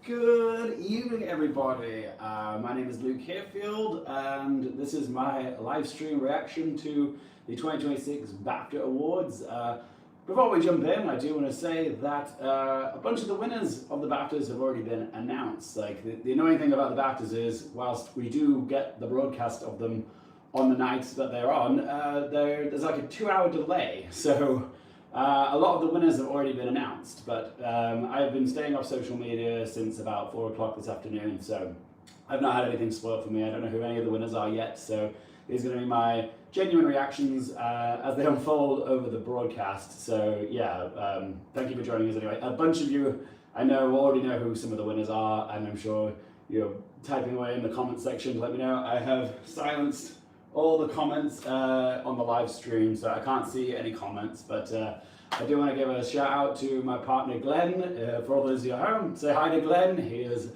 Good evening, everybody. My name is lukehearfield, and this is my live stream reaction to the 2026 Bafta Awards. Before we jump in, I do want to say that a bunch of the winners of the Baftas have already been announced. Like the annoying thing about the Baftas is, whilst we do get the broadcast of them on the nights that they're on, there's like a 2-hour delay. So a lot of the winners have already been announced, but I've been staying off social media since about 4 o'clock this afternoon, so I've not had anything spoiled for me. I don't know who any of the winners are yet, so these are going to be my genuine reactions as they unfold over the broadcast. So yeah, thank you for joining us anyway. A bunch of you I know already know who some of the winners are, and I'm sure you're typing away in the comment section to let me know. I have silenced all the comments on the live stream, so I can't see any comments, but I do want to give a shout out to my partner Glenn. For all those of you at home, say hi to Glenn. He is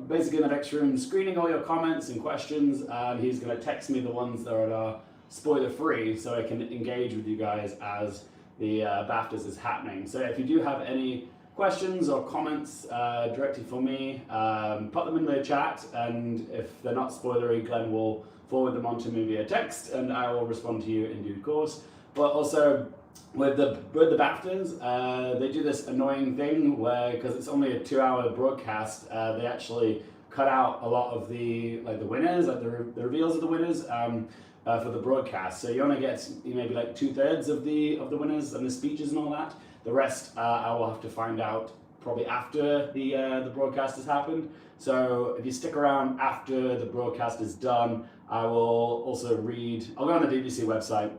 basically in the next room screening all your comments and questions, and he's going to text me the ones that are spoiler free so I can engage with you guys as the Baftas is happening. So if you do have any questions or comments directly for me, put them in the chat, and if they're not spoilery, Glenn will forward them on to me via text, and I will respond to you in due course. But also with the Baftas, they do this annoying thing where, because it's only a 2-hour broadcast, they actually cut out a lot of the winners, like the reveals of the winners for the broadcast. So you only get maybe like 2/3 of the winners and the speeches and all that. The rest I will have to find out probably after the broadcast has happened. So if you stick around after the broadcast is done, I will also read, I'll go on the BBC website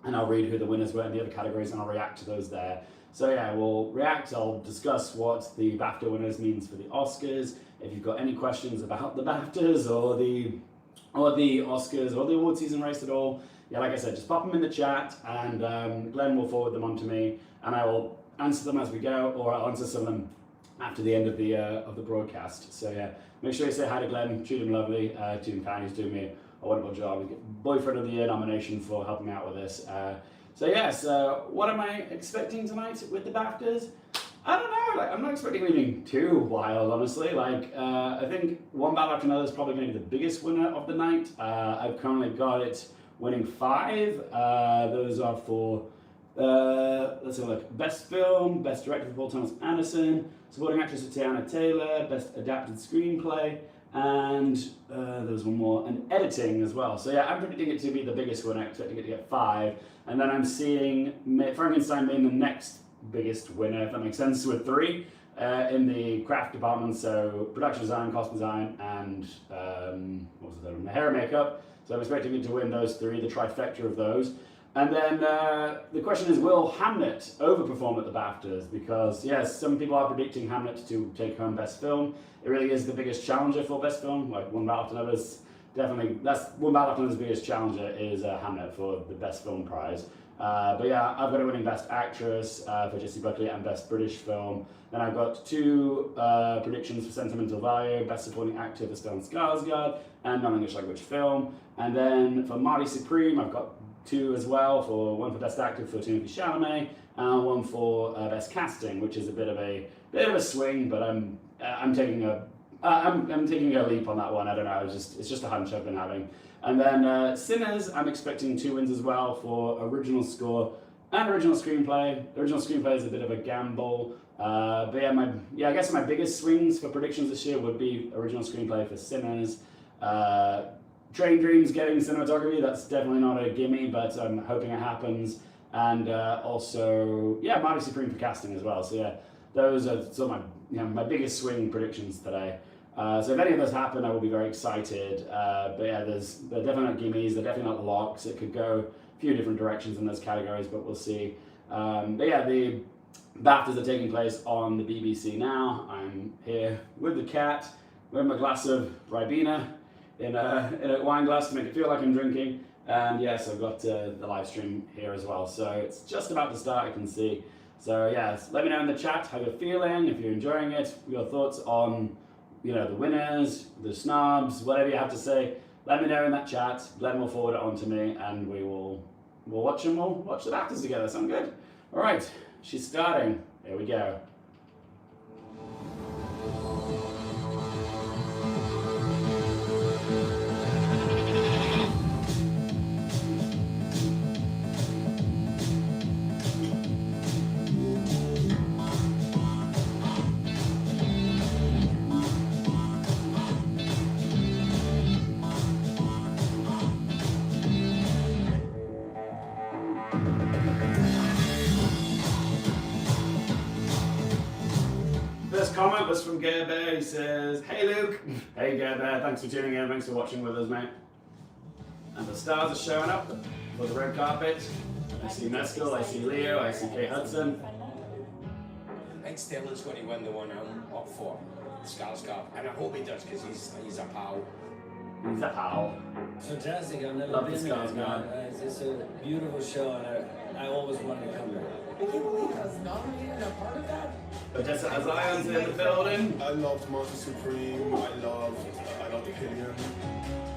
and I'll read who the winners were in the other categories, and I'll react to those there. So yeah, we'll react, I'll discuss what the BAFTA winners means for the Oscars. If you've got any questions about the BAFTAs or the Oscars or the award season race at all, yeah, like I said, just pop them in the chat, and Glenn will forward them on to me, and I will answer them as we go, or I'll answer some of them after the end of the broadcast. So yeah, make sure you say hi to Glenn, treat him lovely, treat him kind. He's doing me a wonderful job. He's got Boyfriend of the Year nomination for helping me out with this. So yes, what am I expecting tonight with the BAFTAs? I don't know, I'm not expecting anything too wild, honestly. I think One Battle After Another is probably going to be the biggest winner of the night. I've currently got it winning 5. Those are for, let's have a look. Best Film, Best Director for Paul Thomas Anderson, Supporting Actress for Tiana Taylor, Best Adapted Screenplay, and there was one more, and Editing as well. So yeah, I'm predicting it to be the biggest winner, expecting it to get 5. And then I'm seeing Frankenstein being the next biggest winner, if that makes sense, with 3 in the craft department. So production design, costume design, and what was the third one? The hair and makeup. So I'm expecting it to win those 3, the trifecta of those. And then the question is, will Hamlet overperform at the BAFTAs? Because yes, some people are predicting Hamlet to take home Best Film. It really is the biggest challenger for Best Film. Like One Battle After Another's definitely, that's One Battle After Another's biggest challenger is Hamlet for the Best Film prize. But yeah, I've got it winning Best Actress for Jessie Buckley and Best British Film. Then I've got 2 predictions for Sentimental Value, Best Supporting Actor for Stellan Skarsgård, and Non-English Language Film. And then for Marty Supreme, I've got 2 as well, one for Best Actor for Timothée Chalamet, and one for Best Casting, which is a bit of a swing, but I'm taking a leap on that one. I don't know, it's just a hunch I've been having. And then Sinners, I'm expecting 2 wins as well for original score and original screenplay. Original screenplay is a bit of a gamble, but yeah, I guess my biggest swings for predictions this year would be original screenplay for Sinners. Train Dreams getting cinematography, that's definitely not a gimme, but I'm hoping it happens. And also, yeah, Marty Supreme for casting as well. So yeah, those are sort of my biggest swing predictions today. So if any of those happen, I will be very excited. But yeah, they're definitely not gimmies, they're definitely not locks. It could go a few different directions in those categories, but we'll see. But yeah, the BAFTAs are taking place on the BBC now. I'm here with the cat, with my glass of Ribena in a wine glass to make it feel like I'm drinking. And yes, I've got the live stream here as well. So it's just about to start, I can see. So yeah, let me know in the chat how you're feeling, if you're enjoying it, your thoughts on the winners, the snobs, whatever you have to say. Let me know in that chat. Glenn will forward it on to me, and we'll watch them. We'll watch the BAFTAs together. Sound good? All right, she's starting. Here we go. First comment was from Gerber. He says, "Hey Luke." Hey Gerber, thanks for tuning in. Thanks for watching with us, mate. And the stars are showing up for the red carpet. I see Mescal, I see Leo, I see Kate Hudson. Ex-Taylor's going to win the one I'm up for, Skarsgård, and I hope he does because he's a pal. He's a pal. Fantastic, I've never Love been this there. guy's man. It's a beautiful show, and I always wanted to come here. I can't believe I was nominated and a part of that. Odessa Azion's in the building. I loved Monster Supreme. I loved Opinion.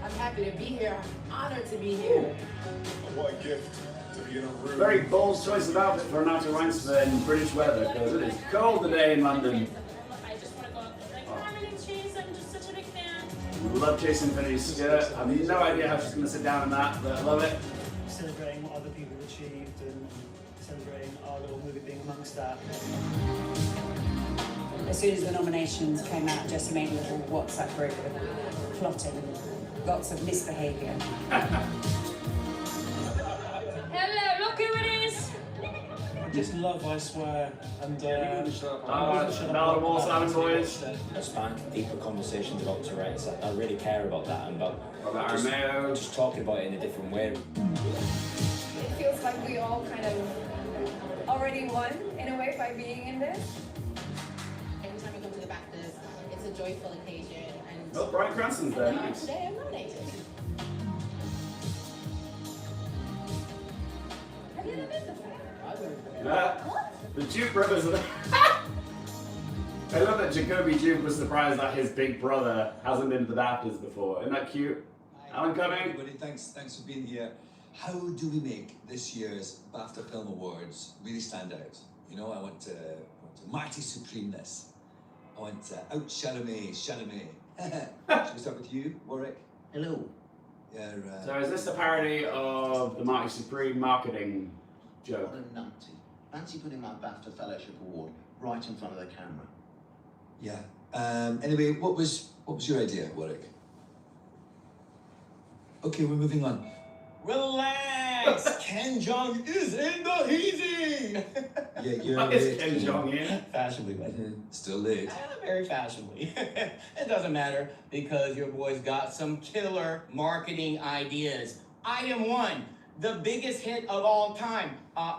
I'm happy to be here. I'm honored to be here. What a gift to be in a room. Very bold choice of outfit for a night of Rhinestone in British weather, because it is cold today in London. I just want to go up like, oh, my name's Chase, I'm just such a big fan. Love Chase Infinity's skirt. I have no idea how she's going to sit down in that, but I love it. Celebrating what other people have achieved and celebrating our little movie being amongst that. As soon as the nominations came out, Jesse made a little WhatsApp group with plotting and lots of misbehaviour. Hello, look who it is. I just love I Swear and Now the wall Simon boys. Expand deeper conversations about Tourette's. I really care about that and about Robert Armeo. just talking about it in a different way. It feels like we all kind of already won in a way by being in this. Every time we come to the Baftas, it's a joyful occasion. And Oh, Bryan Cranston's there. Nice. today I'm nominated. Have you ever been before? The Duke brothers are I love that Jacoby Duke was surprised that his big brother hasn't been to the BAFTAs before. Isn't that cute? Alan Cumming? Everybody, thanks for being here. How do we make this year's BAFTA Film Awards really stand out? You know, I want to Marty Supremeness. I want to out Chalamet. Should we start with you, Warwick? Hello. Yeah. So is this a parody of the Marty Supreme marketing joke? What a numpty. Fancy putting my BAFTA Fellowship Award right in front of the camera. Yeah. Anyway, what was your idea, Warwick? Okay, we're moving on. Relax! Ken Jeong is in the heezy! Yeah, you're What is Ken Jeong in? Fashionably, but still late. very fashionably. It doesn't matter because your boy's got some killer marketing ideas. Item 1, the biggest hit of all time,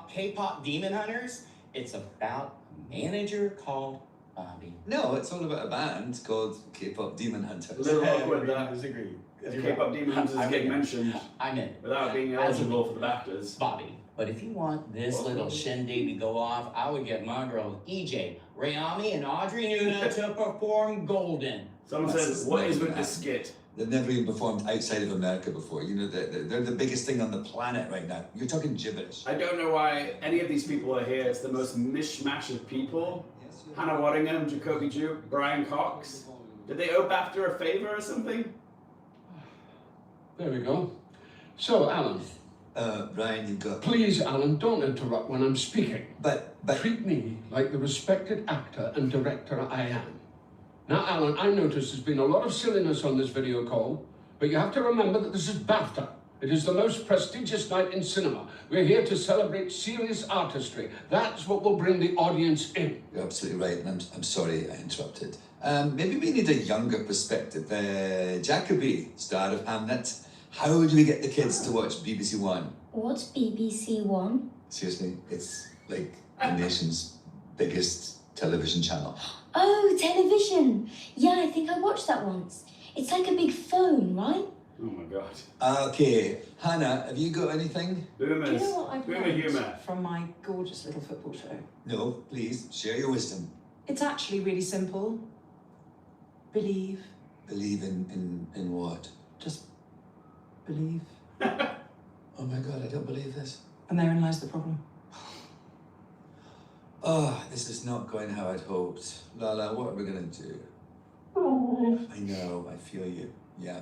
K-pop Demon Hunters. It's about a manager called Bobby. No, it's all about a band called K-pop Demon Hunters. A little awkward that Disagree. if K-pop Demon Hunters get mentioned I'm in. without being eligible for the BAFTAs. Bobby. But if you want this little shindig to go off, I would get my girls EJ, Rayami, and Audrey Nuna to perform Golden. Someone says, what is with this skit? They've never even performed outside of America before. You know, they're the biggest thing on the planet right now. You're talking gibberish. I don't know why any of these people are here. It's the most mishmash of people. Hannah Waddingham, Jacoby Duke, Brian Cox. Did they owe BAFTA a favor or something? There we go. So, Alan. Brian, you've got... Please, Alan, don't interrupt when I'm speaking. But... Treat me like the respected actor and director I am. Now, Alan, I notice there's been a lot of silliness on this video call, but you have to remember that this is BAFTA. It is the most prestigious night in cinema. We're here to celebrate serious artistry. That's what will bring the audience in. You're absolutely right, and I'm sorry I interrupted. Maybe we need a younger perspective. Jacoby, star of Hamnet. How do we get the kids to watch BBC One? What's BBC One? Seriously, it's like the nation's biggest television channel. Oh, television. Yeah, I think I watched that once. It's like a big phone, right? Oh my god. Okay, Hannah, have you got anything? Boomers. Do you know what I've Boomer learned humour. from my gorgeous little football show? No, please, share your wisdom. It's actually really simple. Believe. Believe in what? Just believe. Oh my god, I don't believe this. And therein lies the problem. Oh, this is not going how I'd hoped. Lala, what are we gonna do? I know, I feel you. Yeah.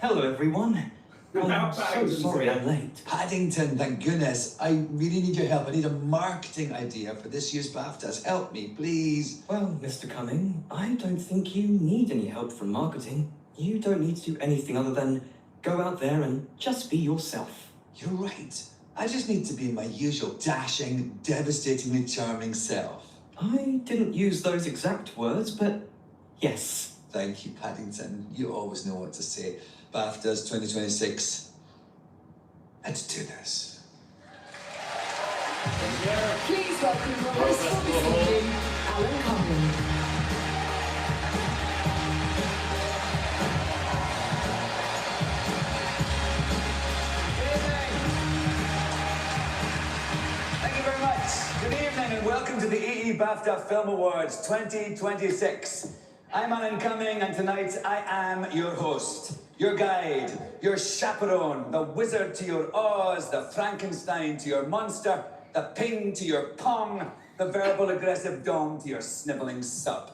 Hello, everyone. Now I'm so Paddington's sorry here. I'm late. Paddington, thank goodness. I really need your help. I need a marketing idea for this year's BAFTAs. Help me, please. Well, Mr. Cumming, I don't think you need any help from marketing. You don't need to do anything other than go out there and just be yourself. You're right. I just need to be my usual dashing, devastatingly charming self. I didn't use those exact words, but yes. Thank you, Paddington. You always know what to say. Baftas 2026. Let's do this. Please welcome your host for this evening, Alan Cumming. Thank you very much. Good evening and welcome to the EE Bafta Film Awards 2026. I'm Alan Cumming and tonight I am your host, your guide, your chaperone, the wizard to your Oz, the Frankenstein to your monster, the ping to your pong, the verbal aggressive dom to your snivelling sub.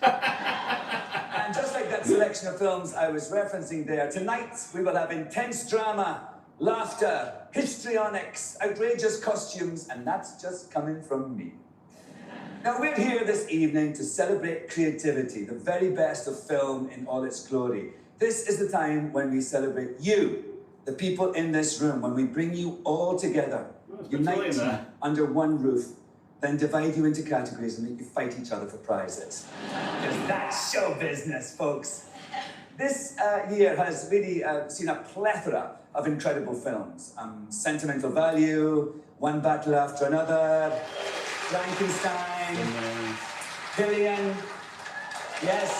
And just like that selection of films I was referencing there, tonight we will have intense drama, laughter, histrionics, outrageous costumes, and that's just coming from me. Now, we're here this evening to celebrate creativity, the very best of film in all its glory. This is the time when we celebrate you, the people in this room, when we bring you all together, unite you under one roof, then divide you into categories and make you fight each other for prizes. Because that's show business, folks. This year has really seen a plethora of incredible films. Sentimental Value, One Battle After Another, Frankenstein, Pillion. Yes,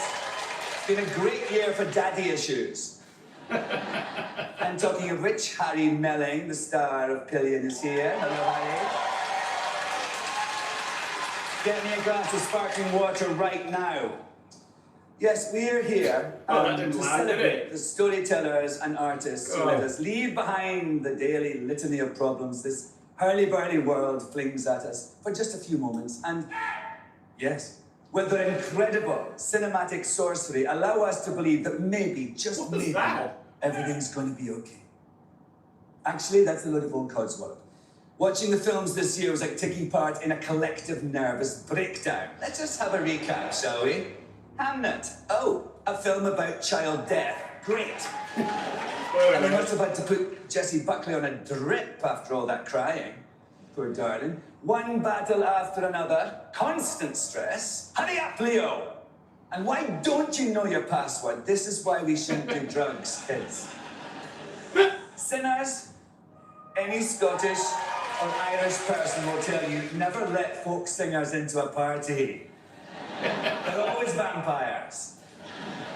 it's been a great year for daddy issues. And talking of which, Harry Melling, the star of Pillion, is here. Hello, Harry. Get me a glass of sparkling water right now. Yes, we are here to celebrate the storytellers and artists who let us leave behind the daily litany of problems this hurly-burly world flings at us for just a few moments. And yes, with their incredible cinematic sorcery, allow us to believe that maybe, just maybe, everything's going to be okay. Actually, that's a load of old codswallop. Watching the films this year was like taking part in a collective nervous breakdown. Let's just have a recap, shall we? Hamnet. Oh, a film about child death. Great. And they must have had to put Jessie Buckley on a drip after all that crying. Poor darling. One battle after another. Constant stress. Hurry up, Leo. And why don't you know your password? This is why we shouldn't do drugs, kids. Sinners. Any Scottish or Irish person will tell you, never let folk singers into a party. They're always vampires.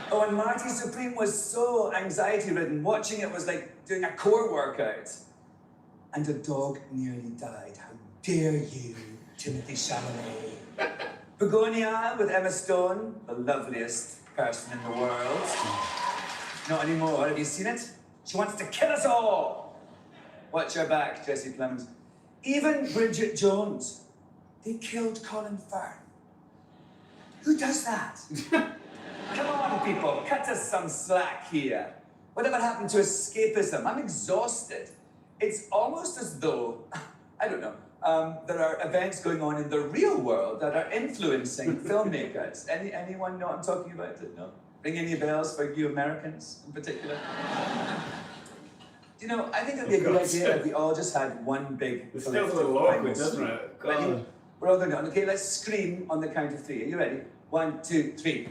Oh, and Marty Supreme was so anxiety-ridden. Watching it was like doing a core workout. And a dog nearly died. How dare you, Timothy Chalamet. Begonia with Emma Stone, the loveliest person in the world. Not anymore. Have you seen it? She wants to kill us all. Watch your back, Jesse Plemons. Even Bridget Jones. They killed Colin Firth. Who does that? Come on, people, cut us some slack here. Whatever happened to escapism? I'm exhausted. It's almost as though, I don't know, there are events going on in the real world that are influencing filmmakers. Anyone know what I'm talking about? No? Ring any bells for you Americans in particular? You know, I think it would be a good idea if we all just had one big It feels a little awkward, doesn't it? Ready? We're all going down. Okay, let's scream on the count of three. Are you ready? 1, 2, 3.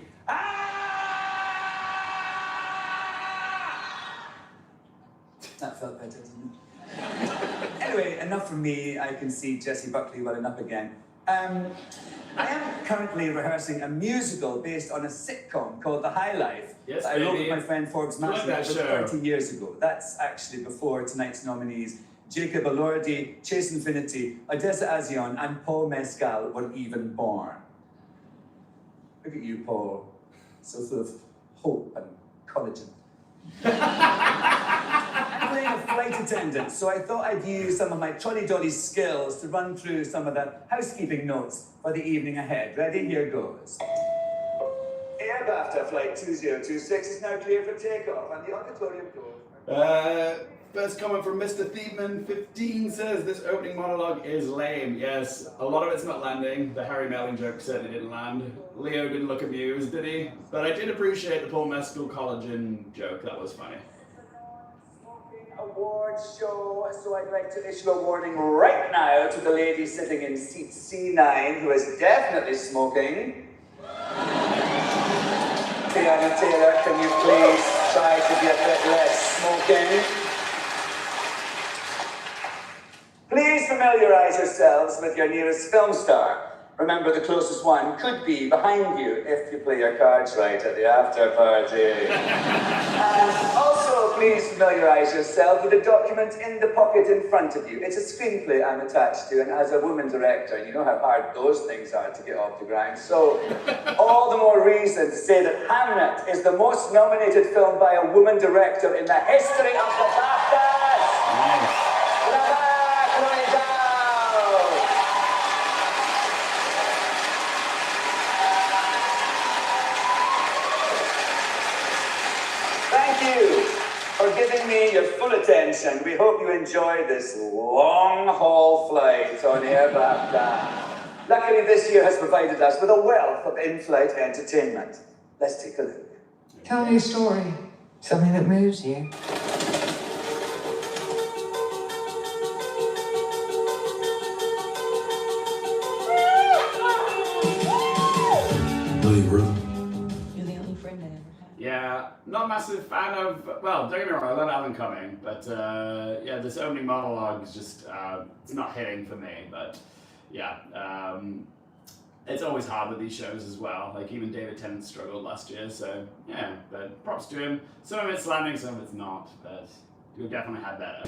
That felt better, didn't it? Anyway, enough from me. I can see Jessie Buckley welling up again. I am currently rehearsing a musical based on a sitcom called The High Life that I wrote with my friend Forbes Massey over 30 years ago. That's actually before tonight's nominees Jacob Elordi, Chase Infinity, Odessa Azion, and Paul Mescal were even born. Look at you, Paul. So full of hope and collagen. I'm playing a flight attendant, so I thought I'd use some of my trolley-dolly skills to run through some of the housekeeping notes for the evening ahead. Ready? Here goes. Air Bafta Flight 2026 is now clear for takeoff, and the auditorium doors... First comment from Mr. Thiedman 15 says, this opening monologue is lame. Yes, a lot of it's not landing. The Harry Melling joke certainly didn't land. Leo didn't look amused, did he? But I did appreciate the Paul Mescal collagen joke. That was funny. A awards show, so I'd like to issue a warning right now to the lady sitting in seat C9 who is definitely smoking. Tiana Taylor, can you please try to be a bit less smoking? Please familiarise yourselves with your nearest film star. Remember, the closest one could be behind you if you play your cards right at the after party. And also, please familiarise yourself with the document in the pocket in front of you. It's a screenplay I'm attached to, and as a woman director, you know how hard those things are to get off the ground. So, all the more reason to say that Hamnet is the most nominated film by a woman director in the history of the Baftas. Nice. Thank you for giving me your full attention. We hope you enjoy this long-haul flight on Air Bafta. Luckily, this year has provided us with a wealth of in-flight entertainment. Let's take a look. Tell me a story. Something that moves you. You're the only friend I ever had. Yeah, not a massive fan of, well, don't get me wrong, I love Alan Cumming, but yeah, this opening monologue is just, it's not hitting for me, but yeah, it's always hard with these shows as well, like even David Tennant struggled last year, so yeah, but props to him. Some of it's landing, some of it's not, but you definitely had better.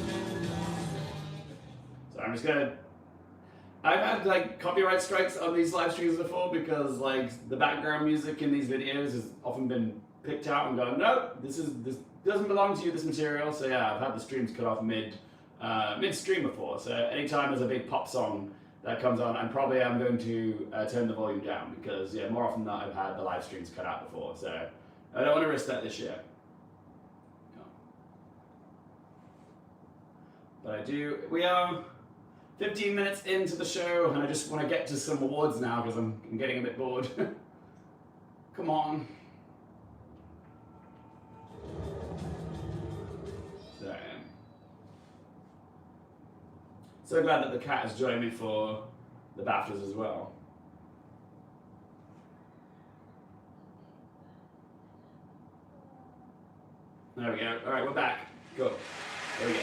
So I'm just gonna, I've had like copyright strikes on these live streams before because like the background music in these videos has often been picked out and gone, no, this doesn't belong to you, this material. So yeah, I've had the streams cut off mid-stream before. So anytime there's a big pop song that comes on, I'm going to turn the volume down because yeah, more often than not, I've had the live streams cut out before. So I don't want to risk that this year. But I do, we are 15 minutes into the show and I just want to get to some awards now because I'm getting a bit bored. Come on. So glad that the cat has joined me for the Baftas as well. There we go. All right, we're back. Go. There we go.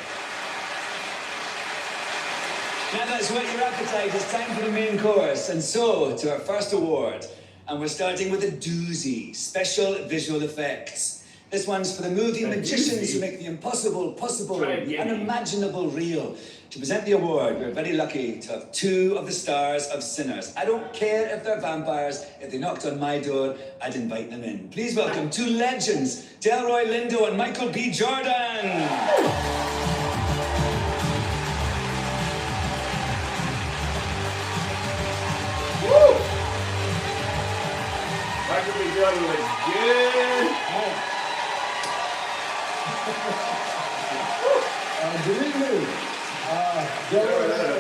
Now that's whet your appetite. It's time for the main course. And so, to our first award. And we're starting with a doozy, special visual effects. This one's for the movie magicians who make the impossible possible, the unimaginable real. To present the award, we're very lucky to have two of the stars of Sinners. I don't care if they're vampires. If they knocked on my door, I'd invite them in. Please welcome two legends, Delroy Lindo and Michael B. Jordan. Michael B. Jordan looks good. Good evening.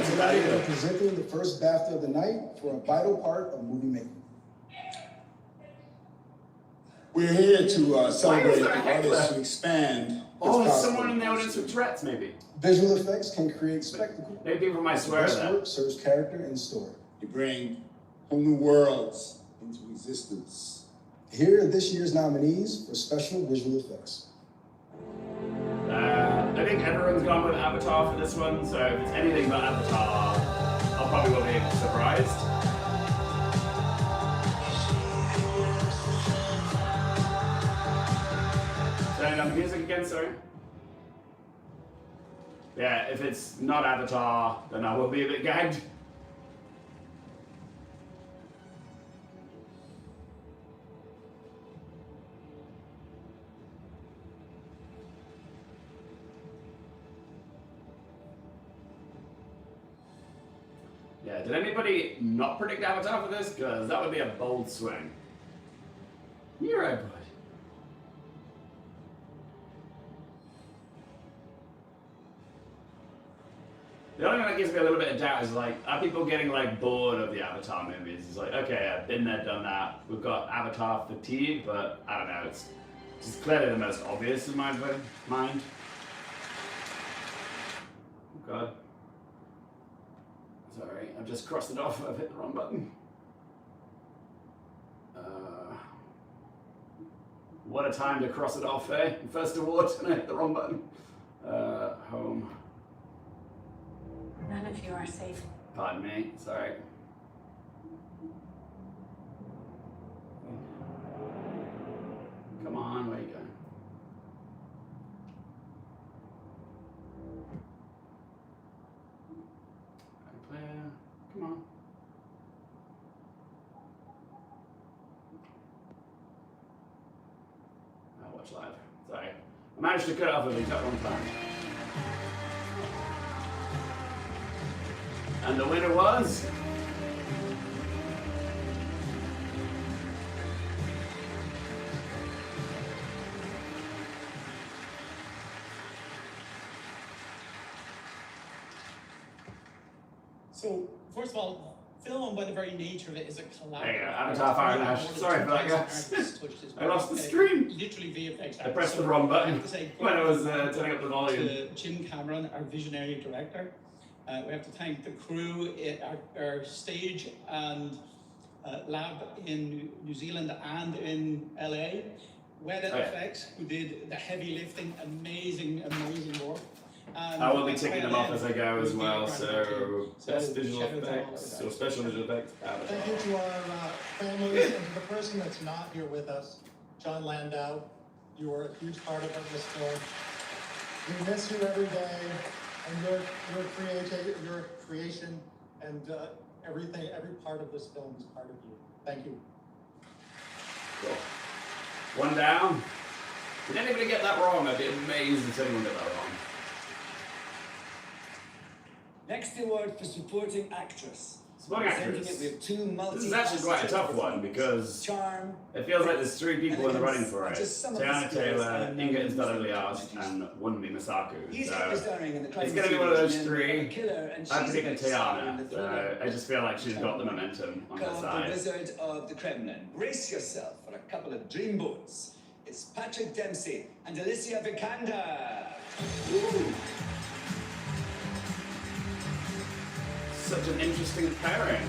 Tonight we're presenting the first Bafta of the night for a vital part of movie making. We're here to celebrate the artists who expand. Oh, there's someone in the audience with Tourette's, maybe. Visual effects can create spectacle. Maybe people might swear Best that. work serves character and story. You bring whole new worlds into existence. Here are this year's nominees for special visual effects. I think everyone's gone with Avatar for this one, so if it's anything but Avatar, I'll probably will be surprised. Turning on the music again, sorry. Yeah, if it's not Avatar, then I will be a bit gagged. Yeah, did anybody not predict Avatar for this? Because that would be a bold swing. You're right, bud. The only thing that gives me a little bit of doubt is like, are people getting like bored of the Avatar movies? It's like, okay, I've been there, done that. We've got Avatar fatigue, but I don't know, it's just clearly the most obvious in my mind. Oh God. Sorry, I've just crossed it off. I've hit the wrong button. What a time to cross it off, eh? First award, and I hit the wrong button. Home. None of you are safe. Pardon me, sorry. Come on, where you going? Player, come on. I'll watch live. Sorry. I managed to cut it off at least at one time. And the winner was... So, first of all, film, by the very nature of it, is a collaborative. There you go, Avatar Fire and Ash. Sorry for that, guys. I lost the stream. Literally VFX. I pressed the wrong button when I was turning up the volume. To Jim Cameron, our visionary director. We have to thank the crew at our stage and lab in New Zealand and in LA. Weta Effects, who did the heavy lifting, amazing work. And I will be ticking them off as I go as well, so best visual effects, or special visual effects. Thank you to our families and to the person that's not here with us, John Landau. You are a huge part of this film. We miss you every day, and your creation and every part of this film is part of you. Thank you. Cool. One down. Did anybody get that wrong? I'd be amazed if anyone got that wrong. Next award for supporting actress. Supporting actress. This is actually quite a tough one because it feels like there's three people in the running for it. Tiana Taylor, Inga Instradalias, and Wunmi Masaku. So it's going to be one of those three. I'm predicting Tiana. I just feel like she's got the momentum on her side. The Wizard of the Kremlin. Brace yourself for a couple of dreamboats. It's Patrick Dempsey and Alicia Vikander. Ooh. Such an interesting pairing.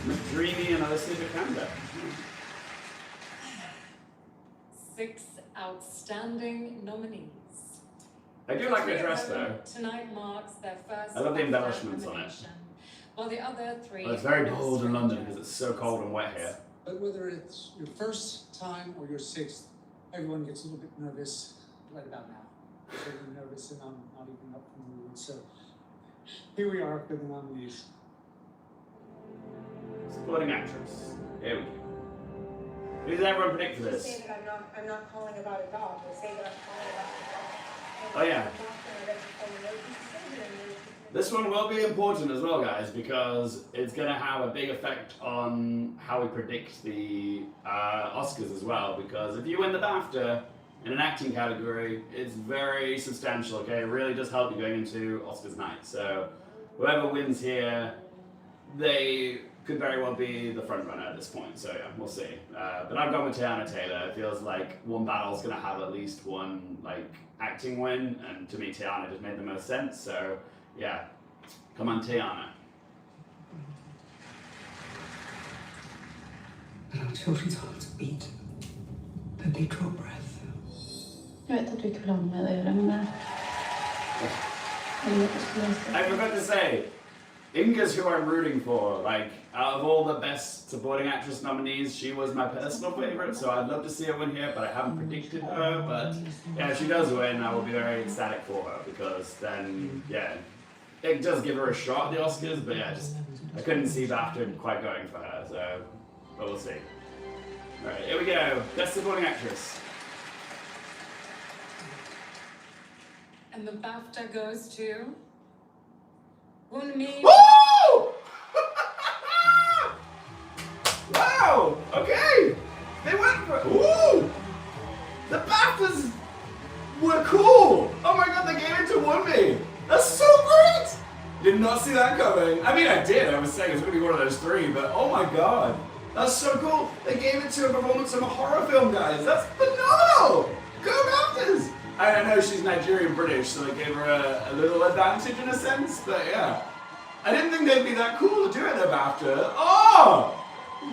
McDreamy and Alicia Vikander. 6 outstanding nominees. I do like her dress though. Tonight marks their first. I love the embellishments on it. While the other 3. Well, it's very bold in London because it's so cold and wet here. But whether it's your first time or your 6th, everyone gets a little bit nervous right about now. They're really nervous, and I'm not even up from the mood. So here we are for the nominees. Supporting actress. Here we go. Who does everyone predict for this? Say that I'm not calling about a dog. Or say that I'm calling about a dog. Oh yeah. This one will be important as well, guys, because it's going to have a big effect on how we predict the Oscars as well. Because if you win the Bafta in an acting category, it's very substantial, okay? It really does help you going into Oscars night. So whoever wins here, they could very well be the front runner at this point. So yeah, we'll see. But I've gone with Tiana Taylor. It feels like one battle's gonna have at least one like acting win, and to me Tiana just made the most sense. So yeah, come on Tiana. But our children's hearts beat, but they draw breath. Jag vet att du tycker om mig, jag med. I forgot to say, Inga's who I'm rooting for. Like, out of all the best supporting actress nominees, she was my personal favorite, so I'd love to see her win here, but I haven't predicted her. But yeah, if she does win, I will be very ecstatic for her, because then, yeah, it does give her a shot at the Oscars, but yeah, I couldn't see Bafta quite going for her, so, but we'll see. Alright, here we go. Best supporting actress. And the Bafta goes to Wunmi. Woo! Wow! Okay! They went for it. Ooh! The Baftas were cool! Oh my god, they gave it to Wunmi! That's so great! Did not see that coming. I mean, I did. I was saying it's going to be one of those 3, but oh my god. That's so cool. They gave it to a performance of a horror film, guys. That's phenomenal! Go Baftas! I know she's Nigerian British, so it gave her a little advantage in a sense, but yeah. I didn't think they'd be that cool to do it at BAFTA. Oh!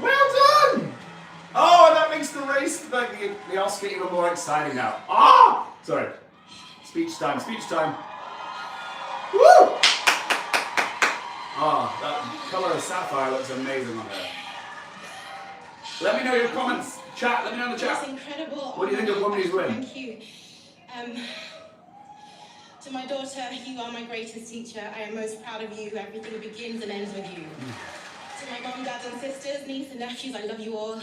Well done! Oh, and that makes the race, like the Oscar, even more exciting now. Ah! Sorry. Speech time, speech time. Woo! Oh, that color of sapphire looks amazing on her. Let me know your comments. Chat, let me know in the chat. It's incredible. What do you think of Woman's Win? Thank you. To my daughter, you are my greatest teacher. I am most proud of you. Everything begins and ends with you. To my mom, dads and sisters, nieces and nephews, I love you all.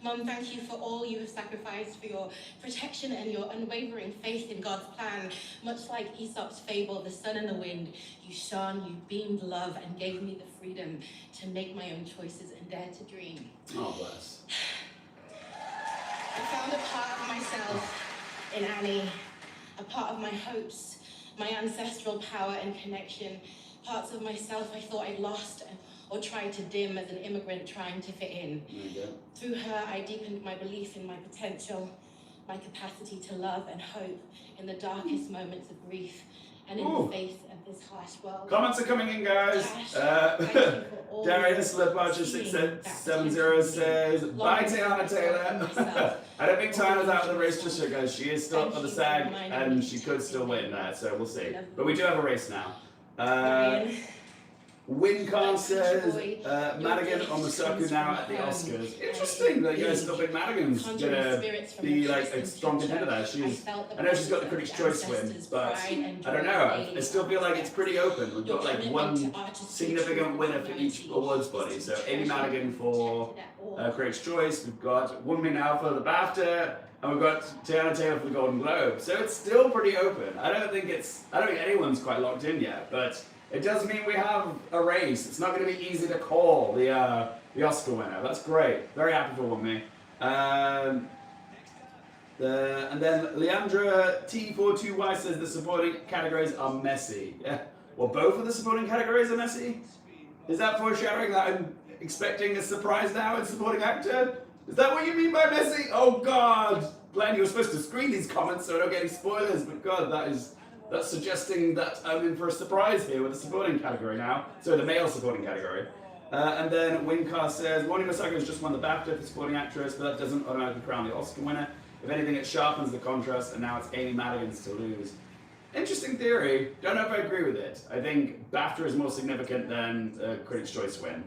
Mom, thank you for all you have sacrificed, for your protection and your unwavering faith in God's plan. Much like Aesop's fable, the sun and the wind, you shone, you beamed love and gave me the freedom to make my own choices and dare to dream. Oh, bless. I found a part of myself in Annie, a part of my hopes, my ancestral power and connection, parts of myself I thought I'd lost or tried to dim as an immigrant trying to fit in. Through her, I deepened my belief in my potential, my capacity to love and hope in the darkest moments of grief and in the face of this harsh world. Comments are coming in, guys. Darius Lepage 670 says, bye Tiana Taylor. I don't think Tiana's out of the race just yet, guys. She is still up for the SAG and she could still win that, so we'll see. But we do have a race now. Wincar says, Madigan on the circuit now at the Oscars. Interesting that you guys still think Madigan's gonna be like a strong contender there. I know she's got the Critics' Choice win, but I don't know. I still feel like it's pretty open. We've got like one significant winner for each awards body. So Amy Madigan for Critics' Choice. We've got Woman now for the Bafta. And we've got Tiana Taylor for the Golden Globe. So it's still pretty open. I don't think anyone's quite locked in yet, but it does mean we have a race. It's not going to be easy to call the Oscar winner. That's great. Very happy for me. And then Leandra T42Y says the supporting categories are messy. Yeah. Well, both of the supporting categories are messy? Is that foreshadowing that I'm expecting a surprise now in supporting actor? Is that what you mean by messy? Oh God! Glenn, you were supposed to screen these comments so I don't get any spoilers, but God, that's suggesting that I'm in for a surprise here with the supporting category now. So the male supporting category. And then Wincar says, Wani Masako has just won the Bafta for supporting actress, but that doesn't automatically crown the Oscar winner. If anything, it sharpens the contrast, and now it's Amy Madigan's to lose. Interesting theory. Don't know if I agree with it. I think Bafta is more significant than Critics' Choice win,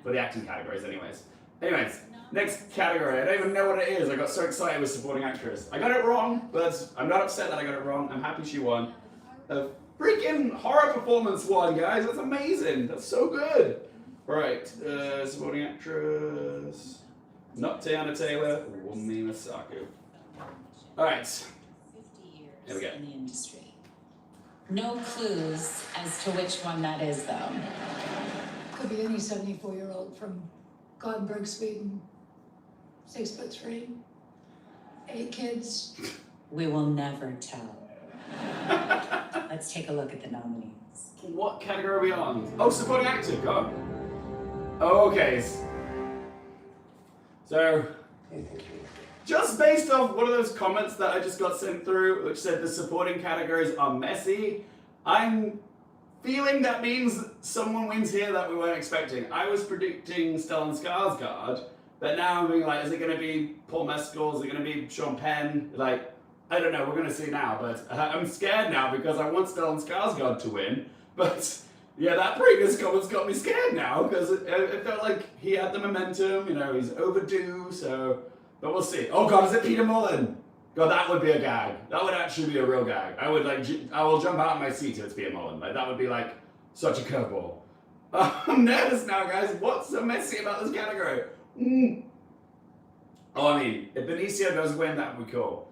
for the acting categories anyways. Anyways, next category. I don't even know what it is. I got so excited with supporting actress. I got it wrong, but I'm not upset that I got it wrong. I'm happy she won. A freaking horror performance won, guys. That's amazing. That's so good. Right, supporting actress. Not Tiana Taylor. Wumi Masako. All right. Here we go. In the industry. No clues as to which one that is, though. Could be any 74-year-old from Gothenburg, Sweden. 6'3", 8 kids. We will never tell. Let's take a look at the nominees. What category are we on? Oh, supporting actor. Go. Oh, okay. So, just based off one of those comments that I just got sent through, which said the supporting categories are messy, I'm feeling that means someone wins here that we weren't expecting. I was predicting Stellan Skarsgård, but now I'm being like, is it going to be Paul Mescal? Is it going to be Sean Penn? Like, I don't know. We're going to see now, but I'm scared now because I want Stellan Skarsgård to win. But yeah, that previous comment's got me scared now because it felt like he had the momentum. You know, he's overdue. So, but we'll see. Oh God, is it Peter Mullen? God, that would be a gag. That would actually be a real gag. I will jump out of my seat if it's Peter Mullen. Like, that would be like such a curveball. I'm nervous now, guys. What's so messy about this category? Oh, I mean, if Benicio does win, that would be cool.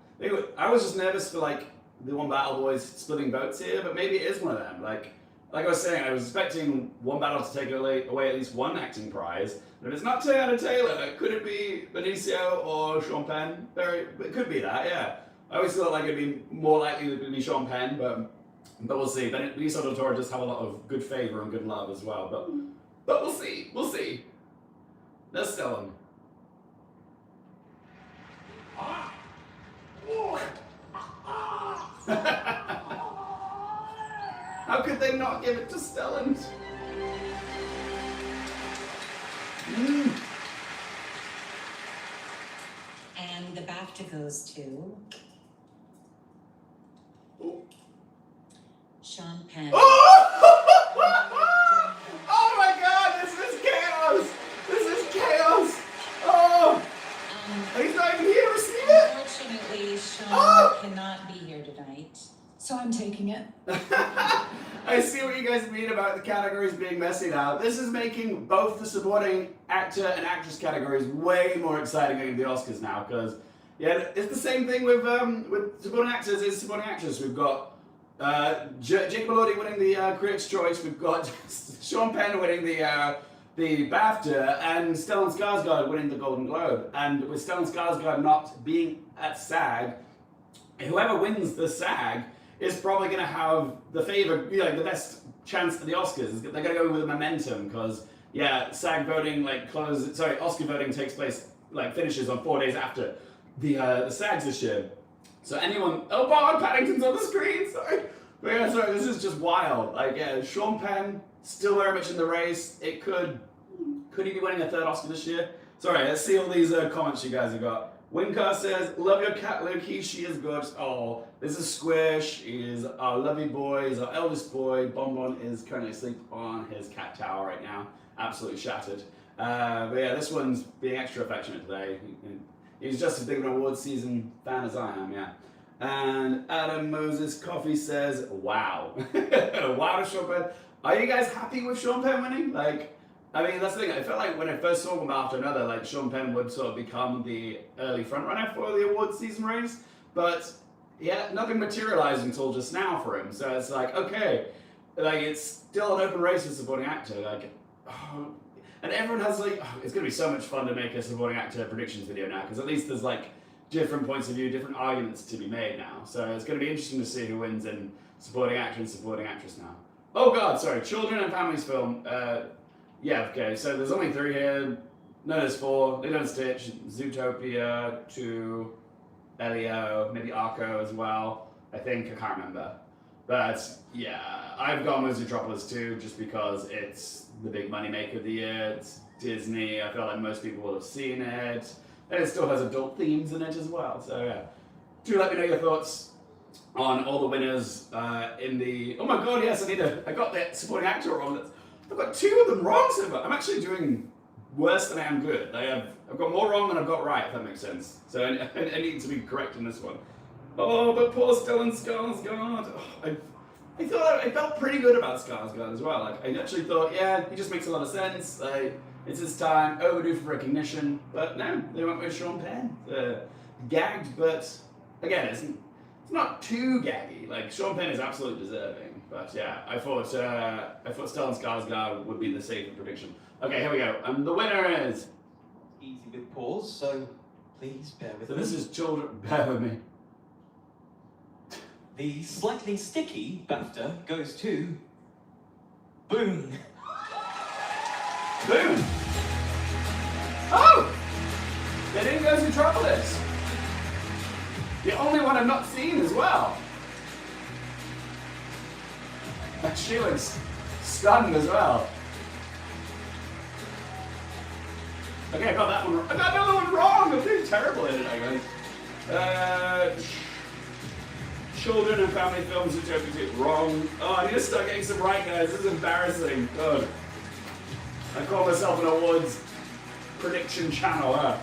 I was just nervous for like the One Battle Boys splitting votes here, but maybe it is one of them. Like I was saying, I was expecting One Battle to take away at least one acting prize. And if it's not Tiana Taylor, could it be Benicio or Sean Penn? It could be that, yeah. I always thought like it'd be more likely to be Sean Penn, but we'll see. Benicio del Toro does have a lot of good favor and good love as well, but we'll see. Let's tell him. How could they not give it to Stellan? And the BAFTA goes to Sean Penn. Oh my god, this is chaos! This is chaos! Oh! He's not even here to receive it! Unfortunately, Sean cannot be here tonight, so I'm taking it. I see what you guys mean about the categories being messy now. This is making both the supporting actor and actress categories way more exciting going into the Oscars now, because yeah, it's the same thing with supporting actors as supporting actress. We've got Jake Bellotti winning the Critics' Choice. We've got Sean Penn winning the BAFTA, and Stellan Skarsgård winning the Golden Globe. And with Stellan Skarsgård not being at SAG, whoever wins the SAG is probably going to have the favor, the best chance at the Oscars. They're going to go with momentum because, yeah, SAG voting Oscar voting takes place, finishes on 4 days after the SAGs this year. So anyone, Bob Paddington's on the screen, sorry. But yeah, sorry, this is just wild. Sean Penn, still very much in the race. It could he be winning a third Oscar this year? Sorry, let's see all these comments you guys have got. Wincar says, love your cat Loki, she is gorgeous. Oh, this is Squish, is our lovely boy, is our eldest boy. Bonbon is currently asleep on his cat tower right now, absolutely shattered. But yeah, this one's being extra affectionate today. He's just as big of an awards season fan as I am, yeah. And Adam Moses Coffee says, wow. Wow to Sean Penn. Are you guys happy with Sean Penn winning? That's the thing. I felt like when I first saw one after another, Sean Penn would sort of become the early frontrunner for the awards season race. But yeah, nothing materialized until just now for him. So it's okay, it's still an open race for supporting actor. And everyone has it's gonna be so much fun to make a supporting actor predictions video now, because at least there's different points of view, different arguments to be made now. So it's gonna be interesting to see who wins in supporting actor and supporting actress now. Oh god, sorry, children and families film. Yeah, okay, so there's only 3 here. No, there's 4. Lilo and Stitch, Zootopia, 2, Elio, maybe Arco as well. I think, I can't remember. But yeah, I've gone with Zootropolis too, just because it's the big money maker of the year. It's Disney. I feel like most people will have seen it. And it still has adult themes in it as well. So yeah, do let me know your thoughts on all the winners in the... Oh my god, yes, I got the supporting actor wrong. I've got 2 of them wrong so far. I'm actually doing worse than I am good. I've got more wrong than I've got right, if that makes sense. So I need to be correct in this one. Oh, but poor Stellan Skarsgård. I felt pretty good about Skarsgård as well. I actually thought, yeah, he just makes a lot of sense. It's his time, overdue for recognition. But no, they went with Sean Penn. Gagged, but again, it's not too gaggy. Sean Penn is absolutely deserving. But yeah, I thought Stellan Skarsgård would be the safer prediction. Okay, here we go. The winner is... Easy with pause, so please bear with me. So this is children... Bear with me. The slightly sticky BAFTA goes to... Boom! Boom! Oh! They didn't go through Tropolis. The only one I've not seen as well. She looks stunned as well. Okay, I got that one wrong. I got another one wrong! I'm doing terrible at it, I guess. Children and family films which are wrong. Oh, I need to start getting some right, guys. This is embarrassing. God. I call myself an awards prediction channel, huh?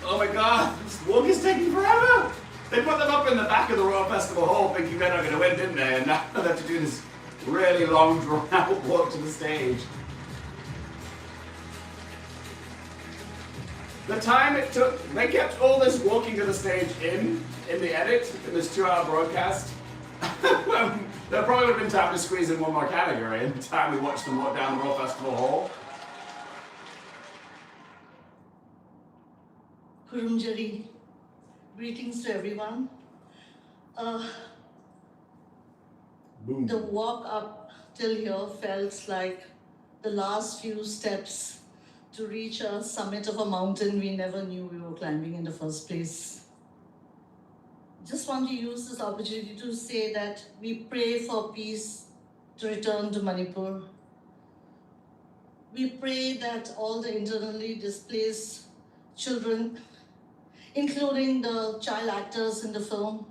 Oh my god, this walk is taking forever! They put them up in the back of the Royal Festival Hall thinking they're not going to win, didn't they? And now they have to do this really long, drawn-out walk to the stage. The time it took, they kept all this walking to the stage in the edit, in this 2-hour broadcast. There probably would have been time to squeeze in one more category in the time we watched them walk down the Royal Festival Hall. Kurumjari, greetings to everyone. The walk up till here felt like the last few steps to reach a summit of a mountain we never knew we were climbing in the first place. just want to use this opportunity to say that we pray for peace to return to Manipur. We pray that all the internally displaced children, including the child actors in the film,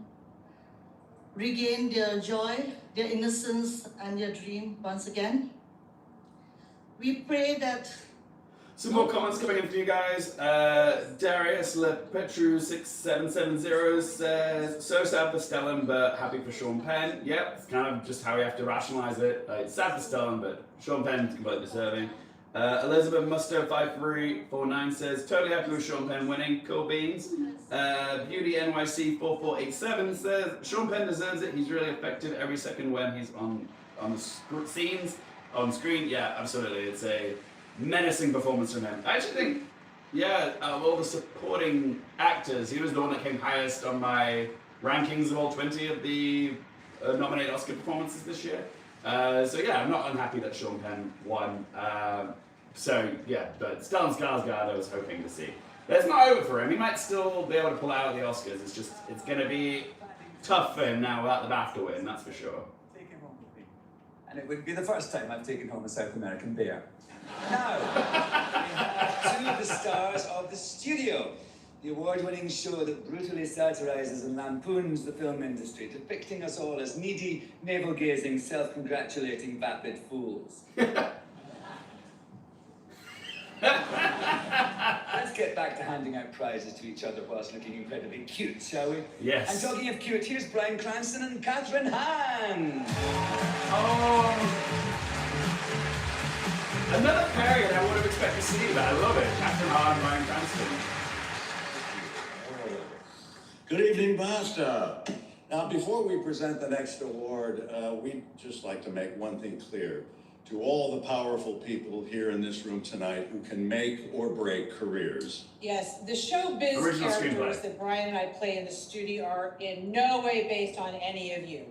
regain their joy, their innocence, and their dream once again. We pray that... Some more comments coming in for you guys. Darius LePetru6770 says, so sad for Stellan, but happy for Sean Penn. Yep, it's kind of just how we have to rationalize it. It's sad for Stellan, but Sean Penn's completely deserving. Elizabeth Musto5349 says, totally happy with Sean Penn winning. Cool beans. Beauty NYC4487 says, Sean Penn deserves it. He's really effective every second when he's on the scenes, on screen. Yeah, absolutely. It's a menacing performance from him. I actually think, yeah, of all the supporting actors, he was the one that came highest on my rankings of all 20 of the nominated Oscar performances this year. So yeah, I'm not unhappy that Sean Penn won. So yeah, but Stellan Skarsgård I was hoping to see. But it's not over for him. He might still be able to pull out the Oscars. It's just, it's going to be tough for him now without the Bafta win, that's for sure. Take him home with me. And it would be the first time I've taken home a South American bear. Now, we have two of the stars of The Studio, the award-winning show that brutally satirizes and lampoons the film industry, depicting us all as needy, navel-gazing, self-congratulating, vapid fools. Let's get back to handing out prizes to each other whilst looking incredibly cute, shall we? Yes. And talking of cute, here's Bryan Cranston and Catherine Hahn. Oh. Another pairing I would have expected to see, but I love it. Catherine Hahn and Bryan Cranston. Good evening, Bafta. Now, before we present the next award, we'd just like to make one thing clear to all the powerful people here in this room tonight who can make or break careers. Yes, the showbiz Original characters screenplay. that Bryan and I play in The Studio are in no way based on any of you.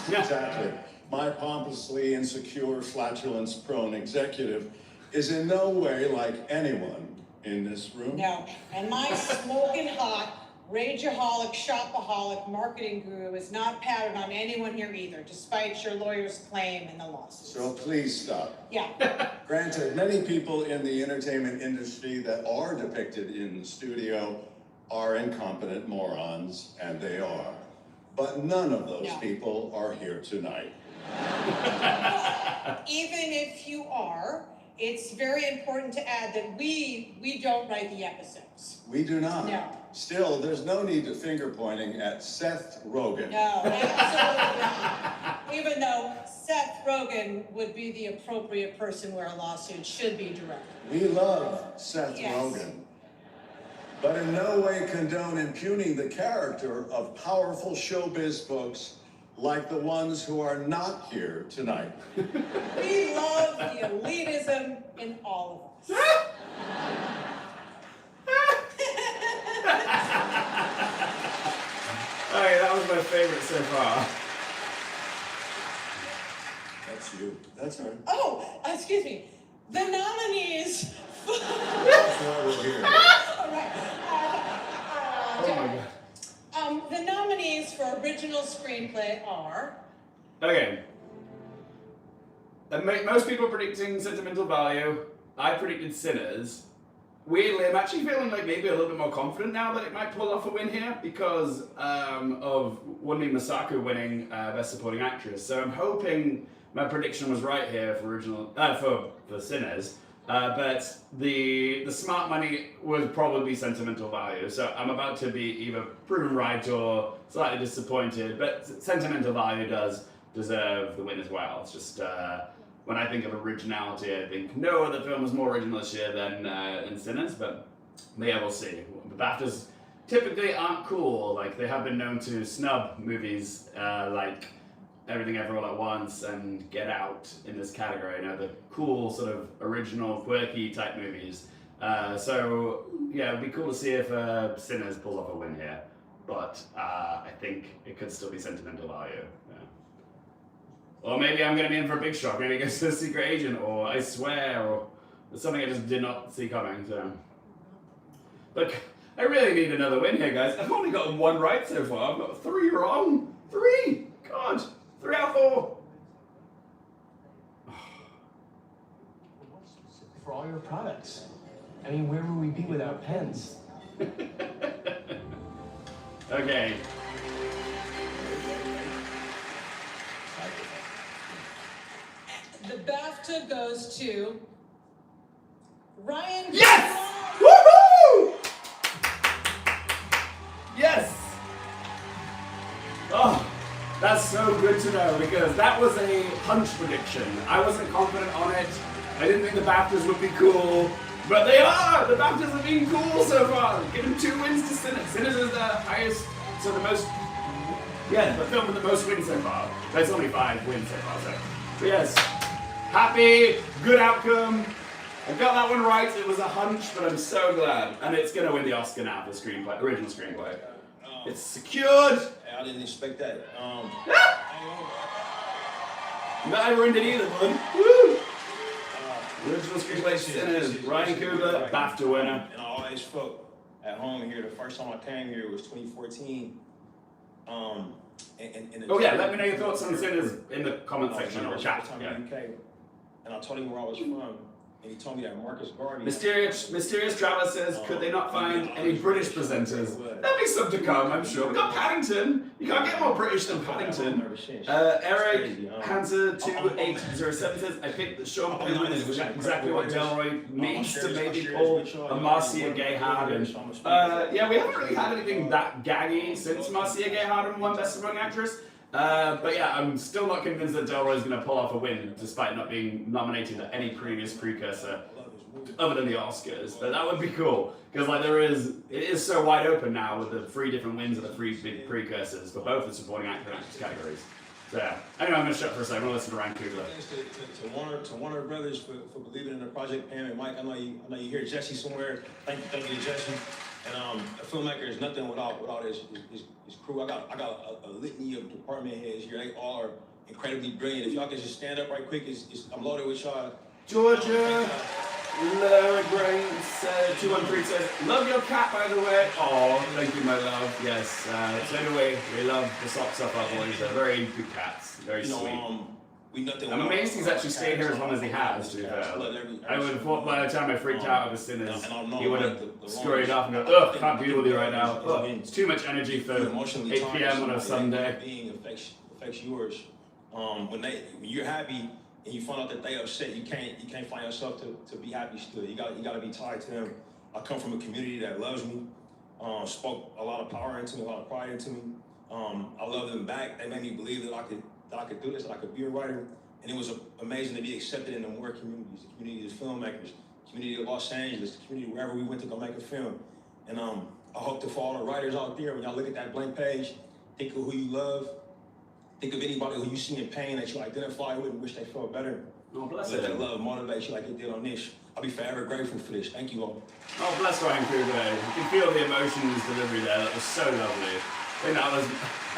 Exactly. My pompously insecure, flatulence-prone executive is in no way like anyone in this room. No, and my smoking hot, rageaholic, shopaholic marketing guru is not patterned on anyone here either, despite your lawyer's claim in the lawsuit. So please stop. Yeah. Granted, many people in the entertainment industry that are depicted in The Studio are incompetent morons, and they are. But none of those people are here tonight. Even if you are, it's very important to add that we don't write the episodes. We do not. No. Still, there's no need to finger pointing at Seth Rogen. No, absolutely not. Even though Seth Rogen would be the appropriate person where a lawsuit should be directed. We love Seth Yes. Rogen, but in no way condone impugning the character of powerful showbiz folks like the ones who are not here tonight. We love the elitism in all of us. Okay, that was my favorite so far. That's you. That's her. Oh, excuse me. The nominees. That's why we're here. All right. Oh my god. The nominees for original screenplay are. Okay. Most people are predicting Sentimental Value. I predicted Sinners. Weirdly, I'm actually feeling like maybe a little bit more confident now that it might pull off a win here because of Wunmi Masaku winning Best Supporting Actress. So I'm hoping my prediction was right here for original for Sinners. But the smart money would probably be Sentimental Value. So I'm about to be either proven right or slightly disappointed. But Sentimental Value does deserve the win as well. It's just when I think of originality, I think no other film was more original this year than Sinners. But yeah, we'll see. The Baftas typically aren't cool. Like they have been known to snub movies like Everything Everywhere All at Once and Get Out in this category, you know, the cool sort of original, quirky type movies. So yeah, it'd be cool to see if Sinners pulls off a win here, but I think it could still be Sentimental Value. Yeah. Or maybe I'm going to be in for a big shock. Maybe it goes to Secret Agent, or I Swear, or something I just did not see coming. So, but I really need another win here, guys. I've only got 1 right so far. I've got 3 wrong. 3! God, 3 out of 4. For all your products. I mean, where would we be without pens? Okay. The BAFTA goes to Ryan. Yes! Woohoo! Yes! Oh, that's so good to know because that was a hunch prediction. I wasn't confident on it. I didn't think the Baftas would be cool, but they are! The Baftas have been cool so far. Giving 2 wins to Sinners. Sinners is the highest, so the most, yeah, the film with the most wins so far. There's only 5 wins so far, so. But yes, happy, good outcome. I got that one right. It was a hunch, but I'm so glad. And it's going to win the Oscar now for screenplay, original screenplay. It's secured. I didn't expect that. No, I ruined it either, bud. Woo! Original screenplay Sinners, Ryan Coogler, BAFTA winner. And I always felt at home here. The first time I came here was 2014. Oh yeah, let me know your thoughts on Sinners in the comment section or chat. Yeah. And I told him where I was from. And he told me that Marcus Garvey. Mysterious Traveller says, could they not find any British presenters? There'll be some to come, I'm sure. We got Paddington. You can't get more British than Paddington. Eric Hanser 2807 says, I think that Sean Penn is exactly what Delroy needs to maybe pull a Marcia Gay Harden. Yeah, we haven't really had anything that gaggy since Marcia Gay Harden won Best Supporting Actress. But yeah, I'm still not convinced that Delroy is going to pull off a win, despite not being nominated at any previous precursor other than the Oscars. But that would be cool, because like it is so wide open now with the 3 different wins of the 3 big precursors for both the supporting actor and actress categories. So yeah, anyway, I'm going to shut up for a second. I'm going to listen to Ryan Coogler. Thanks to Warner Brothers for believing in the project. Pam and Mike, I know you hear Jesse somewhere. Thank you to Jesse. And a filmmaker is nothing without his crew. I got a litany of department heads here. They all are incredibly brilliant. If y'all can just stand up right quick, I'm loaded with y'all. Georgia, Lower Grains 213 says, love your cat, by the way. Oh, thank you, my love. Yes, so anyway, we love the socks up our boys. They're very good cats, very sweet. I'm amazed he's actually stayed here as long as he has, to be fair. I would have thought by the time I freaked out over Sinners, he would have scurried off and go, ugh, can't deal with you right now. Ugh, it's too much energy for 8 p.m. on a Sunday. Being affects yours. When you're happy and you find out that they upset, you can't find yourself to be happy still. You got to be tied to them. I come from a community that loves me, spoke a lot of power into me, a lot of pride into me. I love them back. They made me believe that I could do this, that I could be a writer. And it was amazing to be accepted in the more communities, the community of filmmakers, the community of Los Angeles, the community wherever we went to go make a film. And I hope to for all the writers out there, when y'all look at that blank page, think of who you love, think of anybody who you see in pain that you identify with and wish they felt better. Oh, bless Let that love motivate you like it did on this. I'll be forever grateful for this. Thank you all. Oh, bless Ryan Coogler. You can feel the emotion in his delivery there. That was so lovely. I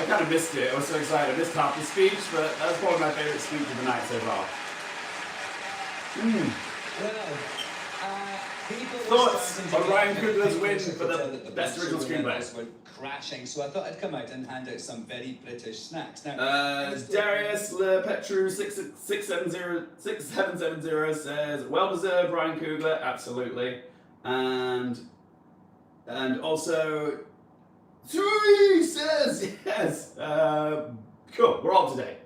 kind of missed it. I was so excited. I missed half the speech, but that was probably my favourite speech of the night so far. Thoughts on Ryan Coogler's win for the Best Original Screenplay? Were crashing, so I thought I'd come out and hand out some very British snacks. Now, Darius Lepetru 6770 says, well deserved Ryan Coogler, absolutely. And also Tui says yes. Cool, we're all today.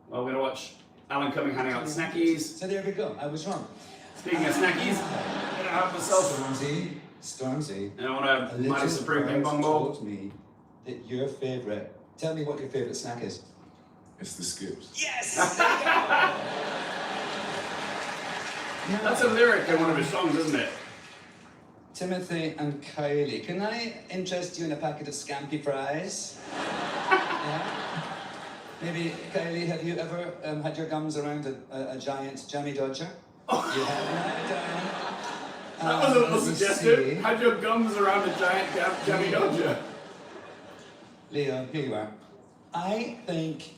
Well, we're gonna watch Alan Cumming handing out snackies. So there we go, I was wrong. Speaking of snackies, I'm gonna have myself Stormzy. And I want to my Supreme Ping Pong Ball. Told me that your favourite. Tell me what your favourite snack is. It's the skips. Yes! That's a lyric in one of his songs, isn't it? Timothy and Kylie, can I interest you in a packet of Scampi fries? Yeah? Maybe, Kylie, have you ever had your gums around a giant jammy dodger? Oh. You have, Diane? That was a little suggestive. Had your gums around a giant jammy dodger. Leo, here you are. I think,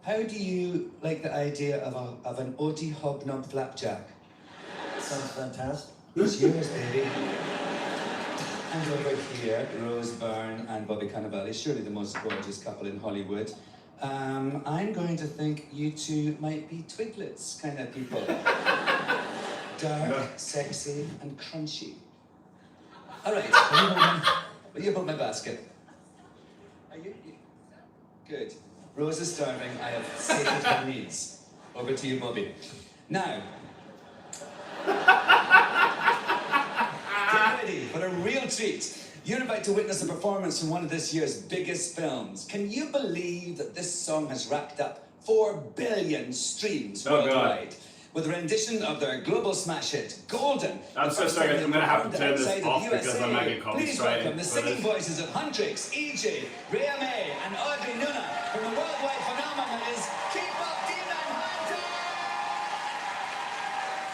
how do you like the idea of an Oaty Hobnob flapjack? Sounds fantastic. It's yours, baby. And over here, Rose Byrne and Bobby Cannavale, surely the most gorgeous couple in Hollywood. I'm going to think you two might be twiglets kind of people. Dark, sexy, and crunchy. All right, will you hold my basket? Are you? Good. Rose is starving. I have sated her needs. Over to you, Bobby. Now, get ready for a real treat. You're about to witness a performance from one of this year's biggest films. Can you believe that this song has racked up 4 billion streams worldwide? God. With a rendition of their global smash hit, Golden. I'm so sorry, I'm going to have to turn this off because I'm making copy Please strike. welcome the singing voices of Huntrix, EJ, Rhea May, and Audrey Nuna from the worldwide phenomenon that is Keep Up Demon Hunter!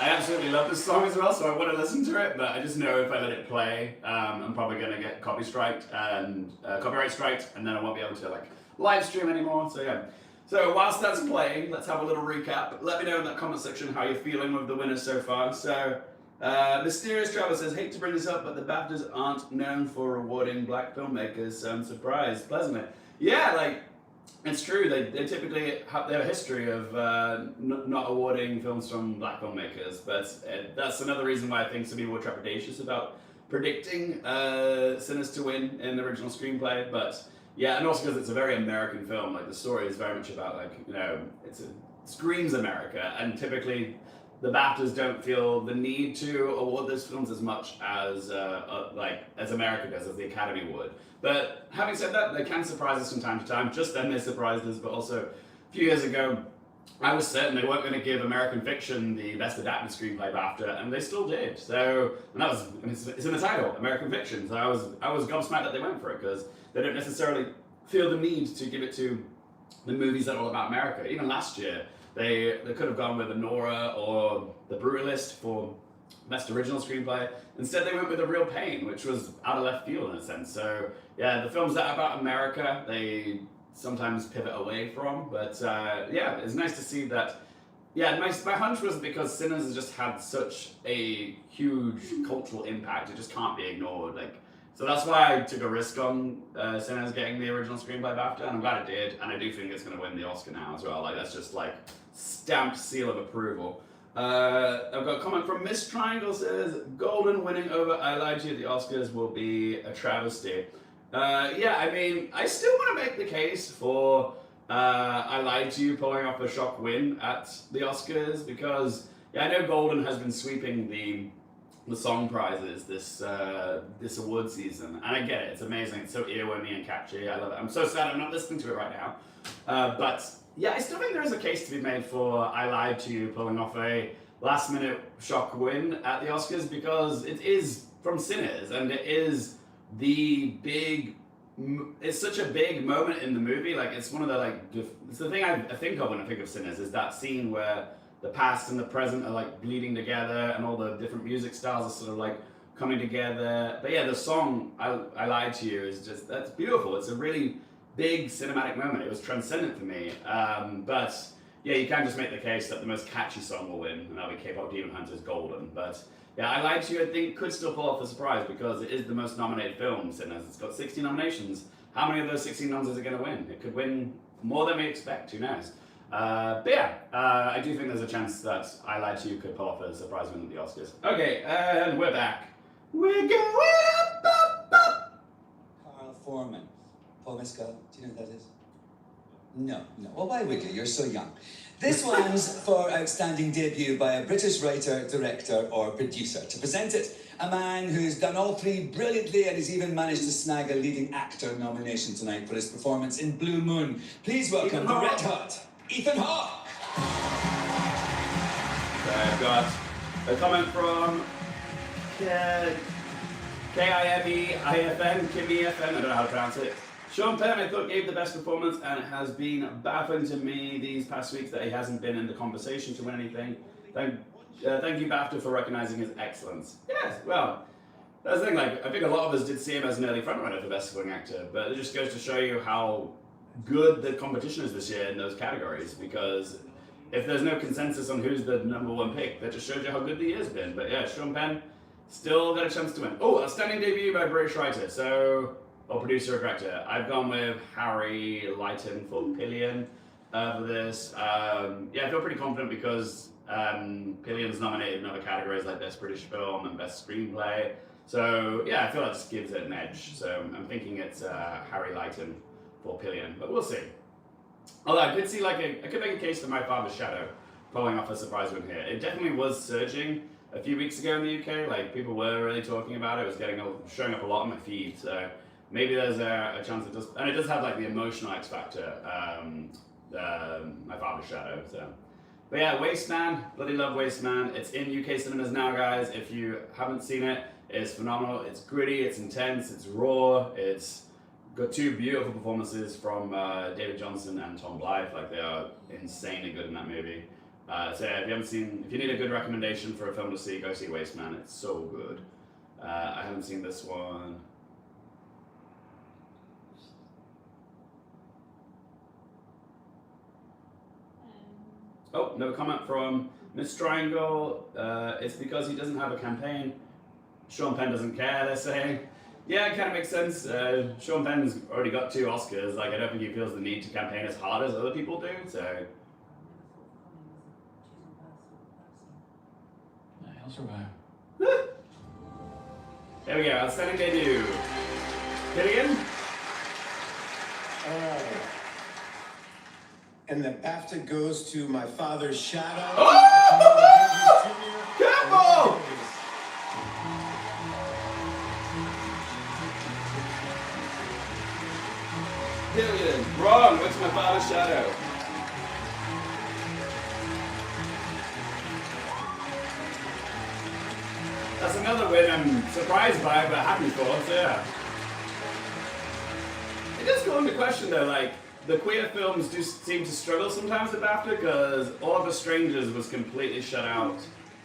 I absolutely love this song as well, so I want to listen to it, but I just know if I let it play, I'm probably going to get copyright striked, and then I won't be able to like live stream anymore. So yeah. So whilst that's playing, let's have a little recap. Let me know in that comment section how you're feeling with the winners so far. So Mysterious Travel says, hate to bring this up, but the Baftas aren't known for rewarding black filmmakers, so I'm surprised pleasantly. Yeah, like, it's true, they typically have a history of not awarding films from black filmmakers, but that's another reason why I think some people were trepidatious about predicting Sinners to win in the original screenplay, but yeah, and also because it's a very American film, like the story is very much about like, you know, it screams America, and typically the Baftas don't feel the need to award those films as much as as America does, as the Academy would. But having said that, they can surprise us from time to time. Just then they surprised us, but also a few years ago, I was certain they weren't going to give American Fiction the Best Adapted Screenplay BAFTA, and they still did. So, and that was, it's in the title, American Fiction. So I was gobsmacked that they went for it, because they don't necessarily feel the need to give it to the movies that are all about America. Even last year, they could have gone with the Nora or The Brutalist for Best Original Screenplay. Instead, they went with A Real Pain, which was out of left field in a sense. So yeah, the films that are about America, they sometimes pivot away from. But yeah, it's nice to see that. Yeah, my hunch was because Sinners has just had such a huge cultural impact, it just can't be ignored. Like, so that's why I took a risk on Sinners getting the original screenplay BAFTA, and I'm glad it did, and I do think it's going to win the Oscar now as well. Like, that's just like stamped seal of approval. I've got a comment from Miss Triangle says, Golden winning over I Lied to You at the Oscars will be a travesty. Yeah, I mean, I still want to make the case for I Lied to You pulling off a shock win at the Oscars, because yeah, I know Golden has been sweeping the song prizes this award season, and I get it, it's amazing, it's so earwormy and catchy, I love it. I'm so sad I'm not listening to it right now, but yeah, I still think there is a case to be made for I Lied to You pulling off a last minute shock win at the Oscars, because it is from Sinners, and it is it's such a big moment in the movie. Like, it's one of the it's the thing I think of when I think of Sinners, is that scene where the past and the present are like bleeding together, and all the different music styles are sort of like coming together. But yeah, the song I Lied to You is just, that's beautiful. It's a really big cinematic moment. It was transcendent for me. But yeah, you can just make the case that the most catchy song will win, and that'll be K-pop Demon Hunter's Golden. But yeah, I Lied to You, I think, could still pull off the surprise, because it is the most nominated film, Sinners. It's got 60 nominations. How many of those 60 noms is it going to win? It could win more than we expect, who knows? But yeah, I do think there's a chance that I Lied to You could pull off a surprise win at the Oscars. Okay, and we're back. We're going up. Carl Foreman. Paul Mescal, do you know who that is? No. Well, why would you? You're so young. This one's for outstanding debut by a British writer, director, or producer. To present it, a man who's done all three brilliantly, and he's even managed to snag a leading actor nomination tonight for his performance in Blue Moon. Please welcome the red hot Ethan Hawke. I've got a comment from K-I-M-E-I-F-N, Kimmy FM, I don't know how to pronounce it. Sean Penn, I thought, gave the best performance, and it has been baffling to me these past weeks that he hasn't been in the conversation to win anything. Thank you, Bafta, for recognizing his excellence. Yes, well, that's the thing, like, I think a lot of us did see him as an early frontrunner for Best Supporting Actor, but it just goes to show you how good the competition is this year in those categories, because if there's no consensus on who's the #1 pick, that just shows you how good the year's been. But yeah, Sean Penn, Still got a chance to win. Oh, outstanding debut by British writer, or producer or director. I've gone with Harry Lighton for Pillion for this. Yeah, I feel pretty confident because Pillion's nominated in other categories like Best British Film and Best Screenplay. So yeah, I feel that just gives it an edge. So I'm thinking it's Harry Lighton for Pillion, but we'll see. Although I could see I could make a case for My Father's Shadow pulling off a surprise win here. It definitely was surging a few weeks ago in the UK. Like people were really talking about it. It was showing up a lot on my feed. So maybe there's a chance it does, and it does have like the emotional X factor. My Father's Shadow. So, but yeah, Wasteman, bloody love Wasteman. It's in UK cinemas now, guys. If you haven't seen it, it's phenomenal. It's gritty, it's intense, it's raw. It's got two beautiful performances from David Johnson and Tom Blythe. Like they are insanely good in that movie. So yeah, if you need a good recommendation for a film to see, go see Wasteman. It's so good. I haven't seen this one. Oh, no comment from Miss Triangle. It's because he doesn't have a campaign. Sean Penn doesn't care, they're saying. Yeah, it kind of makes sense. Sean Penn's already got 2 Oscars. Like, I don't think he feels the need to campaign as hard as other people do, so. I'll survive. There we go, outstanding debut. Killian? Alright. And the BAFTA goes to My Father's Shadow. Oh! Careful! Killian, wrong. What's My Father's Shadow? That's another win I'm surprised by, but happy for, so yeah. It does go into question though, like, the queer films do seem to struggle sometimes at BAFTA because All of Us Strangers was completely shut out,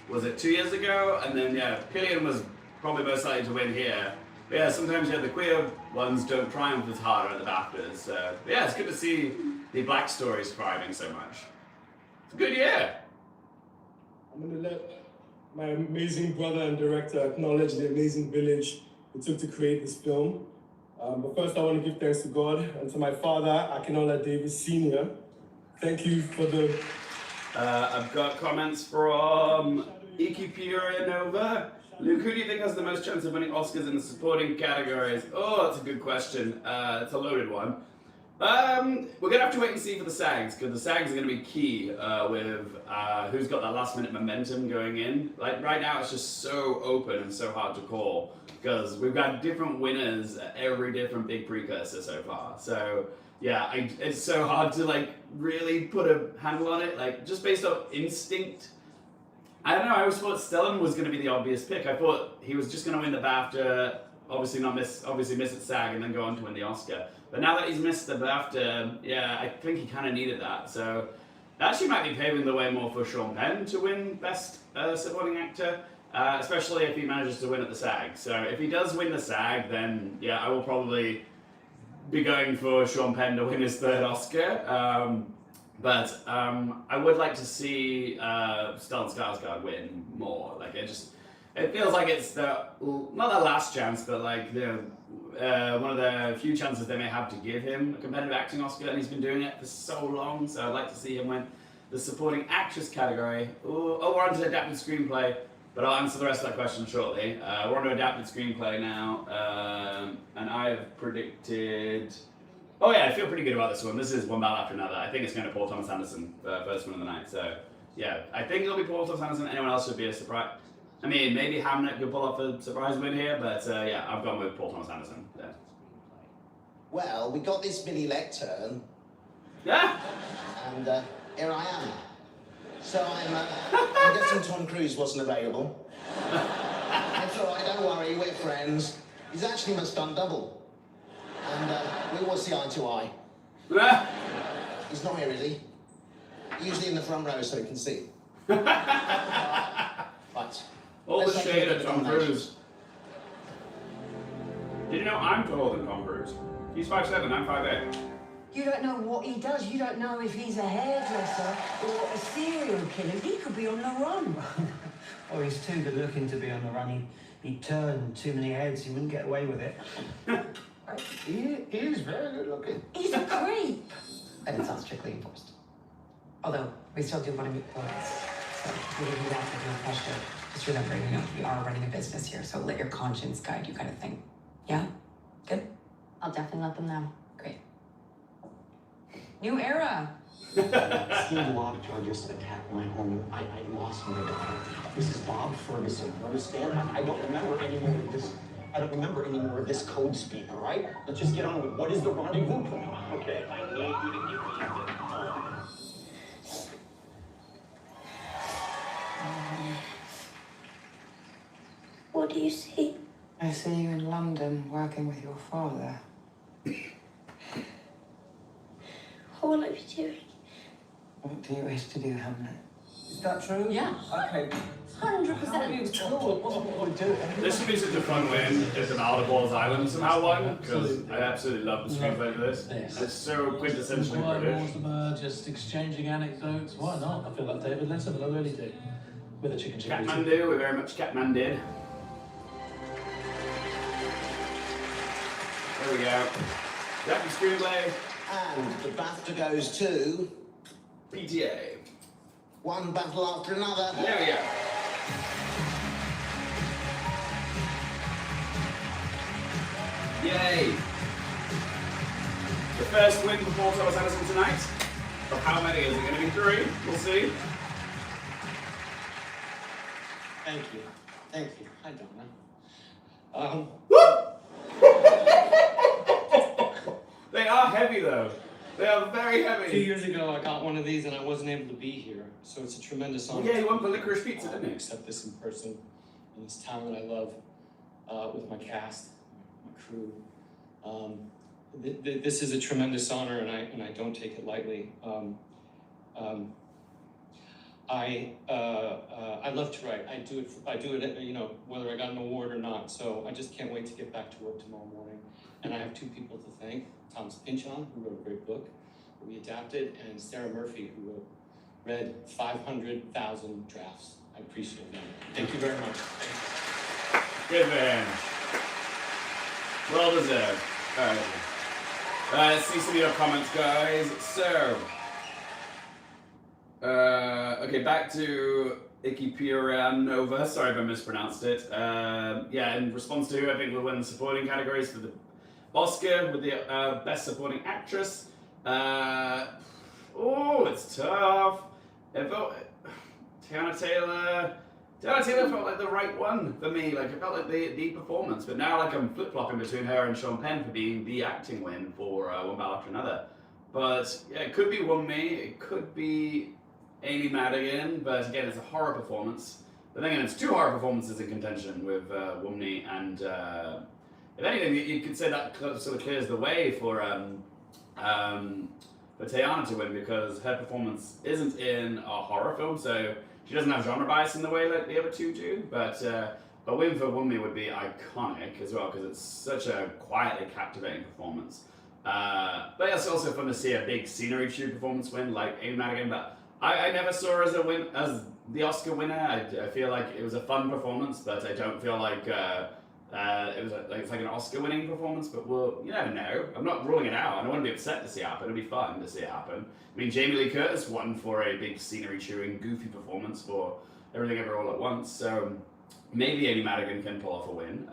was it 2 years ago? And then, yeah, Pillion was probably most likely to win here. But yeah, sometimes the queer ones don't triumph as hard at the BAFTAs. So yeah, it's good to see the black stories thriving so much. It's a good year. I'm going to let my amazing brother and director acknowledge the amazing village it took to create this film. But first I want to give thanks to God and to my father, Akinola Davis Sr. Thank you for the... I've got comments from Iki Pura Nova. Luke, who do you think has the most chance of winning Oscars in the supporting categories? Oh, that's a good question. It's a loaded one. We're going to have to wait and see for the SAGs, because the SAGs are going to be key with who's got that last minute momentum going in. Like right now it's just so open and so hard to call, because we've got different winners at every different big precursor so far. So yeah, it's so hard to like really put a handle on it, like just based on instinct. I don't know, I always thought Stellan was going to be the obvious pick. I thought he was just going to win the BAFTA, obviously miss at SAG and then go on to win the Oscar. But now that he's missed the BAFTA, yeah, I think he kind of needed that. So that actually might be paving the way more for Sean Penn to win Best Supporting Actor, especially if he manages to win at the SAG. So if he does win the SAG, then yeah, I will probably be going for Sean Penn to win his 3rd Oscar. But I would like to see Stellan Skarsgård win more. Like it feels like it's not the last chance, but like one of the few chances they may have to give him a competitive acting Oscar, and he's been doing it for so long. So I'd like to see him win the supporting actress category. Oh, we're on to adapted screenplay, but I'll answer the rest of that question shortly. We're on to adapted screenplay now, and I've predicted. Oh yeah, I feel pretty good about this one. This is one battle after another. I think it's going to Paul Thomas Anderson for first one of the night. So yeah, I think it'll be Paul Thomas Anderson. Anyone else should be a surprise. I mean, maybe Hamnet could pull off a surprise win here, but yeah, I've gone with Paul Thomas Anderson. Yeah. Well, we got this mini lectern. Yeah. And here I am. So I'm guessing Tom Cruise wasn't available. It's all right, don't worry, we're friends. He's actually my stunt double. And we will see eye to eye. He's not here, is he? Usually in the front row so he can see. Right. All the shade of Tom Cruise. Did you know I'm taller than Tom Cruise? He's 5'7", I'm 5'8". You don't know what he does. You don't know if he's a hairdresser or a serial killer. He could be on the run. Oh, he's too good looking to be on the run. He'd turn too many heads. He wouldn't get away with it. He is very good looking. He's a creep. And it's not strictly enforced. Although, we still do want to meet poets. So, we give you that with no pressure. Just remember, we are running a business here, so let your conscience guide you kind of thing. Yeah? Good? I'll definitely let them know. Great. New era. Steve Lockjaw just attacked my home. I lost my daughter. This is Bob Ferguson. You understand? I don't remember any more of this. I don't remember any more of this code speak, all right? Let's just get on with what is the rendezvous point? Okay, I need you to give me a bit of time. What do you see? I see you in London working with your father. What will I be doing? What do you wish to do, Hamlet? Is that true? Yeah. Okay. 100%. It was cool. It wasn't what we do. This would be such a fun win if an Outer Balls Island somehow won, because I absolutely love the screenplay for this. It's so quintessentially British. Just exchanging anecdotes. Why not? I feel like David Letterman, I really do. With a chicken. Kathmandu, we're very much Kathmandu. There we go. That was screenplay. And the BAFTA goes to... PTA. One battle after another. There we go. Yay! The first win for Paul Thomas Anderson tonight. Of how many? Is it going to be 3? We'll see. Thank you. Thank you. Hi, Donna. They are heavy though. They are very heavy. A few years ago, I got one of these and I wasn't able to be here, so it's a tremendous honor. Yeah, you went for licorice pizza, didn't you? Accept this in person, in this town that I love, with my cast, my crew. This is a tremendous honor, and I don't take it lightly. I love to write. I do it. You know, whether I got an award or not. So I just can't wait to get back to work tomorrow morning. And I have 2 people to thank: Thomas Pynchon, who wrote a great book that we adapted, and Sarah Murphy, who read 500,000 drafts. I appreciate that. Thank you very much. Good man. Well deserved. All right. Let's see some of your comments, guys. So, okay, back to Nova. Sorry if I mispronounced it. Yeah, in response to, I think we'll win the supporting categories for the Oscar with the Best Supporting Actress. Oh, it's tough. Tiana Taylor felt like the right one for me. Like, it felt like the performance. But now, like, I'm flip-flopping between her and Sean Penn for being the acting win for One Battle After Another. But yeah, it could be Wunmi, it could be Amy Madigan, but again, it's a horror performance. But then again, it's 2 horror performances in contention with Wunmi, and if anything, you could say that sort of clears the way for Tiana to win, because her performance isn't in a horror film, so she doesn't have genre bias in the way that the other 2 do. But a win for Wunmi would be iconic as well, because it's such a quietly captivating performance. But it's also fun to see a big scenery chew performance win like Amy Madigan. But I never saw her as the Oscar winner. I feel like it was a fun performance, but I don't feel like it's like an Oscar-winning performance. But you never know. I'm not ruling it out. I don't want to be upset to see it happen. It'd be fun to see it happen. I mean, Jamie Lee Curtis won for a big scenery-chewing, goofy performance for Everything Ever All at Once. So maybe Amy Madigan can pull off a win.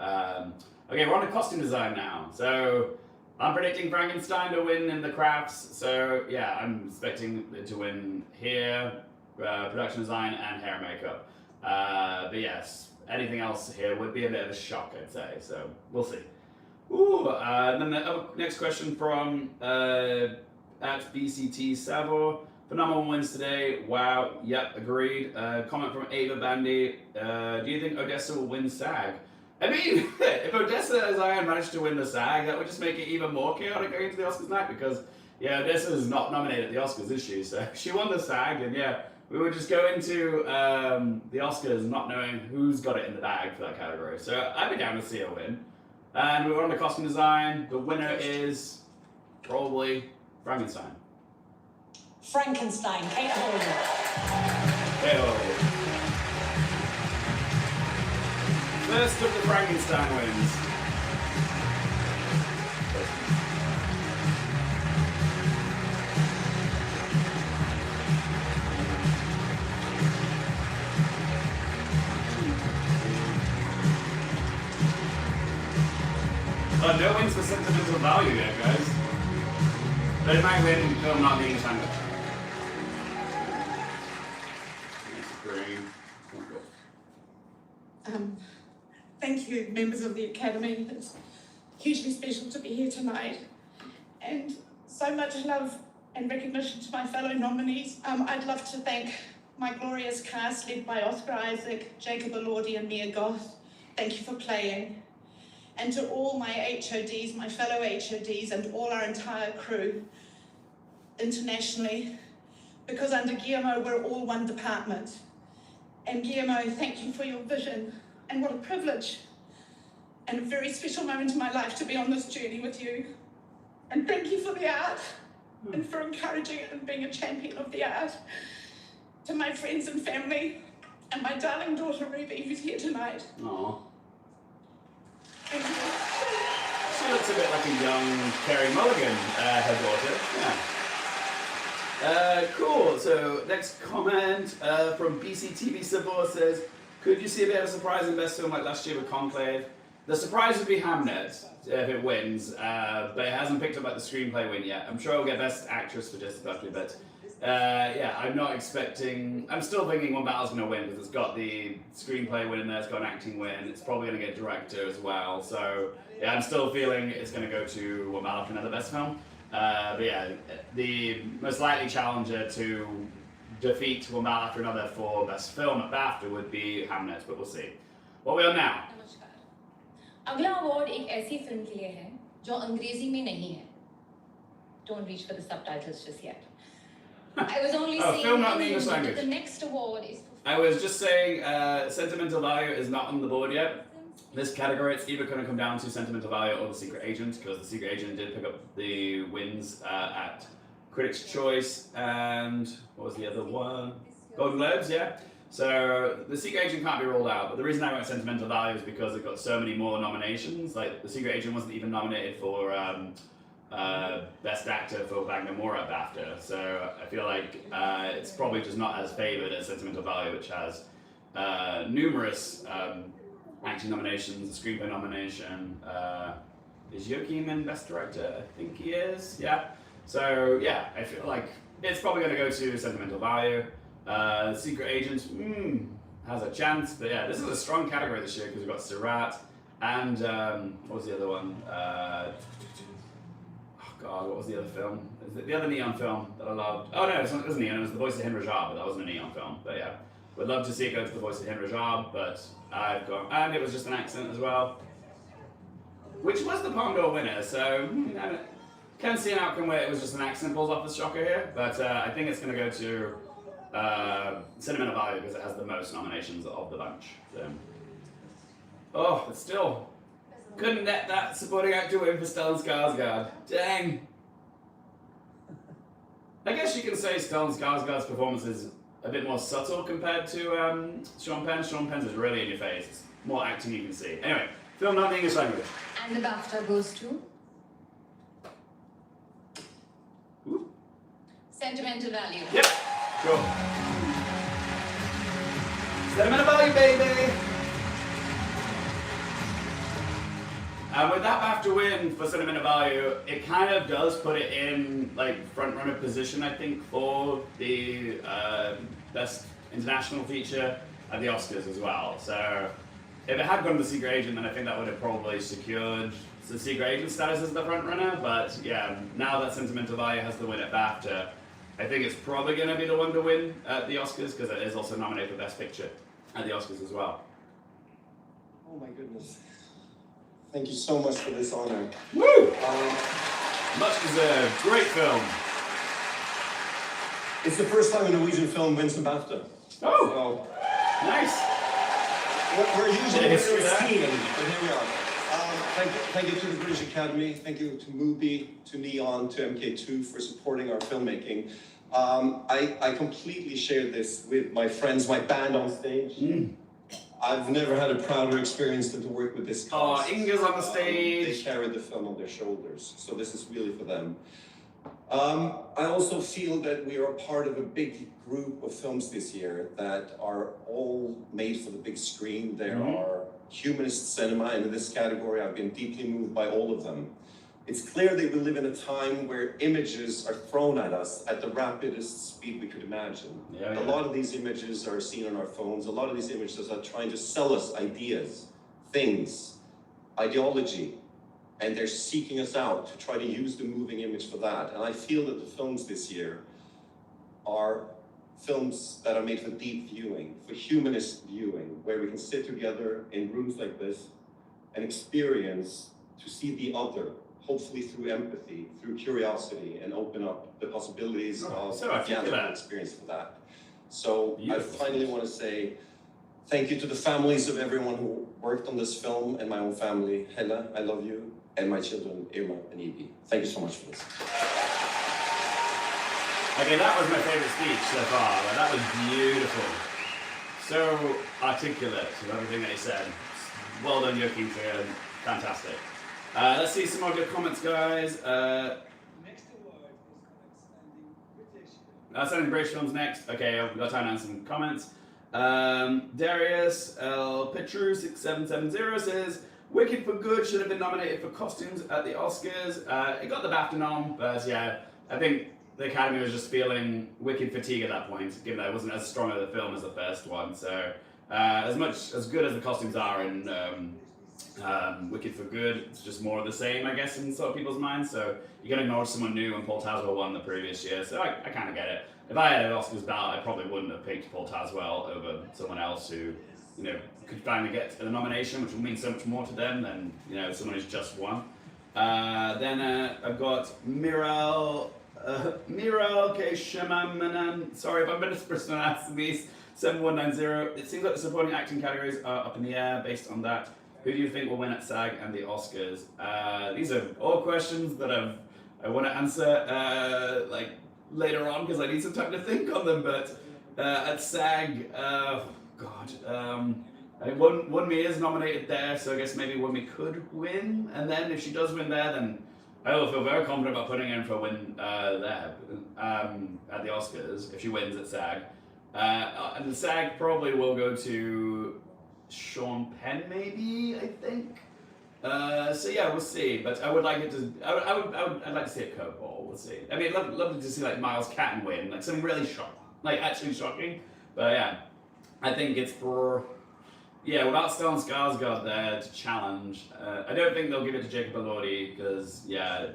Okay, we're on to costume design now. So I'm predicting Frankenstein to win in the crafts. So yeah, I'm expecting it to win here, production design and hair and makeup. But yes, anything else here would be a bit of a shock, I'd say. So we'll see. Ooh, then the next question from at BCT Savo. Phenomenal wins today. Wow. Yep, agreed. Comment from Ava Bandy. Do you think Odessa will win SAG? I mean, if Odessa as Iron managed to win the SAG, that would just make it even more chaotic going into the Oscars night, because yeah, Odessa is not nominated at the Oscars, is she? So she won the SAG, and yeah, we would just go into the Oscars not knowing who's got it in the bag for that category. So I'd be down to see her win. And we're on to costume design. The winner is probably Frankenstein. Frankenstein, Kate Holden. Kate Holden. first of the Frankenstein wins. No wins for sentimental value yet, guys. But it might win film not being sandwich. Thank you, members of the Academy. It's hugely special to be here tonight. And so much love and recognition to my fellow nominees. I'd love to thank my glorious cast led by Oscar Isaac, Jacob Elordi and Mia Goth. Thank you for playing. And to all my HODs, my fellow HODs, and all our entire crew internationally, because under Guillermo, we're all one department. And Guillermo, thank you for your vision, and what a privilege, and a very special moment in my life to be on this journey with you. And thank you for the art, and for encouraging it and being a champion of the art. To my friends and family, and my darling daughter Ruby, who's here tonight. Aww. She looks a bit like a young Carey Mulligan, her daughter. Yeah. Cool. So next comment from BCTV Sabor says, could you see a bit of a surprise in Best Film like last year with Conclave? The surprise would be Hamnet if it wins, but it hasn't picked up like the screenplay win yet. I'm sure we'll get Best Actress for Jessica Buckley, but yeah, I'm not expecting. I'm still thinking One Battle's going to win because it's got the screenplay win in there, it's got an acting win, it's probably going to get director as well. So yeah, I'm still feeling it's going to go to One Battle for another Best Film. But yeah, the most likely challenger to defeat One Battle after another for Best Film at BAFTA would be Hamnet, but we'll see. What are we on now? अगला award एक ऐसी film के लिए है जो अंग्रेजी में नहीं है. Don't reach for the subtitles just yet. I was only saying film not in the English that language. the next award is. I was just saying, sentimental value is not on the board yet. This category, it's either going to come down to sentimental value or the Secret Agent, because the Secret Agent did pick up the wins at Critics' Choice and what was the other one? Golden Globes, yeah. So the Secret Agent can't be ruled out, but the reason I went sentimental value is because it got so many more nominations. Like the Secret Agent wasn't even nominated for Best Actor for Bangor at BAFTA, so I feel like it's probably just not as favoured as Sentimental Value, which has numerous acting nominations, a screenplay nomination. Is Joachim in Best Director? I think he is, yeah. So yeah, I feel like it's probably going to go to Sentimental Value. Secret Agent has a chance, but yeah, this is a strong category this year because we've got Sirat and what was the other one? God, what was the other film? The other neon film that I loved. Oh no, it wasn't neon, it was The Voice of Hin Rajab, but that wasn't a neon film. But yeah, would love to see it go to The Voice of Hin Rajab, but I've gone, and it was just an accent as well, which was the Palme d'Or winner, so I can't see an outcome where it was just an accent pulls off the shocker here, but I think it's going to go to Sentimental Value because it has the most nominations of the bunch. So. Oh, but still. Couldn't net that supporting actor win for Stellan Skarsgård. Dang. I guess you can say Stellan Skarsgård's performance is a bit more subtle compared to Sean Penn. Sean Penn's is really in your face. It's more acting you can see. Anyway, film not in English language. And the BAFTA goes to? Ooh. Sentimental Value. Yep, sure. Sentimental Value, baby! And with that BAFTA win for Sentimental Value, it kind of does put it in like front-runner position, I think, for the Best International Feature at the Oscars as well. So if it had gone to The Secret Agent, then I think that would have probably secured the Secret Agent status as the front-runner. But yeah, now that Sentimental Value has the win at BAFTA, I think it's probably going to be the one to win at the Oscars because it is also nominated for Best Picture at the Oscars as well. Oh my goodness. Thank you so much for this honor. Woo! Much deserved. Great film. It's the first time a Norwegian film wins the BAFTA. Oh! So, nice. We're usually Yeah, history there. esteemed, but here we are. Thank you to the British Academy. Thank you to Mubi, to Neon, to MK2 for supporting our filmmaking. I completely share this with my friends, my band on stage. I've never had a prouder experience than to work with this cast. Inga's on the stage. They carry the film on their shoulders, so this is really for them. I also feel that we are a part of a big group of films this year that are all made for the big screen. There are humanist cinema, and in this category, I've been deeply moved by all of them. It's clear that we live in a time where images are thrown at us at the rapidest speed we could imagine. A lot of these images are seen on our phones. A lot of these images are trying to sell us ideas, things, ideology, and they're seeking us out to try to use the moving image for that. And I feel that the films this year are films that are made for deep viewing, for humanist viewing, where we can sit together in rooms like this and experience to see the other, hopefully through empathy, through curiosity, and open up the possibilities of the experience for that. So I finally want to say thank you to the families of everyone who worked on this film, and my own family. Hella, I love you, and my children, Irma and Evie. Thank you so much for this. Okay, that was my favorite speech so far. Like, that was beautiful. So articulate with everything that he said. Well done, Joachim, fantastic. Let's see some more good comments, guys. Next award is Outstanding British films next. Okay, I've got time to answer some comments. Darius L. Petru 6770 says, Wicked for Good should have been nominated for costumes at the Oscars. It got the Bafta nom, but yeah, I think the Academy was just feeling Wicked fatigue at that point, given that it wasn't as strong of a film as the first one. So as good as the costumes are in Wicked for Good, it's just more of the same, I guess, in sort of people's minds. So you can acknowledge someone new, and Paul Tazwell won the previous year, so I kind of get it. If I had an Oscars ballot, I probably wouldn't have picked Paul Tazwell over someone else who, you know, could finally get a nomination, which will mean so much more to them than, you know, someone who's just won. Then I've got Miral K. Shemamanan. Sorry if I'm mispronouncing these. 7190. It seems like the supporting acting categories are up in the air based on that. Who do you think will win at SAG and the Oscars? These are all questions that I want to answer like later on because I need some time to think on them. But at SAG, I think One Me is nominated there, so I guess maybe One Me could win. And then if she does win there, then I will feel very confident about putting her in for a win there at the Oscars if she wins at SAG. And the SAG probably will go to Sean Penn, maybe, I think. So yeah, we'll see. But I would like it to. I'd like to see a curveball. We'll see. I mean, lovely to see like Miles Catton win, like something really shocking, like actually shocking. But yeah, I think it's for. Yeah, without Stellan Skarsgård there to challenge, I don't think they'll give it to Jacob Elordi because I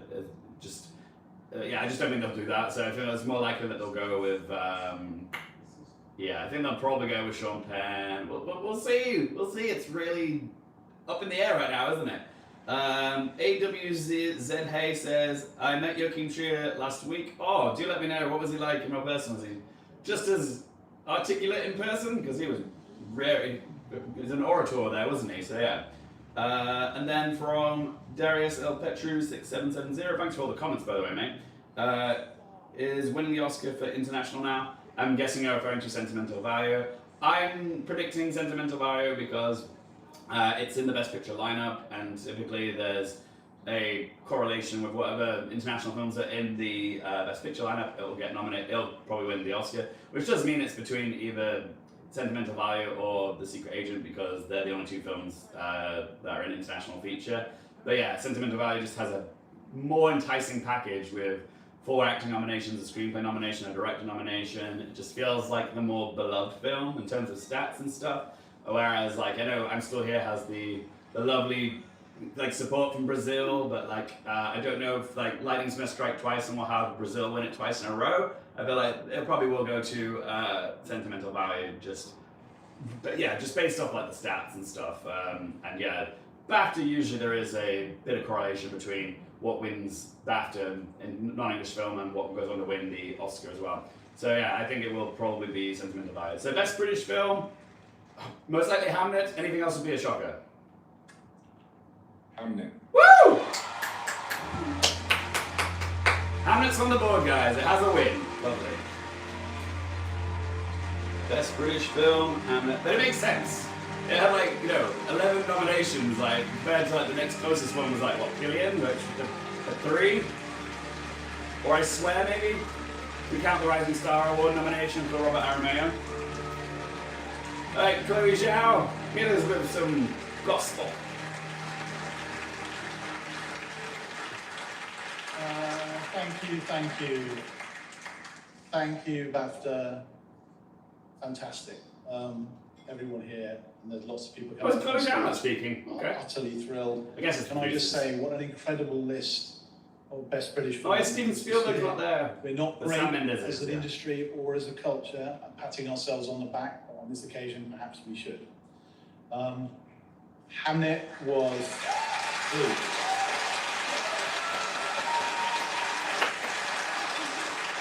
just don't think they'll do that. So I think it's more likely that they'll go with. I think they'll probably go with Sean Penn. We'll see. We'll see. It's really up in the air right now, isn't it? AWZ Hay says, I met Joachim Trier last week. Oh, do let me know. What was he like in real person? Was he just as articulate in person? Because he was rare. He was an orator there, wasn't he? So yeah. And then from Darius L. Petru 6770. Thanks for all the comments, by the way, mate. Is winning the Oscar for international now. I'm guessing you're referring to Sentimental Value. I'm predicting Sentimental Value because it's in the Best Picture lineup, and typically there's a correlation with whatever international films are in the Best Picture lineup. It'll get nominated. It'll probably win the Oscar, which does mean it's between either Sentimental Value or The Secret Agent because they're the only two films that are an international feature. But yeah, Sentimental Value just has a more enticing package with 4 acting nominations, a screenplay nomination, a director nomination. It just feels like the more beloved film in terms of stats and stuff. Whereas, like, I know I'm Still Here has the lovely like support from Brazil, but like I don't know if like Lightning's gonna strike twice and we'll have Brazil win it twice in a row. I feel like it probably will go to Sentimental Value, just based off like the stats and stuff. And yeah, BAFTA usually there is a bit of correlation between what wins BAFTA in non-English film and what goes on to win the Oscar as well. So yeah, I think it will probably be Sentimental Value. So best British film, most likely Hamnet. Anything else would be a shocker. Hamnet. Woo! Hamlet's on the board, guys. It has a win. Lovely. Best British film, Hamlet. But it makes sense. It had like, 11 nominations, like, compared to like the next closest one was like, what, Killian, which the 3? Or I Swear, maybe? We count the Rising Star Award nomination for Robert Aramayo. Alright, Chloe Zhao, hit us with some gospel. Thank you, Bafta. Fantastic. Everyone here, and there's lots of people Oh, it's Chloe Zhao speaking. Okay. Utterly thrilled. I guess it's Can I just say, what an incredible list of best British films. Oh, yeah, Steven Spielberg's not there. We're not But great Sam Mendes as is, an yeah. industry or as a culture at patting ourselves on the back, but on this occasion, perhaps we should. Hamnet was... Ooh.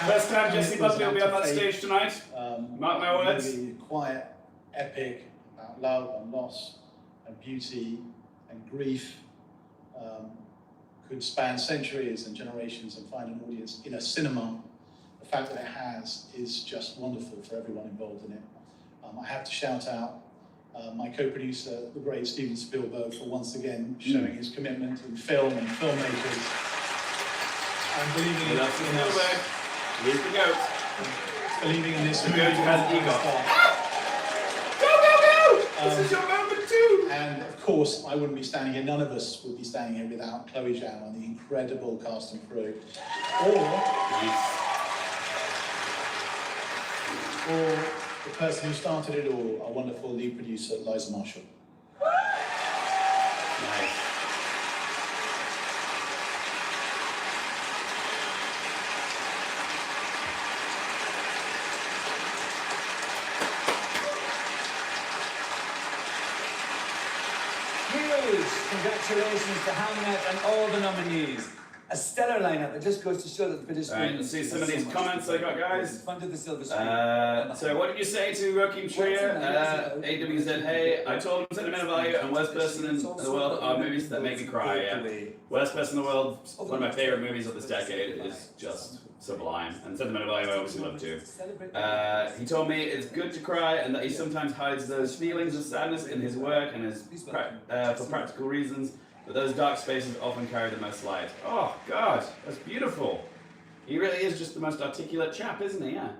First time Jesse Buckley will be on that stage tonight. Mark my words. Movie, quiet, epic, about love and loss and beauty and grief. Could span centuries and generations and find an audience in a cinema. The fact that it has is just wonderful for everyone involved in it. I have to shout out my co-producer, the great Steven Spielberg, for once again showing his commitment in film and filmmakers and believing in us. Here's the goat. Believing in this. The goat who has ego. Go, go, go! This is your moment too! And of course, I wouldn't be standing here, none of us would be standing here without Chloe Zhao and the incredible cast and crew. Or the person who started it all, our wonderful lead producer, Liza Marshall. Nice. Huge congratulations to Hamnet and all the nominees. A stellar lineup. It just goes to show that the British Alright, let's see some of these comments I got, guys. In front of the silver screen. So what did you say to Joachim Trier? AWZ, hey, I told him sentimental value and worst person in the world are movies that make me cry, yeah. Worst person in the world, one of my favorite movies of this decade, is just sublime. And sentimental value I obviously love too. He told me it's good to cry and that he sometimes hides those feelings of sadness in his work and for practical reasons. But those dark spaces often carry the most light. Oh, God, that's beautiful. He really is just the most articulate chap, isn't he? Yeah.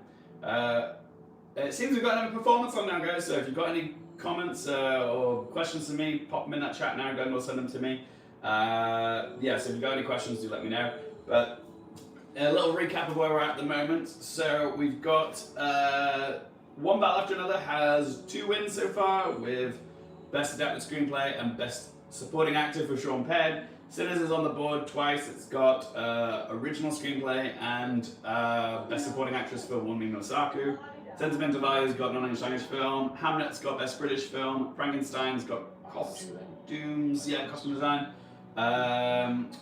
It seems we've got another performance on now, guys, so if you've got any comments or questions for me, pop them in that chat now, go and we'll send them to me. Yeah, so if you've got any questions, do let me know. But a little recap of where we're at the moment. So we've got One Battle After Another has 2 wins so far, with Best Adapted Screenplay and Best Supporting Actor for Sean Penn. Sinners is on the board twice. It's got Original Screenplay and Best Supporting Actress for Wunmi Mosaku. Sentimental Value's got Non-English Language Film. Hamlet's got Best British Film. Frankenstein's got costume design. And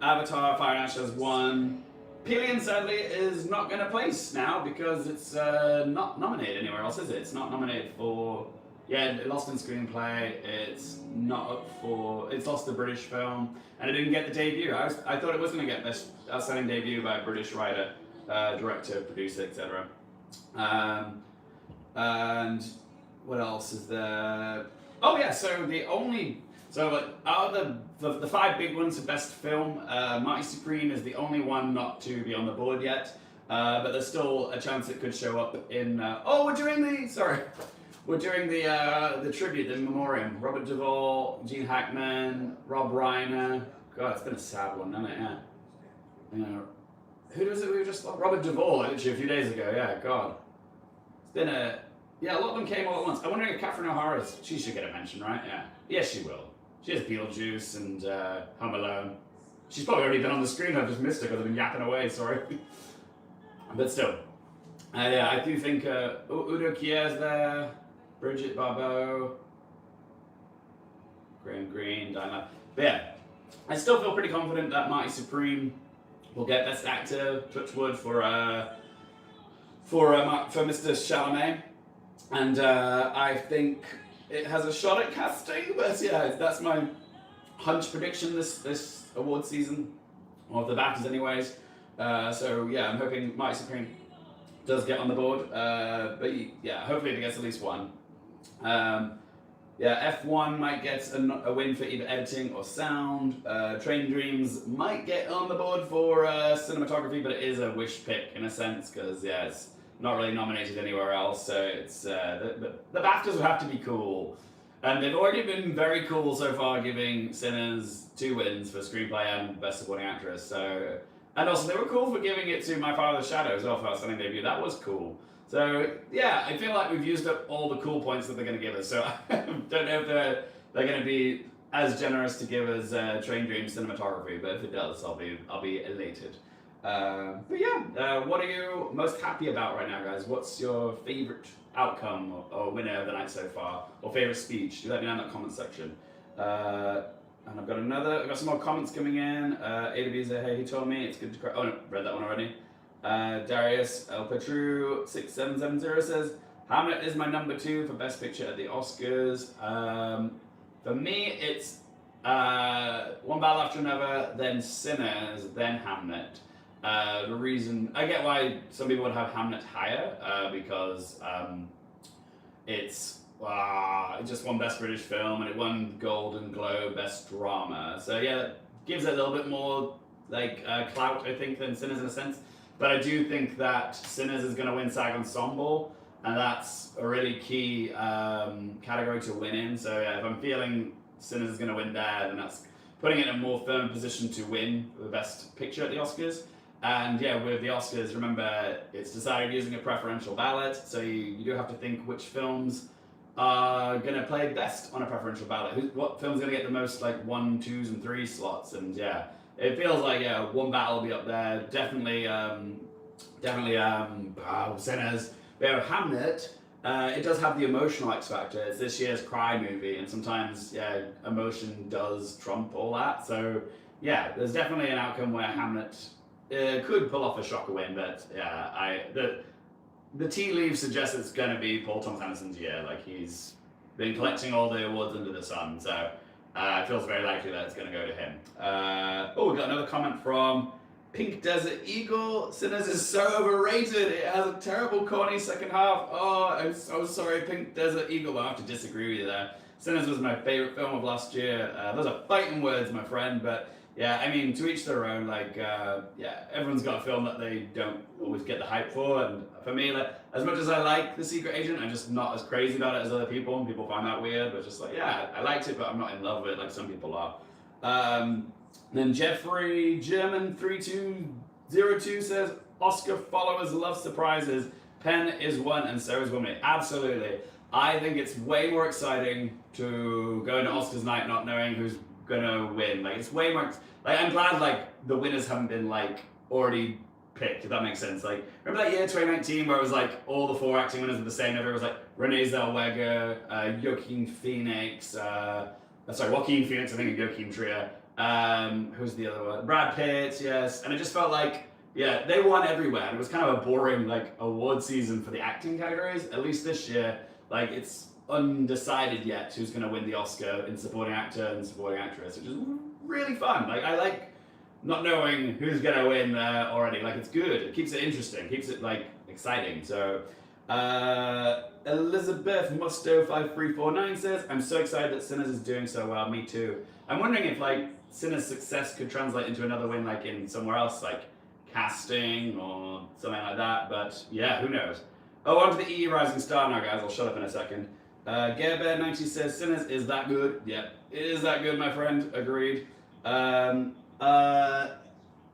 Avatar Fire and Ash has won. Pillion, sadly, is not going to place now because it's not nominated anywhere else, is it? It's not nominated for... Yeah, it lost in screenplay. It's not up for. It's lost the British film, and it didn't get the debut. I thought it was going to get best outstanding debut by a British writer, director, producer, etc. And what else is there? Oh yeah, out of the 5 big ones for best film, Marty Supreme is the only one not to be on the board yet. But there's still a chance it could show up in. We're doing the tribute, the memoriam. Robert Duvall, Gene Hackman, Rob Reiner. God, it's been a sad one, hasn't it? Yeah. Who was it we just saw? Robert Duvall, literally a few days ago. Yeah, God. It's been a lot of them came all at once. I'm wondering if Catherine O'Hara's. She should get a mention, right? Yeah. Yes, she will. She has Beetlejuice and Home Alone. She's probably already been on the screen. I've just missed her because I've been yapping away. Sorry. But still, yeah, I do think Udo Kier's there. Bridget Bardot, Graham Greene, Diana. But yeah, I still feel pretty confident that Marty Supreme will get Best Actor, touch wood, for Mr. Chalamet. And I think it has a shot at casting, but yeah, that's my hunch prediction this award season, or the Baftas anyways. So yeah, I'm hoping Marty Supreme does get on the board, but yeah, hopefully he gets at least one. Yeah, F1 might get a win for either editing or sound. Train Dreams might get on the board for cinematography, but it is a wish pick in a sense, because yeah, it's not really nominated anywhere else. So it's the Baftas would have to be cool, and they've already been very cool so far, giving Sinners 2 wins for screenplay and best supporting actress. So, and also they were cool for giving it to My Father's Shadow as well for outstanding debut. That was cool. So yeah, I feel like we've used up all the cool points that they're going to give us. So I don't know if they're going to be as generous to give us Train Dreams cinematography, but if it does, I'll be elated. But yeah, what are you most happy about right now, guys? What's your favorite outcome or winner of the night so far, or favorite speech? Do let me know in the comment section. And I've got some more comments coming in. A to B said, hey, he told me it's good to cry. Oh no, read that one already. Darius El Petru 6770 says, Hamlet is my number 2 for Best Picture at the Oscars. For me, it's One Battle After Another, then Sinners, then Hamlet. The reason, I get why some people would have Hamlet higher, because it's just won Best British Film, and it won Golden Globe Best Drama. So yeah, it gives it a little bit more like clout, I think, than Sinners in a sense. But I do think that Sinners is going to win SAG Ensemble, and that's a really key category to win in. So yeah, if I'm feeling Sinners is going to win there, then that's putting it in a more firm position to win the Best Picture at the Oscars. And yeah, with the Oscars, remember, it's decided using a preferential ballot, so you do have to think which films are going to play best on a preferential ballot. What film's going to get the most like 1, 2s, and 3 slots? And yeah, it feels like One Battle will be up there. Definitely Sinners. We have Hamlet. It does have the emotional X factor. It's this year's cry movie, and sometimes emotion does trump all that. So yeah, there's definitely an outcome where Hamlet could pull off a shocker win, but yeah, the tea leaves suggest it's going to be Paul Thomas Anderson's year. Like, he's been collecting all the awards under the sun, so it feels very likely that it's going to go to him. We got another comment from Pink Desert Eagle. Sinners is so overrated. It has a terrible, corny second half. Oh, I'm so sorry, Pink Desert Eagle. I have to disagree with you there. Sinners was my favorite film of last year. Those are fighting words, my friend, but yeah, I mean, to each their own. Like, everyone's got a film that they don't always get the hype for, and for me, like, as much as I like The Secret Agent, I'm just not as crazy about it as other people, and people find that weird, but just like, yeah, I liked it, but I'm not in love with it like some people are. Then Jeffrey German 3202 says, Oscar followers love surprises. Penn is one, and so is Woman. Absolutely. I think it's way more exciting to go into Oscars night not knowing who's gonna win. Like, it's way more. Like, I'm glad like the winners haven't been like already picked, if that makes sense. Like, remember that year 2019 where it was like all the 4 acting winners were the same? Everyone was like Renee Zellweger, Joaquin Phoenix, Joaquin Phoenix, I think, and Joaquin Trier. Who's the other one? Brad Pitt, yes. And it just felt like, yeah, they won everywhere. And it was kind of a boring like award season for the acting categories. At least this year, like, it's undecided yet who's going to win the Oscar in supporting actor and supporting actress, which is really fun. Like, I like not knowing who's going to win already. Like, it's good. It keeps it interesting, keeps it like exciting. So Elizabeth Musto 5349 says, I'm so excited that Sinners is doing so well. Me too. I'm wondering if like Sinners' success could translate into another win, like in somewhere else, like casting or something like that. But yeah, who knows? On to the E Rising Star now, guys. I'll shut up in a second. Garebear90 says, Sinners is that good. Yep, it is that good, my friend. Agreed. Amita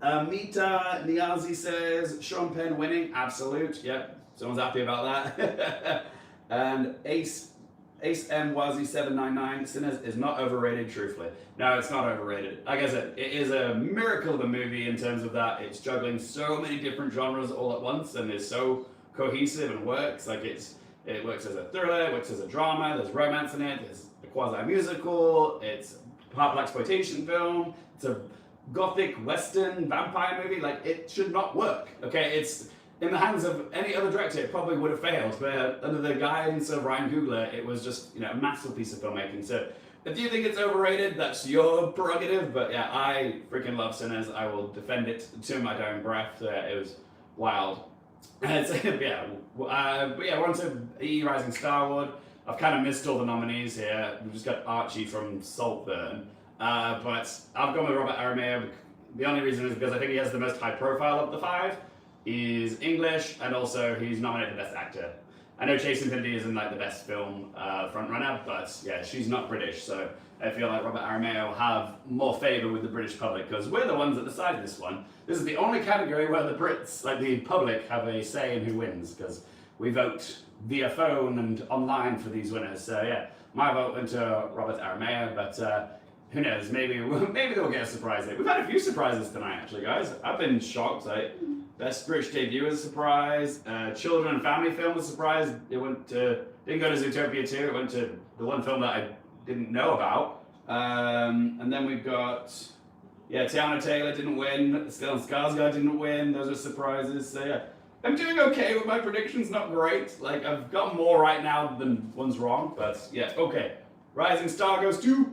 Niazi says, Sean Penn winning. Absolute. Yep, someone's happy about that. And Ace MYZ 799, Sinners is not overrated, truthfully. No, it's not overrated. Like I said, it is a miracle of a movie in terms of that it's juggling so many different genres all at once and is so cohesive and works. Like, it works as a thriller, it works as a drama, there's romance in it, there's a quasi-musical, it's a part blaxploitation film, it's a gothic western vampire movie. Like, it should not work, okay? It's in the hands of any other director, it probably would have failed, but under the guidance of Ryan Coogler, it was just, a massive piece of filmmaking. So if you think it's overrated, that's your prerogative, but yeah, I freaking love Sinners. I will defend it to my dying breath. It was wild. We're on to E Rising Star Award. I've kind of missed all the nominees here. We've just got Archie from Saltburn. But I've gone with Robert Aramayo. The only reason is because I think he has the most high profile of the 5. He's English, and also he's nominated for Best Actor. I know Chase Infinity isn't like the best film frontrunner, but yeah, she's not British, so I feel like Robert Aramayo will have more favour with the British public, because we're the ones that decide this one. This is the only category where the Brits, like the public, have a say in who wins, because we vote via phone and online for these winners. So yeah, my vote went to Robert Aramayo, but who knows, maybe they'll get a surprise there. We've had a few surprises tonight, actually, guys. I've been shocked. Like, Best British Debut was a surprise. Children and Family Film was a surprise. It went to, didn't go to Zootopia 2, it went to the one film that I didn't know about. And then we've got, yeah, Tiana Taylor didn't win. Stellan Skarsgård didn't win. Those are surprises. So yeah, I'm doing okay with my predictions. Not great. Like, I've got more right now than one's wrong. But yeah, okay. Rising Star goes to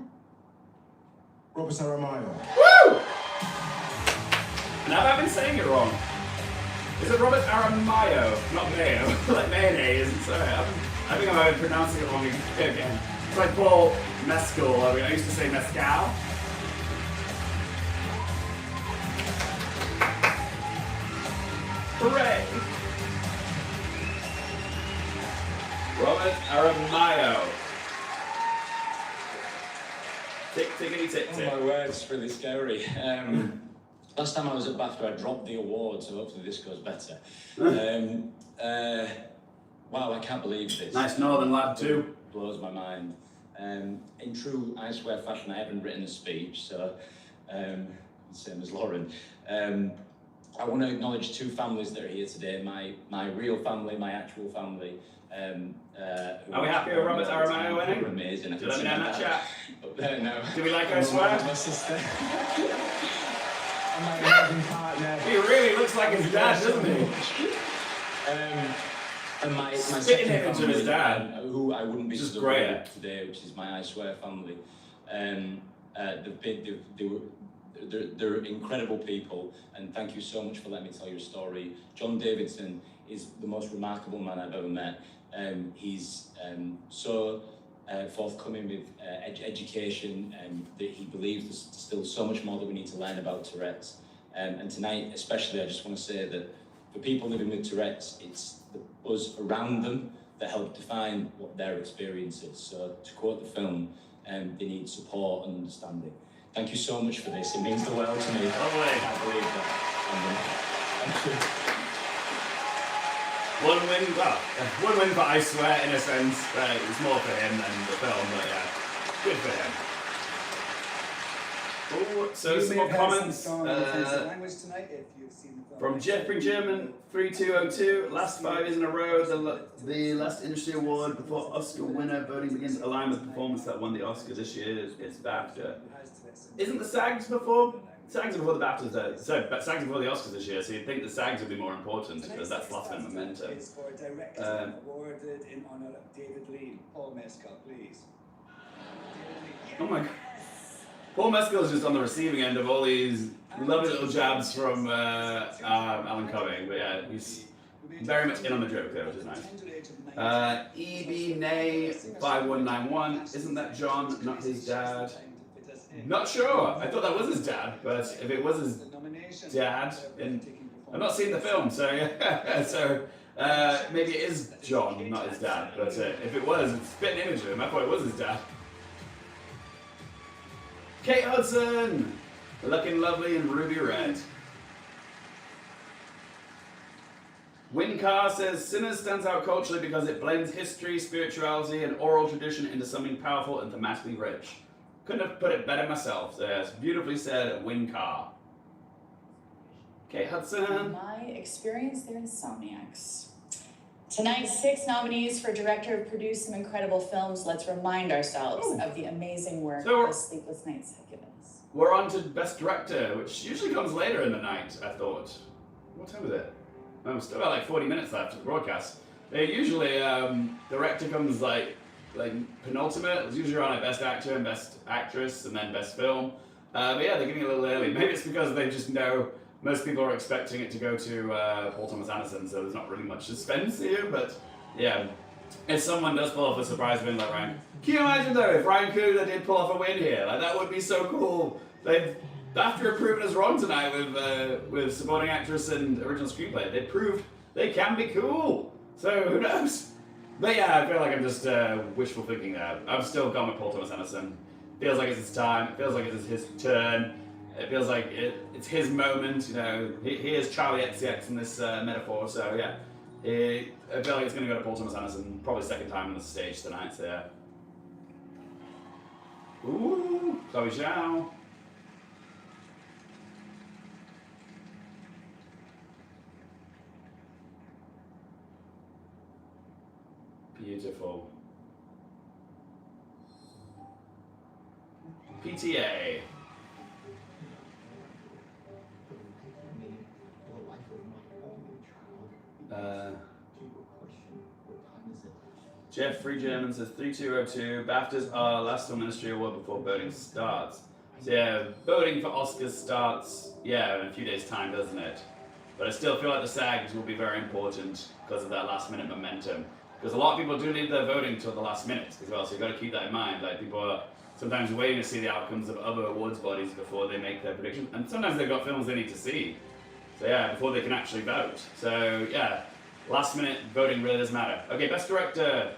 Robert Aramayo. Woo! Now I've been saying it wrong. Is it Robert Aramayo? Not Mayo. Like mayonnaise. Sorry, I think I'm pronouncing it wrong again. It's like Paul Mescal. I used to say Mescal. Hooray! Robert Aramayo. Tick, tickety, tick, tick. Oh my word, it's really scary. Last time I was at Bafta, I dropped the award, so hopefully this goes better. Wow, I can't believe this. Nice northern lad too. Blows my mind. In true I Swear fashion, I haven't written a speech, so same as Lauren. I want to acknowledge 2 families that are here today. My real family, my actual family. Are we happy with Robert Aramayo winning? Amazing. Did let me know in that chat. No. Do we like I Swear? My sister. And my amazing partner. He really looks like his dad, doesn't he? And my spitting second image of family, his dad, who I wouldn't be just so great with today, which is my I Swear family. They're incredible people, and thank you so much for letting me tell your story. John Davidson is the most remarkable man I've ever met. He's so forthcoming with education, and that he believes there's still so much more that we need to learn about Tourette's. And tonight, especially, I just want to say that for people living with Tourette's, it's the us around them that help define what their experience is. So, to quote the film, they need support and understanding. Thank you so much for this. It means the world to me. I believe that. Thank you. One win for I Swear, in a sense. It's more for him than the film, but yeah, good for him. Oh, so some more comments from Jeffrey German 3202. Last 5 years in a row, the last industry award before Oscar winner voting begins to align with the performance that won the Oscar this year. It's Bafta. Isn't the SAGs before? SAGs are before the Baftas, though. So, but SAGs are before the Oscars this year, so you'd think the SAGs would be more important because that's last minute momentum. Is for director awarded in honor of David Lee. Paul Mescal, please. Oh my God. Paul Mescal is just on the receiving end of all these lovely little jabs from Alan Cumming, but yeah, he's very much in on the joke there, which is nice. EB Nay 5191, isn't that John, not his dad? Not sure. I thought that was his dad, but if it was his dad, I've not seen the film, so yeah. So maybe it is John, not his dad. But if it was, it's a spit an image of him. I thought it was his dad. Kate Hudson, looking lovely in ruby red. Wincar says Sinners stands out culturally because it blends history, spirituality, and oral tradition into something powerful and thematically rich. Couldn't have put it better myself. So yes, beautifully said, Wincar. Kate Hudson. My experience, they're Insomniacs. Tonight, 6 nominees for director who produced some incredible films. Let's remind ourselves of the amazing work the Sleepless Nights have given us. We're on to Best Director, which usually comes later in the night, I thought. What time is it? We've still got like 40 minutes left of the broadcast. They usually, director comes like penultimate. It's usually around like Best Actor and Best Actress and then Best Film. But yeah, they're getting a little early. Maybe it's because they just know most people are expecting it to go to Paul Thomas Anderson, so there's not really much suspense here. But yeah, if someone does pull off a surprise win like Ryan. Can you imagine though if Ryan Coogler did pull off a win here? Like that would be so cool. They've after proving us wrong tonight with supporting actress and original screenplay, they proved they can be cool. So who knows? But yeah, I feel like I'm just wishful thinking there. I've still gone with Paul Thomas Anderson. Feels like it's his time. It feels like it's his turn. It feels like it's his moment. You know, he is Charlie XCX in this metaphor. So yeah, I feel like it's going to go to Paul Thomas Anderson. Probably second time on the stage tonight. So yeah. Ooh, Chloe Zhao. Beautiful. PTA. Jeffrey German says 3202. Baftas are last on Ministry Award before voting starts. So yeah, voting for Oscars starts, yeah, in a few days' time, doesn't it? But I still feel like the SAGs will be very important because of that last minute momentum. Because a lot of people do leave their voting till the last minute as well, so you've got to keep that in mind. Like people are sometimes waiting to see the outcomes of other awards bodies before they make their predictions. And sometimes they've got films they need to see. So yeah, before they can actually vote. So yeah, last minute voting really does matter. Okay, Best Director.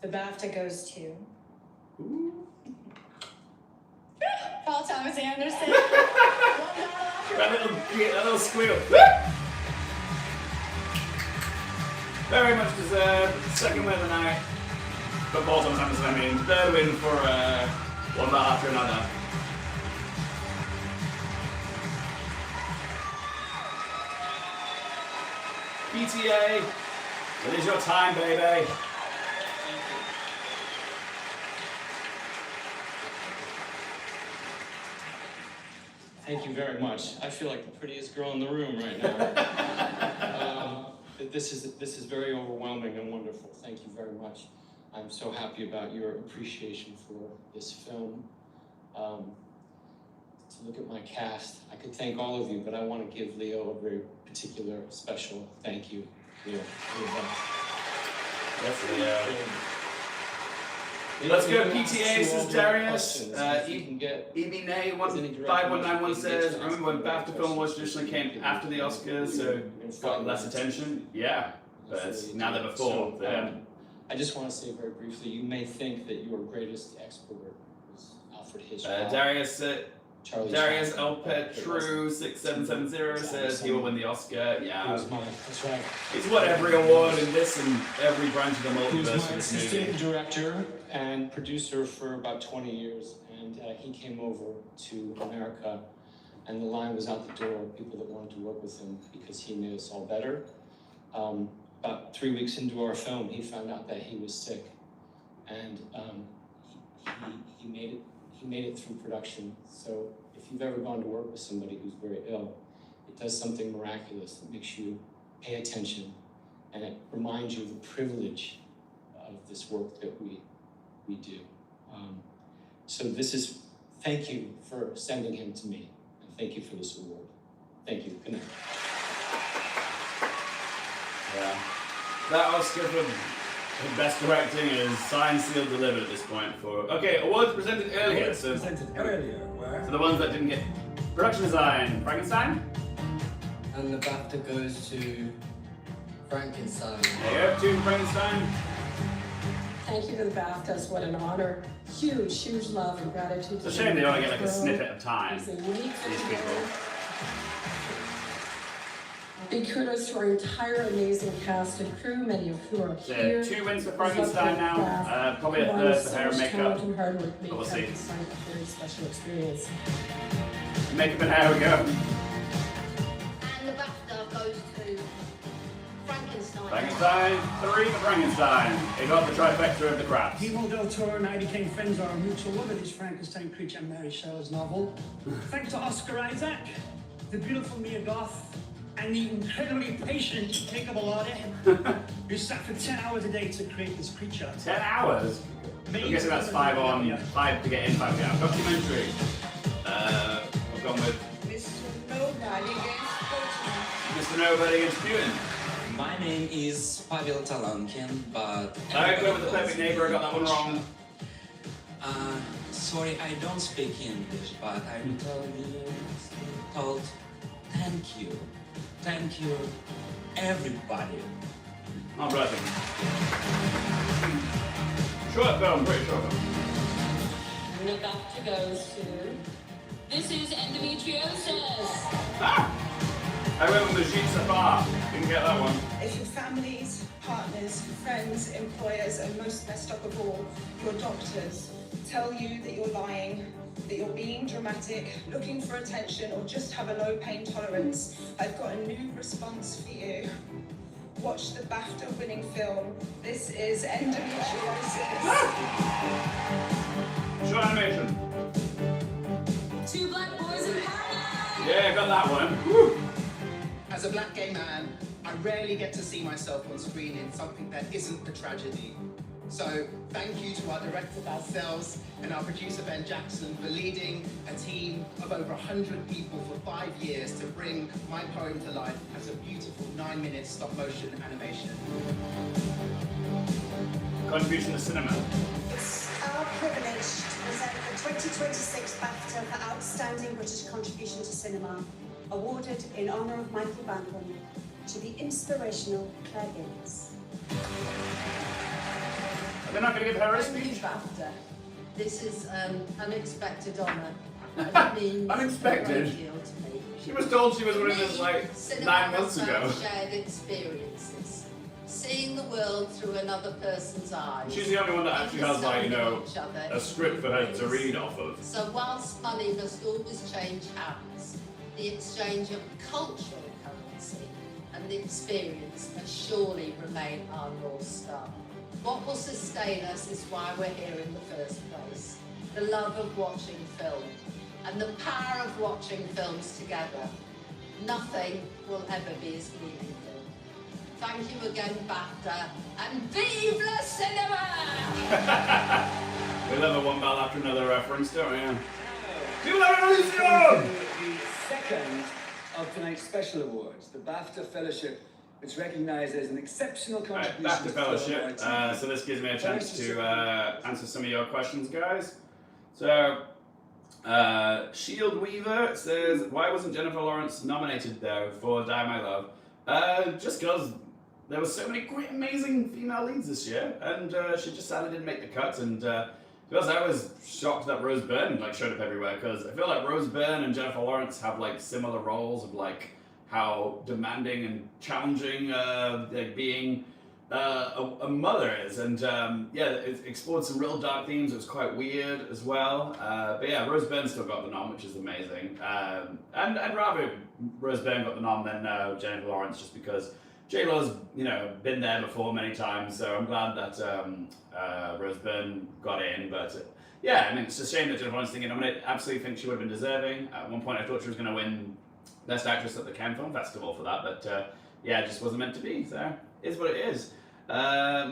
The BAFTA goes to Ooh. Paul Thomas Anderson. that little squeal. Very much deserved. Second win of the night. For Paul Thomas Anderson, I mean. Third win for one battle after another. PTA, it is your time, baby. Thank you very much. I feel like the prettiest girl in the room right now. This is very overwhelming and wonderful. Thank you very much. I'm so happy about your appreciation for this film. To look at my cast, I could thank all of you, but I want to give Leo a very particular, special thank you. Leo, Yes, Leo. Let's go PTA, says Darius. EBNay5191 says, I remember when BAFTA film awards traditionally came after the Oscars, so it's got less attention. Yeah, but now they're before. I just want to say very briefly, you may think that your greatest expert was Alfred Hitchcock. Darius L. Petru 6770 says he will win the Oscar. Yeah, that's right. It's what every award in this and every branch of the multiverse. He was my for this assistant movie. director and producer for about 20 years, and he came over to America, and the line was out the door of people that wanted to work with him because he knew us all better. About 3 weeks into our film, he found out that he was sick, and he made it through production. So if you've ever gone to work with somebody who's very ill, it does something miraculous that makes you pay attention, and it reminds you of the privilege of this work that we do. So thank you for sending him to me, and thank you for this award. Thank you. Good night. Yeah. That Oscar for Best Directing is signed, sealed, delivered at this point for... Okay, awards presented earlier. Awards presented earlier, where? So the ones that didn't get... Production design, Frankenstein? And the BAFTA goes to Frankenstein. There you go, Team Frankenstein. Thank you to the Baftas, what an honor. Huge, huge love and gratitude. It's a shame they only get like a snippet of time. It's a unique These people. Big kudos to our entire amazing cast and crew, many of who are here. 2 wins for Frankenstein now. Probably a third for hair and makeup. And hard work made We'll see. Frankenstein a very special experience. Makeup and hair we go. And the BAFTA goes to Frankenstein. Frankenstein, 3 for Frankenstein. They got the trifecta of the crafts. Guillermo del Toro and I became friends over mutual love of this Frankenstein creature and Mary Shelley's novel. Thanks to Oscar Isaac, the beautiful Mia Goth, and the incredibly patient Jacob Elordi, who sat for 10 hours a day to create this creature. 10 hours? I'm guessing that's 5 on, 5 to get in, 5 to get out. Documentary. I've gone with Mr. Nobody against Putin. Mr. Nobody against Putin. My name is Pavel Talankin, but... I went with the perfect neighbor, I got that one wrong. Sorry, I don't speak English, but I will tell you told thank you. Thank you, everybody. All right. Short film, pretty short film. And the Bafta goes to... This is endometriosis. Ah! I went with the Jeep Safar. Didn't get that one. If your families, partners, friends, employers, and most messed up of all, your doctors, tell you that you're lying, that you're being dramatic, looking for attention, or just have a low pain tolerance, I've got a new response for you. Watch the BAFTA-winning film. This is endometriosis. Short animation. Two black boys in paradise. Yeah, got that one. Woo. As a black gay man, I rarely get to see myself on screen in something that isn't a tragedy. So thank you to our director Baftas and our producer Ben Jackson for leading a team of over 100 people for 5 years to bring my poem to life as a beautiful 9-minute stop-motion animation. Contribution to cinema. It's our privilege to present the 2026 BAFTA for Outstanding British Contribution to Cinema, awarded in honour of Michael Bantam to the inspirational Claire Gaines. They're not going to give her a Thank you, speech? Bafta. This is unexpected honour. And it means Unexpected? a great deal to me. She was told she was winning this like Cinema 9 months is ago. about shared experiences, seeing the world through another person's eyes. She's the only one that actually has like, you know, understanding each other a script for her to read off of. So whilst money must always change hands, the exchange of cultural currency and the experience must surely remain our North Star. What will sustain us is why we're here in the first place. The love of watching film and the power of watching films together. Nothing will ever be as meaningful. Thank you again, Bafta, and vive le cinema! We love a one ball after another reference, don't we? Do that revolution! The second of tonight's special awards, the Bafta Fellowship. It's recognised as an exceptional contribution Back to to fellowship. film So this gives me a chance to answer some of your questions, guys. So, Shield Weaver says, why wasn't Jennifer Lawrence nominated though for Die My Love? Just because there were so many great, amazing female leads this year, and she just sadly didn't make the cut. And because I was shocked that Rose Byrne like showed up everywhere, because I feel like Rose Byrne and Jennifer Lawrence have like similar roles of like how demanding and challenging like being a mother is, and yeah, it explored some real dark themes. It was quite weird as well, but yeah, Rose Byrne still got the nom, which is amazing, and I'd rather Rose Byrne got the nom than Jennifer Lawrence, just because J-Lo's, you know, been there before many times, so I'm glad that Rose Byrne got in. But yeah, I mean, it's a shame that Jennifer Lawrence didn't get nominated. Absolutely think she would have been deserving. At one point I thought she was going to win Best Actress at the Cannes Film Festival for that, but yeah, it just wasn't meant to be, so it is what it is.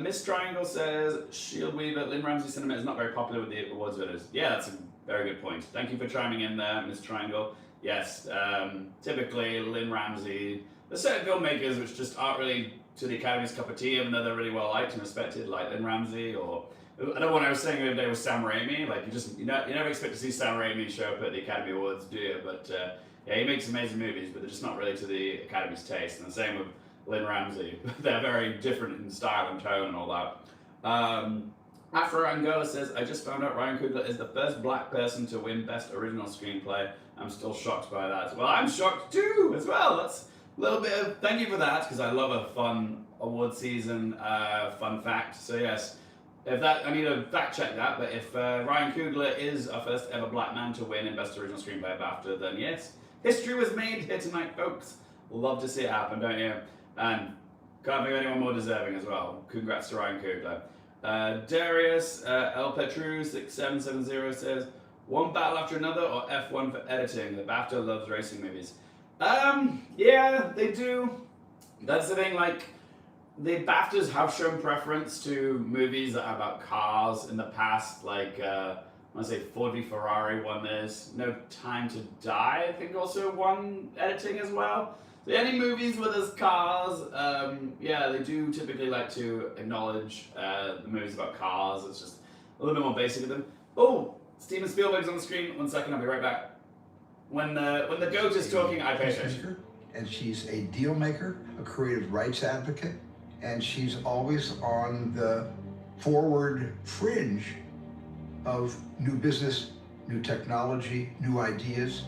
Miss Triangle says, Shield Weaver, Lynn Ramsey Cinema is not very popular with the awards winners. Yeah, that's a very good point. Thank you for chiming in there, Miss Triangle. Yes, typically Lynn Ramsey, there's certain filmmakers which just aren't really to the Academy's cup of tea, even though they're really well liked and respected, like Lynn Ramsey, or another one I was saying the other day was Sam Raimi. Like you never expect to see Sam Raimi show up at the Academy Awards, do you? But yeah, he makes amazing movies, but they're just not really to the Academy's taste. And the same with Lynn Ramsey. They're very different in style and tone and all that. Afro Angola says, I just found out Ryan Coogler is the first black person to win Best Original Screenplay. I'm still shocked by that. Well, I'm shocked too, as well. That's a little bit of, thank you for that, because I love a fun award season, fun fact. So yes, if that, I need to fact check that, but if Ryan Coogler is our first ever black man to win in Best Original Screenplay at Bafta, then yes, history was made here tonight, folks. Love to see it happen, don't you? And can't think of anyone more deserving as well. Congrats to Ryan Coogler. Darius El Petru 6770 says, one battle after another or F1 for editing? The Bafta loves racing movies. Yeah, they do. That's the thing, like, the Baftas have shown preference to movies that are about cars in the past, like want to say Ford v Ferrari won this. No Time to Die, I think, also won editing as well. So any movies where there's cars, yeah, they do typically like to acknowledge the movies about cars. It's just a little bit more basic with them. Oh, Steven Spielberg's on the screen. 1 second, I'll be right back. When the goat is talking, I pay attention. And she's a deal maker, a creative rights advocate, and she's always on the forward fringe of new business, new technology, new ideas.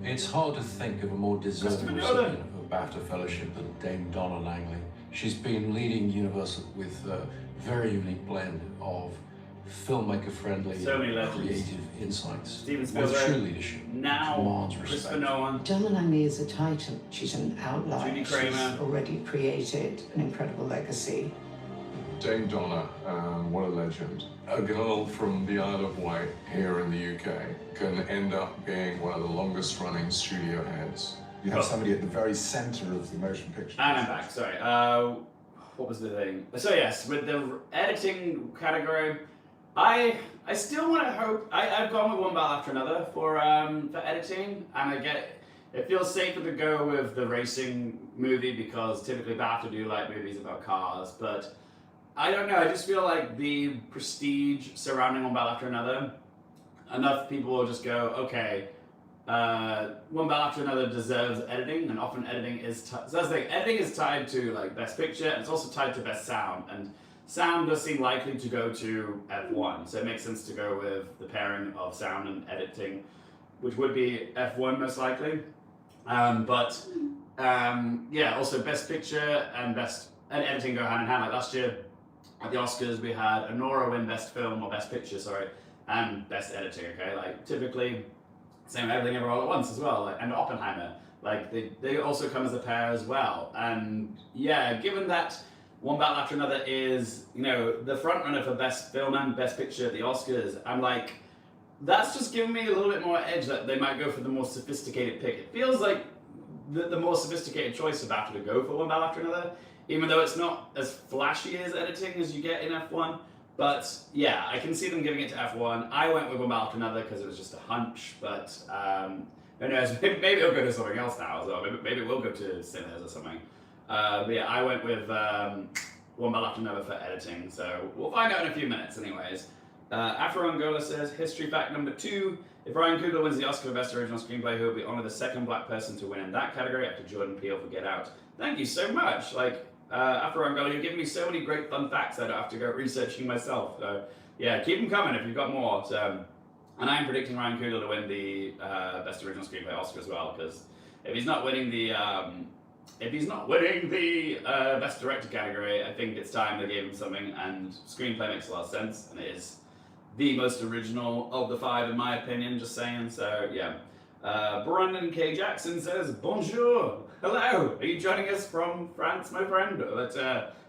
It's hard to think of a more deserving recipient of a Bafta fellowship than Dame Donna Langley. She's been leading Universal with a very unique blend of filmmaker-friendly, creative insights. Steven with Spielberg, true leadership. now Commands Christopher respect. Nolan. Donna Langley is a titan. She's an outlier. Judy She's Kramer. already created an incredible legacy. Dame Donna, what a legend. A girl from the Isle of Wight here in the UK can end up being one of the longest running studio heads. You have somebody at the very center of the motion picture. And I'm back, sorry. What was the thing? So yes, with the editing category, I still want to hope, I've gone with one battle after another for editing, and it feels safer to go with the racing movie because typically Bafta do like movies about cars, but I don't know, I just feel like the prestige surrounding one battle after another, enough people will just go, okay, one battle after another deserves editing, and often editing is, so that's the thing, editing is tied to like best picture, and it's also tied to best sound, and sound does seem likely to go to F1, so it makes sense to go with the pairing of sound and editing, which would be F1 most likely. Yeah, also best picture and editing go hand in hand. Like last year at the Oscars, we had Anora win best film or best picture, sorry, and best editing. Okay, like typically, same Everything Ever All at Once as well, like, and Oppenheimer. Like they also come as a pair as well. And yeah, given that one battle after another is, you know, the front runner for best film and best picture at the Oscars, I'm like, that's just giving me a little bit more edge that they might go for the more sophisticated pick. It feels like the more sophisticated choice of Bafta to go for one battle after another, even though it's not as flashy as editing as you get in F1. But yeah, I can see them giving it to F1. I went with one battle after another because it was just a hunch, but who knows, maybe it'll go to something else now as well. Maybe it will go to Sinners or something. But yeah, I went with one battle after another for editing, so we'll find out in a few minutes anyways. Afro Angola says, history fact number 2, if Ryan Coogler wins the Oscar for Best Original Screenplay, he'll be honored the second black person to win in that category after Jordan Peele for Get Out. Thank you so much. Like, Afro Angola, you're giving me so many great fun facts I don't have to go researching myself. So yeah, keep them coming if you've got more. So, and I'm predicting Ryan Coogler to win the Best Original Screenplay Oscar as well, because if he's not winning the Best Director category, I think it's time they gave him something, and Screenplay makes a lot of sense, and it is the most original of the 5 in my opinion, just saying, so yeah. Brandon K. Jackson says, bonjour, hello, are you joining us from France, my friend? But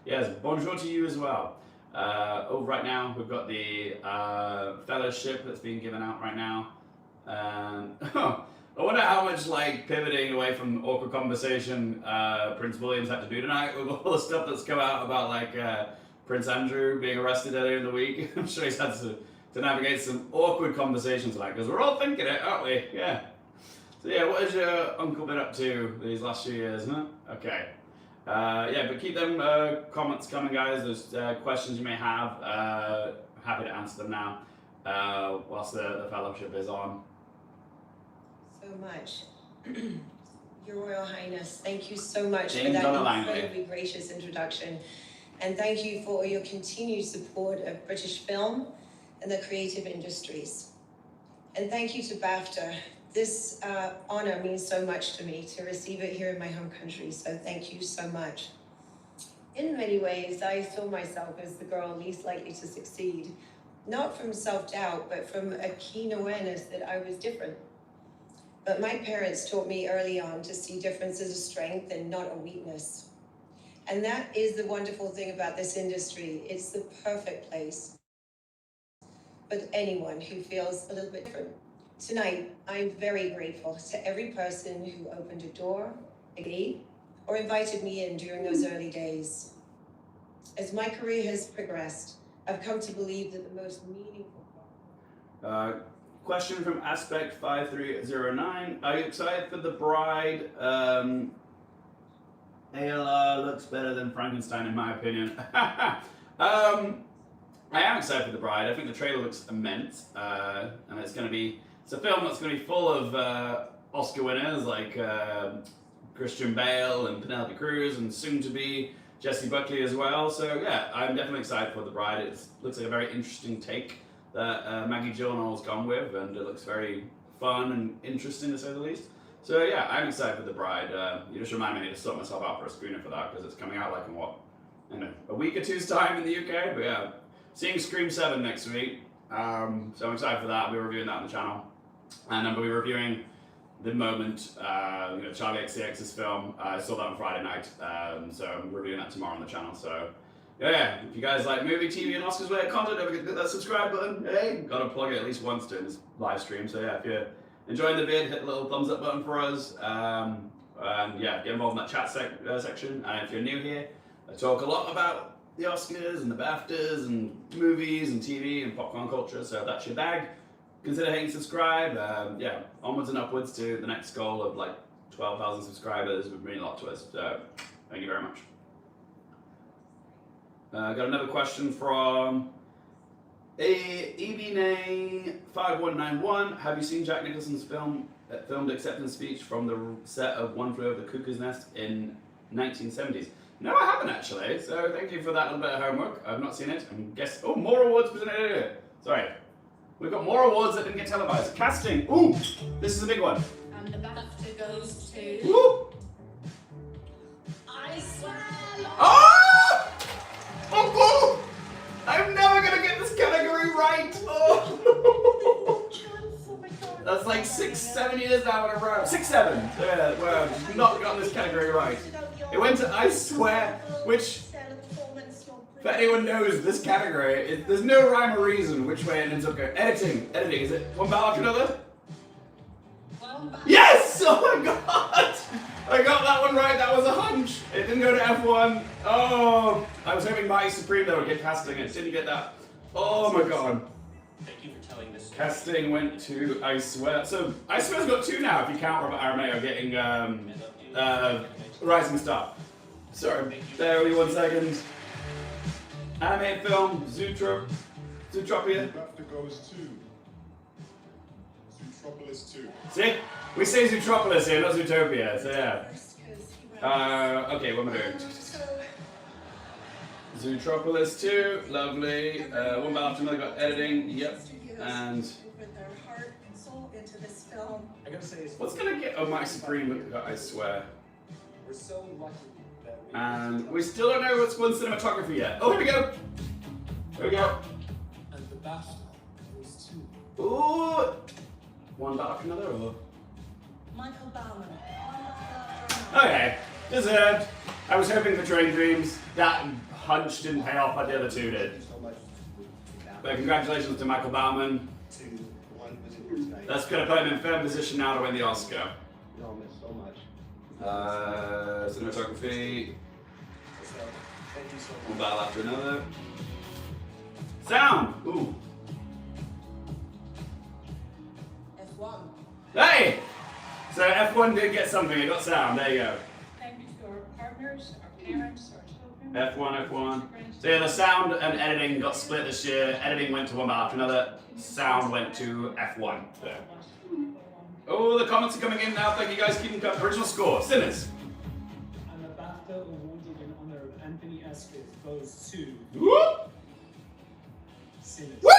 yes, bonjour to you as well. Right now, we've got the fellowship that's being given out right now. I wonder how much like pivoting away from awkward conversation Prince William's had to do tonight with all the stuff that's come out about like Prince Andrew being arrested earlier in the week. I'm sure he's had to navigate some awkward conversations tonight because we're all thinking it, aren't we? Yeah. So yeah, what has your uncle been up to these last few years, huh? Okay. Yeah, but keep them comments coming, guys. There's questions you may have. Happy to answer them now whilst the fellowship is on. So much. Your Royal Highness, thank you so much James for that Donna incredibly Langley. gracious introduction. And thank you for your continued support of British film and the creative industries. And thank you to Bafta. This honor means so much to me to receive it here in my home country, so thank you so much. In many ways, I saw myself as the girl least likely to succeed, not from self-doubt, but from a keen awareness that I was different. But my parents taught me early on to see difference as a strength and not a weakness. And that is the wonderful thing about this industry. It's the perfect place for anyone who feels a little bit different. Tonight, I'm very grateful to every person who opened a door, a gate, or invited me in during those early days. As my career has progressed, I've come to believe that the most meaningful Question from Aspect5309. Are you excited for The Bride? ALR looks better than Frankenstein in my opinion. I am excited for The Bride. I think the trailer looks immense. And it's a film that's going to be full of Oscar winners like Christian Bale and Penelope Cruz and soon to be Jessie Buckley as well. So yeah, I'm definitely excited for The Bride. It looks like a very interesting take that Maggie Gyllenhaal's gone with, and it looks very fun and interesting to say the least. So yeah, I'm excited for The Bride. You just remind me to sort myself out for a screener for that because it's coming out like in a week or two's time in the UK. But yeah, seeing Scream 7 next week. So I'm excited for that. I'll be reviewing that on the channel, and I'll be reviewing The Moment, Charlie XCX's film. I saw that on Friday night, so I'm reviewing that tomorrow on the channel. So yeah, if you guys like movie, TV, and Oscars related content, don't forget to hit that subscribe button. Hey, gotta plug it at least once during this live stream. So yeah, if you're enjoying the vid, hit the little thumbs up button for us. And yeah, get involved in that chat section. And if you're new here, I talk a lot about the Oscars and the Baftas and movies and TV and popcorn culture. So if that's your bag, consider hitting subscribe. Yeah, onwards and upwards to the next goal of like 12,000 subscribers would mean a lot to us. So thank you very much. Got another question from Ebine5191. Have you seen Jack Nicholson's filmed acceptance speech from the set of One Flew Over the Cuckoo's Nest in 1970s? No, I haven't actually. So thank you for that little bit of homework. I've not seen it. Oh, more awards presented earlier. Sorry. We've got more awards that didn't get televised. Casting. Ooh, this is a big one. And the Bafta goes to... Woo! I swear... Oh! Oh! I'm never gonna get this category right. Oh. That's like 6-7 years now in a row. 6-7. Yeah, well, not got this category right. It went to I Swear, which, if anyone knows this category, there's no rhyme or reason which way it ends up going. Editing, is it one battle after another? Yes! Oh my god! I got that one right, that was a hunch. It didn't go to F1. Oh, I was hoping Mighty Supreme though would get casting, it didn't get that. Oh my god. Thank you for telling this. Casting went to I Swear. So I Swear's got 2 now if you count Robert Aramayo getting Rising Star. Sorry, bear with me 1 second. Animated film, Zootropia. Bafta goes to Zootropolis 2. See? We say Zootropolis here, not Zootopia, so yeah. Okay, what am I doing? Zootropolis 2, lovely. One battle after another, got editing, yep. And what's gonna get Mighty Supreme, I Swear? We're so lucky that And we still don't know what's won cinematography yet. Oh, here we go! Here we go. And the Bafta goes to... Ooh! One battle after another, or? Michael Bauman. Okay, deserved. I was hoping for Train Dreams. That hunch didn't pay off like the other 2 did. But congratulations to Michael Bauman. That's going to put him in firm position now to win the Oscar. Cinematography. One battle after another. Sound! Ooh. F1. Hey! So F1 did get something, it got sound, there you go. Thank you to our partners, our parents, our children. F1. So yeah, the sound and editing got split this year. Editing went to one battle after another. Sound went to F1. So. Oh, the comments are coming in now. Thank you guys. Keeping up. Original score. Sinners. And the Bafta awarded in honor of Anthony Esquith goes to... Woo! Sinners. Woo!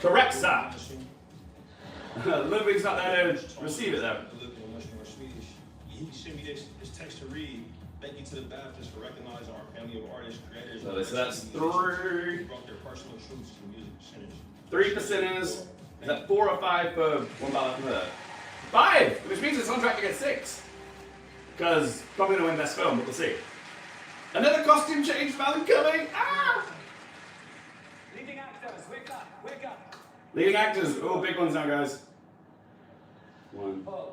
Correct, sir. Ludwig's not there to receive it though. This text to read. Thank you to the Baftas for recognizing our family of artists, creators. So that's 3. Brought their personal truths to music percentage. 3 for Sinners. Is that 4 or 5 for one battle after another? 5, which means it's on track to get 6. Because probably gonna win best film, but we'll see. Another costume change coming. Ah! Leading actors, wake up, wake up. Leading actors. Oh, big ones now, guys. 1. Paul.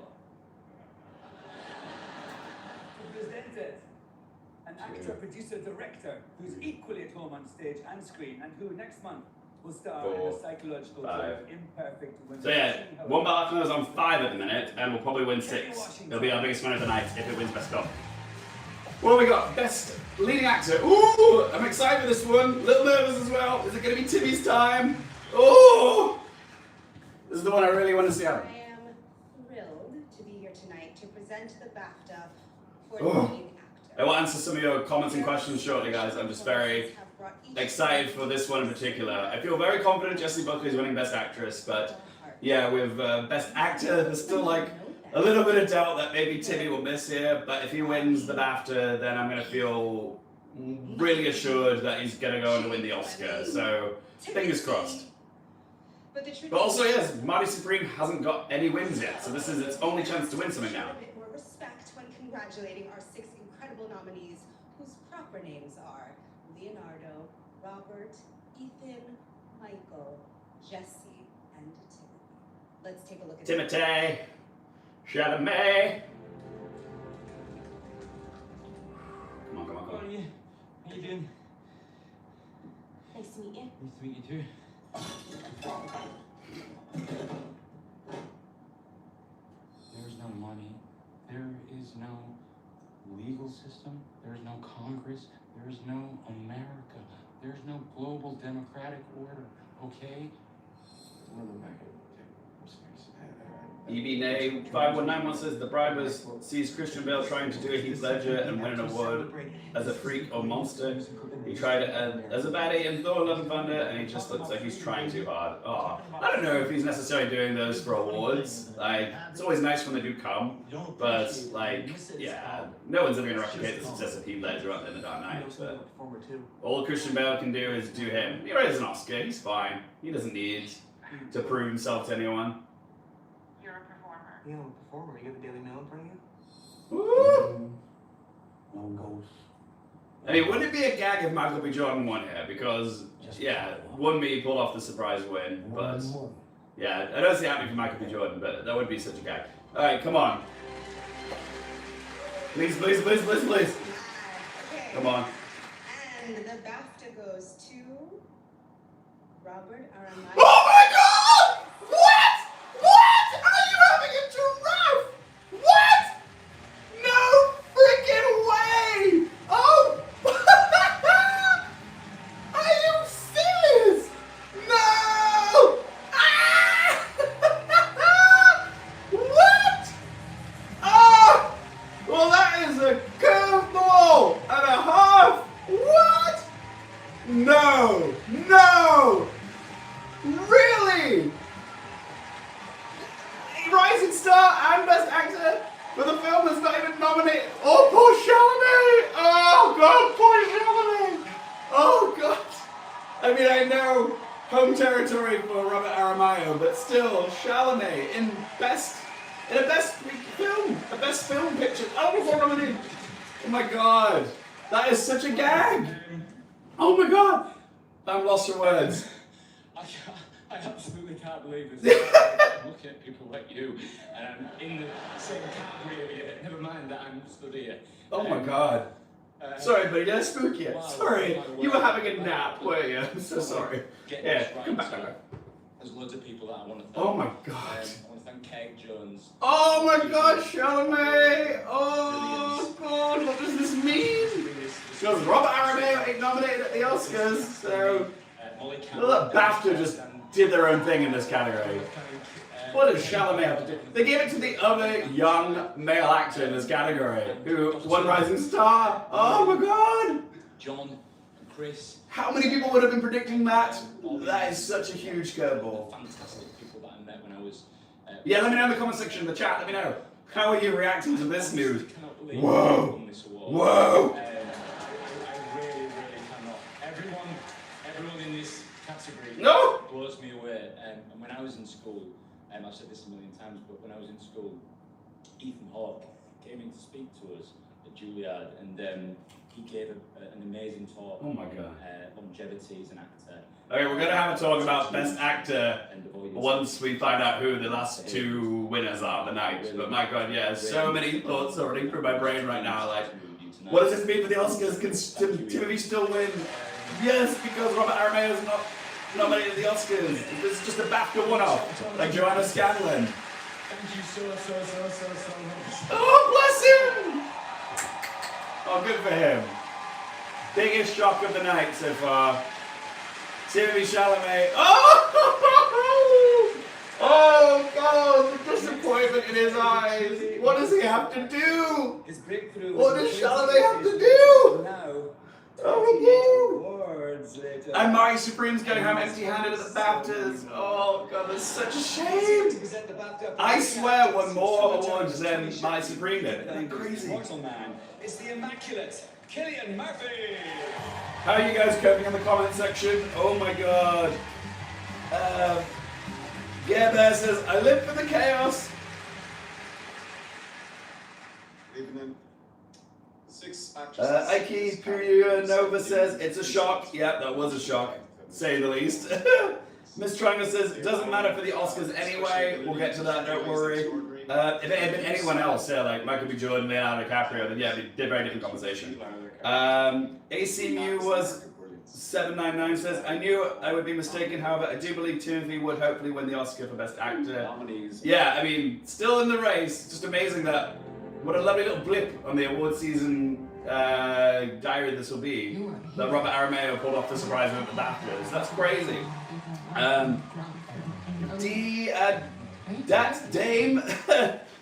To present it, an actor, producer, director who's equally at home on stage and screen, and who next month will star in a psychological thriller of imperfect women. So yeah, one Bafta is on 5 at the minute, and we'll probably win 6. It'll be our biggest winner tonight if it wins Best Cop. What have we got? Best leading actor. Ooh, I'm excited for this one. A little nervous as well. Is it going to be Timmy's time? Ooh, this is the one I really want to see out. I am thrilled to be here tonight to present the Bafta for Ooh. leading actor. I will answer some of your comments and questions shortly, guys. I'm just very excited for this one in particular. I feel very confident Jessie Buckley is winning Best Actress, but yeah, with Best Actor, there's still like a little bit of doubt that maybe Timmy will miss here, but if he wins the Bafta, then I'm going to feel really assured that he's going to go on to win the Oscar, so fingers crossed. But also, yes, Marty Supreme hasn't got any wins yet, so this is its only chance to win something now. A bit more respect when congratulating our 6 incredible nominees, whose proper names are Leonardo, Robert, Ethan, Michael, Jesse, and Timothy. Let's take a look at Timothy, Chalamet. Come on, come on, come on. How you doing? Nice to meet you. Nice to meet you too. There's no money. There is no legal system. There's no Congress. There's no America. There's no global democratic order. Okay? EB 519 says the bride was sees Christian Bale trying to do a Heath Ledger and win an award as a freak or monster. He tried it as a baddie in Thor: Love and Thunder, and he just looks like he's trying too hard. Oh, I don't know if he's necessarily doing those for awards. Like, it's always nice when they do come, but like, yeah, no one's ever gonna replicate the success of Heath Ledger up in The Dark Knight. But all Christian Bale can do is do him. He already has an Oscar. He's fine. He doesn't need to prove himself to anyone. Yeah, I'm a performer. You got the Daily Mail in front of you? Woo! No ghosts. I mean, wouldn't it be a gag if Michael B. Jordan won here? Because, yeah, one me pulled off the surprise win, but yeah, I don't see it happening for Michael B. Jordan, but that would be such a gag. Alright, come on. Please, please, please, please, please. Okay. Come on. And the BAFTA goes to Robert Aramayo. Oh my god! What? What? Are you having a giraffe? What? No freaking way! Oh! Are you serious? No! Ah! What? Oh! Well, that is a curveball and a half. What? No! No! Really? Rising Star and Best Actor for the film that's not even nominated. Oh, poor Chalamet! Oh God, poor Chalamet! Oh God! I mean, I know home territory for Robert Aramayo, but still, Chalamet in a best film picture. Oh my God, that is such a gag! Oh my God, I'm lost for words. I absolutely can't believe this. I'm looking at people like you, and I'm in the same category of you. Never mind that I'm stood here. Oh my God. Sorry, buddy, did I spook you? Sorry, you were having a nap, were you? I'm so sorry. Yeah, come back. There's loads of people that I want to thank. Oh my God. I want to thank Keg Jones. Oh my God, Chalamet! Oh God, what does this mean? Because Robert Aramayo ain't nominated at the Oscars, so the BAFTA just did their own thing in this category. What does Chalamet have to do? They gave it to the other young male actor in this category, who won Rising Star. Oh my God! John and Chris. How many people would have been predicting that? That is such a huge curveball. Fantastic people that I met when I was. Yeah, let me know in the comment section in the chat. Let me know. How are you reacting to this news? Whoa! Whoa! I really cannot. Everyone in this category blows me away. And when I was in school, I've said this a million times, but when I was in school, Ethan Hawke came in to speak to us at Juilliard, and he gave an amazing talk. Oh my God. Longevity as an actor. Okay, we're going to have a talk about Best Actor once we find out who the last 2 winners are of the night. But my God, yeah, so many thoughts are running through my brain right now. Like, what does this mean for the Oscars? Can Timothy still win? Yes, because Robert Aramayo is not nominated at the Oscars. This is just a BAFTA one-off, like Joanna Scanlon. Thank you so much. Oh, bless him! Oh, good for him. Biggest shock of the night so far. Timothée Chalamet. Oh! Oh, God, the disappointment in his eyes. What does he have to do? His breakthrough. What does Chalamet have to do? Oh, no. And Mari Supreme's going home empty-handed at the Baftas. Oh, God, that's such a shame. I swear won more awards than Mari Supreme did. Isn't that crazy? Mortal man is the immaculate Cillian Murphy. How are you guys coping in the comment section? Oh my God. Bear says, I live for the chaos. Evening. 6 Ike actresses. Puria Nova says, it's a shock. Yeah, that was a shock, say the least. Miss Triangle says, it doesn't matter for the Oscars anyway. We'll get to that, don't worry. If it had been anyone else, yeah, like Michael B. Jordan, Leonardo DiCaprio, then yeah, it'd be a very different conversation. AC Mew was 799 says, I knew I would be mistaken, however, I do believe Timothy would hopefully win the Oscar for Best Actor. Yeah, I mean, still in the race. Just amazing that, what a lovely little blip on the award season diary this will be. That Robert Aramayo pulled off the surprise win at the Baftas. That's crazy. That Dame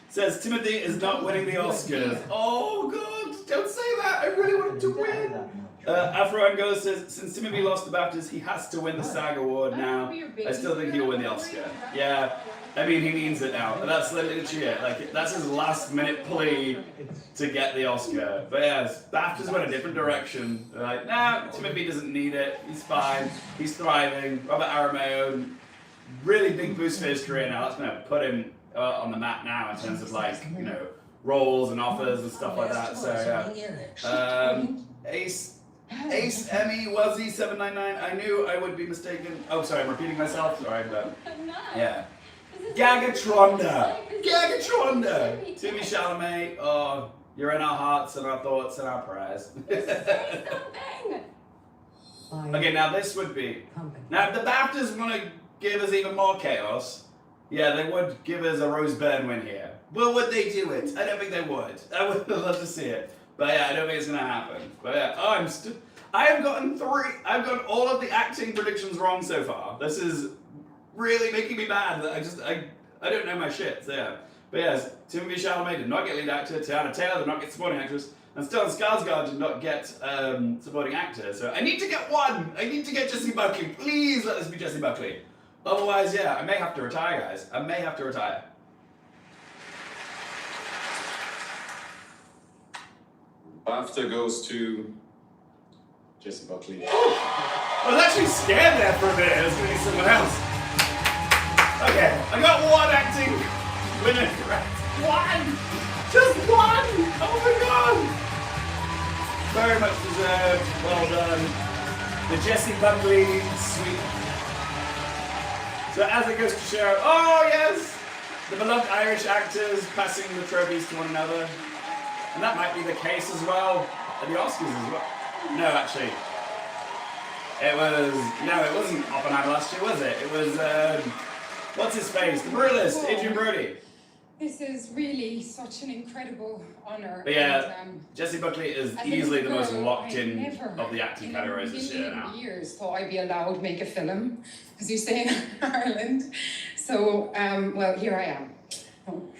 says Timothy is not winning the Oscars. Oh God, don't say that. I really want him to win. Afro Angola says, since Timothy lost the Baftas, he has to win the SAG award now. I still think he'll win the Oscar. Yeah, I mean, he needs it now. That's literally it. Like, that's his last minute plea to get the Oscar. But yeah, Baftas went a different direction. They're like, nah, Timothy doesn't need it. He's fine. He's thriving. Robert Aramayo, really big boost for his career now. That's going to put him on the map now in terms of, like, you know, roles and offers and stuff like that. So yeah. Ace Emmy Wuzzy 799. I knew I would be mistaken. Oh, sorry, I'm repeating myself. Sorry, but yeah. Gagatronda. Gagatronda. Timmy Chalamet. Oh, you're in our hearts and our thoughts and our prayers. Okay, now this would be. Now, if the Baftas want to give us even more chaos, yeah, they would give us a Rose Byrne win here. But would they do it? I don't think they would. I would love to see it. But yeah, I don't think it's gonna happen. But yeah, I have gotten I've got all of the acting predictions wrong so far. This is really making me mad that I don't know my shit. So yeah. But yes, Timothée Chalamet did not get lead actor, Tiana Taylor did not get supporting actress, and Stellan Skarsgård did not get supporting actor. So I need to get one. I need to get Jessie Buckley. Please let this be Jessie Buckley. Otherwise, yeah, I may have to retire, guys. I may have to retire. BAFTA goes to Jessie Buckley. I was actually scared there for a minute. It was going to be someone else. Okay, I got one acting winner correct. One! Just one! Oh my God! Very much deserved. Well done. The Jessie Buckley sweep. So as it goes to show, oh yes! The beloved Irish actors passing the trophies to one another. And that might be the case as well at the Oscars as well. No, actually. It wasn't Oppenheimer last year, was it? It was, what's his face? The Brutalist, Adrian Brody. This is really such an incredible honour. But yeah, Jessie Buckley is easily the most locked in of the acting categories this year now. Years thought I'd be allowed to make a film, as you say in Ireland. So, well, here I am.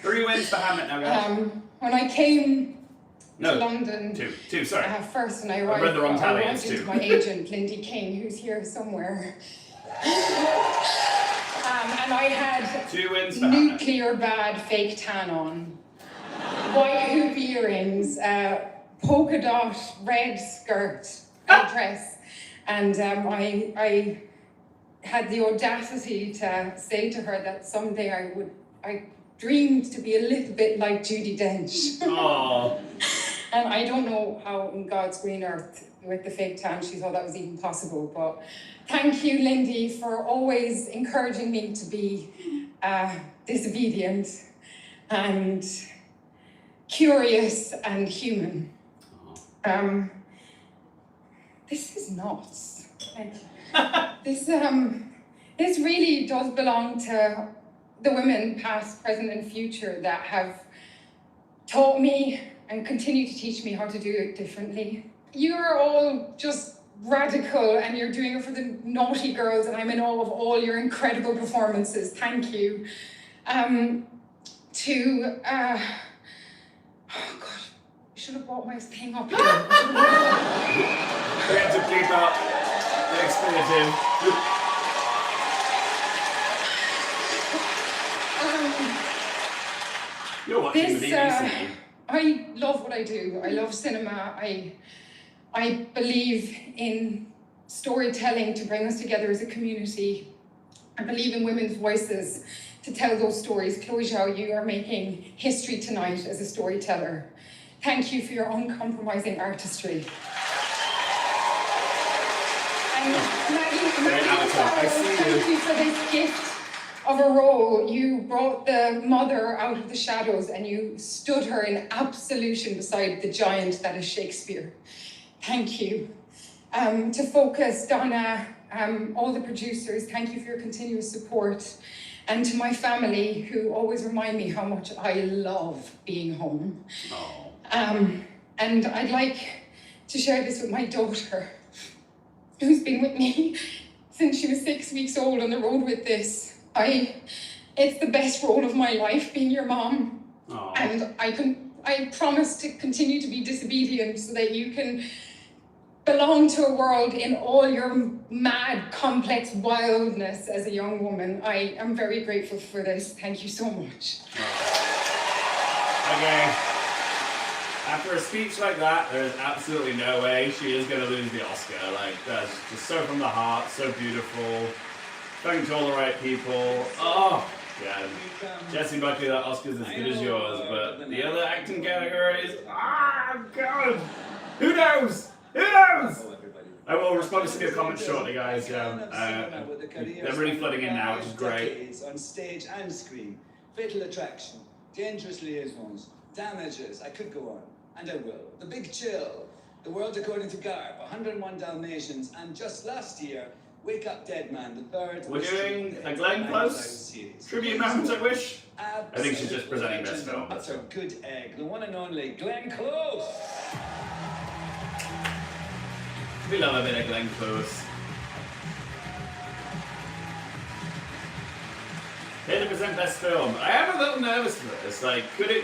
3 wins for Hamlet now, guys. When I came to London, two, sorry. First, and I arrived, read the wrong tally, I it's into 2. my agent, Lindy King, who's here somewhere. And I had 2 wins for nuclear bad fake tan on, white hoop earrings, polka dot red skirt and dress, and I had the audacity to say to her that someday I dreamed to be a little bit like Judi Dench. Aww. And I don't know how in God's green earth with the fake tan she thought that was even possible, but thank you, Lindy, for always encouraging me to be disobedient and curious and human. This is nuts. Thank you. This really does belong to the women, past, present, and future, that have taught me and continue to teach me how to do it differently. You are all just radical, and you're doing it for the naughty girls, and I'm in awe of all your incredible performances. Thank you. Oh God, I should have brought my thing up here. We have to keep up the expletive. You're watching the BBC. I love what I do. I love cinema. I believe in storytelling to bring us together as a community. I believe in women's voices to tell those stories. Chloe Zhao, you are making history tonight as a storyteller. Thank you for your uncompromising artistry. And Maggie, thank you for this gift of a role. You brought the mother out of the shadows and you stood her in absolution beside the giant that is Shakespeare. Thank you. To Focus, Donna, all the producers, thank you for your continuous support. And to my family, who always remind me how much I love being home. And I'd like to share this with my daughter, who's been with me since she was 6 weeks old on the road with this. It's the best role of my life, being your mom. Aww. And I promise to continue to be disobedient so that you can belong to a world in all your mad, complex wildness as a young woman. I am very grateful for this. Thank you so much. Okay. After a speech like that, there is absolutely no way she is going to lose the Oscar. Like, that's just so from the heart, so beautiful. Spoken to all the right people. Oh, yeah. Jessie Buckley, that Oscar's as good as yours, but the other acting categories, God. Who knows? Who knows? I will respond to some of your comments shortly, guys. They're really flooding in now, which is great. On stage and screen. Fatal Attraction, Dangerous Liaisons, Damages, I could go on, and I will. The Big Chill, The World According to Garp, 101 Dalmatians, and just last year, Wake Up Dead Man, the third. We're doing a Glenn Close tribute moment, I wish. I think she's just presenting best film. That's a good egg, the one and only Glenn Close. We love a bit of Glenn Close. Here to present best film. I am a little nervous for this. Like, could it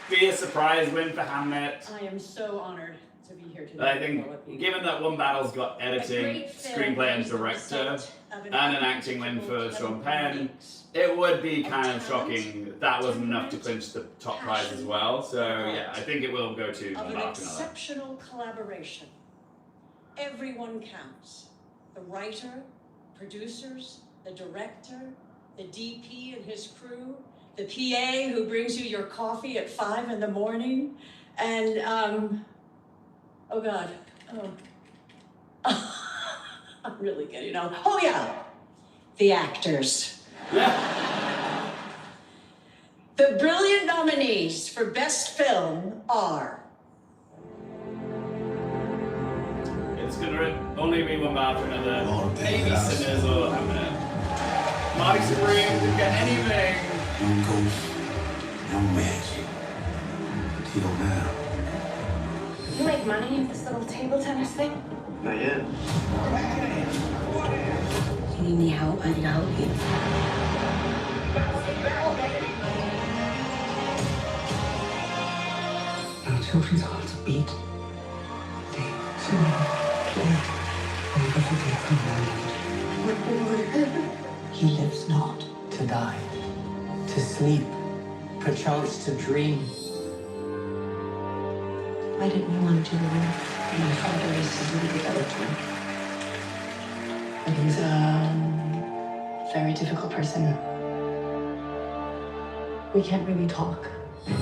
be a surprise win for Hamnet? I am so honored to be here today. I think, given that one battle's got editing, screenplay and director, and an acting win for Sean Penn, it would be kind of shocking that wasn't enough to clinch the top prize as well. So yeah, I think it will go to Of an Bafta. exceptional collaboration. Everyone counts. The writer, producers, the director, the DP and his crew, the PA who brings you your coffee at 5 in the morning, and oh God, I'm really getting old. Oh yeah, the actors. The brilliant nominees for Best Film are. It's gonna only be one battle for another. Maybe Sinners or Hamnet. Marty Supreme didn't get anything. No ghost, no magic. Until now. You make money in this little table tennis thing? Not yet. You need any help? I can help you. Our children's hearts beat. They sing, play, and never forget the moment. He lives not To die, to sleep, perchance to dream. Why didn't you want to do the work? My father is a really good editor. But he's a very difficult person. We can't really talk. You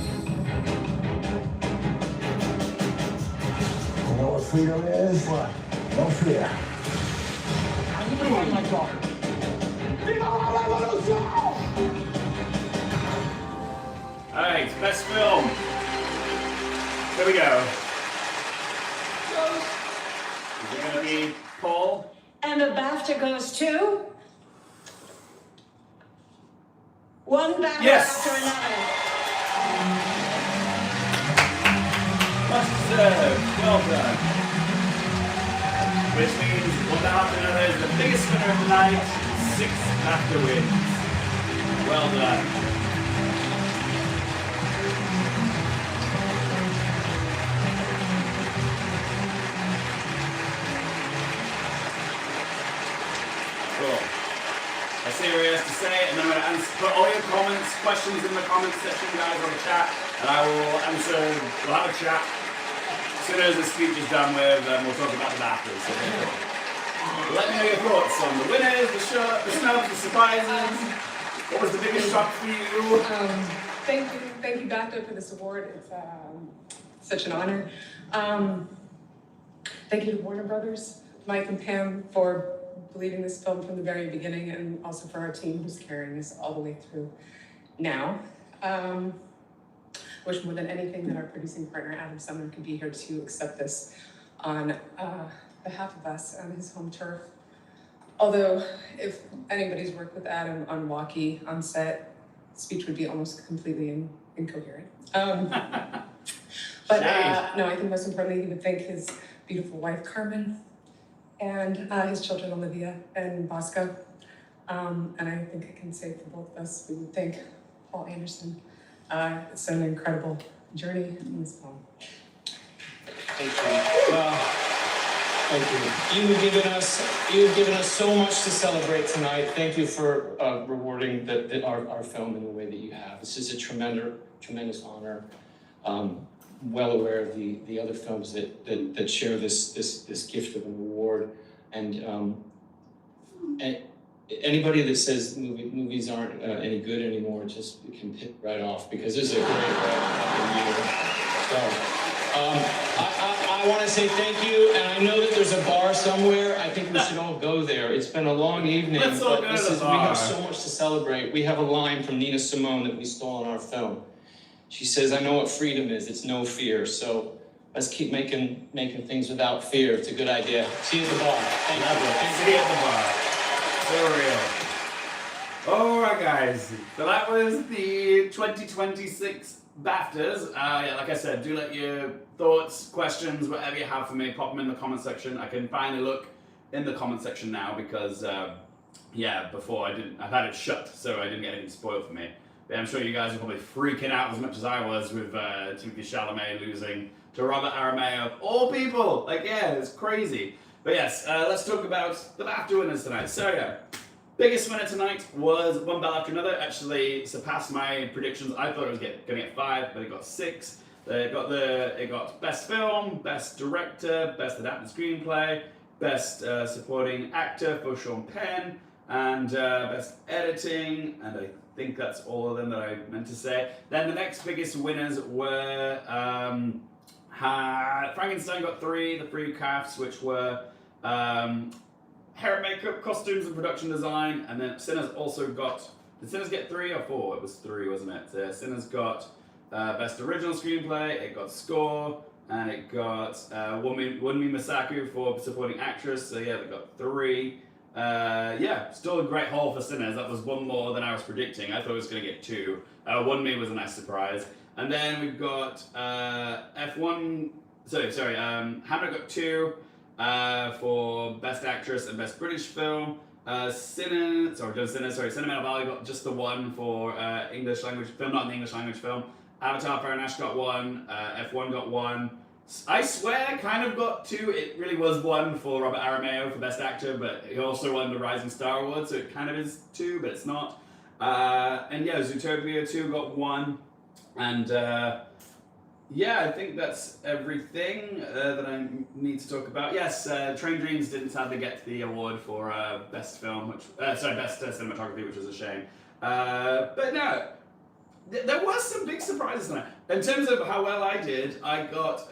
know what freedom is? What? No fear. How are you gonna find my daughter? Alright, best film. Here we go. Is it gonna be Paul? And the BAFTA goes to one BAFTA after another. Much deserved. Well done. Which means one after another is the biggest winner of the night. 6 BAFTA wins. Well done. Cool. Let's see what he has to say, and then I'm going to put all your comments, questions in the comments section, guys, on the chat, and I will answer. We'll have a chat. As soon as the speech is done with, we'll talk about the Baftas. So let me know your thoughts on the winners, the snubs, the surprises. What was the biggest shock for you? Thank you, Bafta, for this award. It's such an honor. Thank you to Warner Brothers, Mike and Pam, for believing this film from the very beginning, and also for our team who's carrying us all the way through now. Wish more than anything that our producing partner Adam Sumner could be here to accept this on behalf of us on his home turf. Although, if anybody's worked with Adam on walkie on set, speech would be almost completely incoherent. No, I think most importantly, he would thank his beautiful wife, Carmen, and his children, Olivia and Bosco. And I think I can say for both of us, we would thank Paul Anderson. It's an incredible journey in this film. Thank you. Thank you. You've given us so much to celebrate tonight. Thank you for rewarding our film in the way that you have. This is a tremendous honor. Well aware of the other films that share this gift of an award, and anybody that says movies aren't any good anymore just can pick right off, because this is a great year. So I want to say thank you, and I know that there's a bar somewhere. I think we should all go there. It's been a long evening, Let's all but go to the we bar. have so much to celebrate. We have a line from Nina Simone that we stole in our film. She says, "I know what freedom is. It's no fear." So let's keep making things without fear. It's a good idea. See you at the bar. Thank you. See you at the bar. So real. Alright guys, so that was the 2026 Baftas. Yeah, like I said, do let your thoughts, questions, whatever you have for me, pop them in the comment section. I can finally look in the comment section now because, yeah, before I've had it shut, so I didn't get anything spoiled for me. But I'm sure you guys are probably freaking out as much as I was with Timothée Chalamet losing to Robert Aramayo, of all people. Like, yeah, it's crazy. But yes, let's talk about the BAFTA winners tonight. So yeah, biggest winner tonight was One Bell After Another. Actually surpassed my predictions. I thought it was going to get 5, but it got 6. It got Best Film, Best Director, Best Adapted Screenplay, Best Supporting Actor for Sean Penn, and Best Editing, and I think that's all of them that I meant to say. Then the next biggest winners were Frankenstein got 3, the 3 CAFs, which were hair and makeup, costumes and production design, and then Sinners also got, did Sinners get 3 or 4? It was 3, wasn't it? Sinners got Best Original Screenplay, it got Score, and it got Wunmi Masaku for Supporting Actress, so yeah, they got 3. Yeah, still a great haul for Sinners. That was 1 more than I was predicting. I thought it was going to get 2. Wunmi was a nice surprise. And then we've got Hamlet got 2 for Best Actress and Best British Film. Cinema Valley got just the 1 for English language film, not an English language film. Avatar Fire and Ash got 1. F1 got 1. I Swear kind of got 2. It really was 1 for Robert Aramayo for Best Actor, but he also won the Rising Star Award, so it kind of is 2, but it's not. And yeah, Zootopia 2 got 1. And yeah, I think that's everything that I need to talk about. Yes, Train Dreams didn't sadly get the award for Best Film, Best Cinematography, which is a shame. But no, there was some big surprises tonight. In terms of how well I did, I got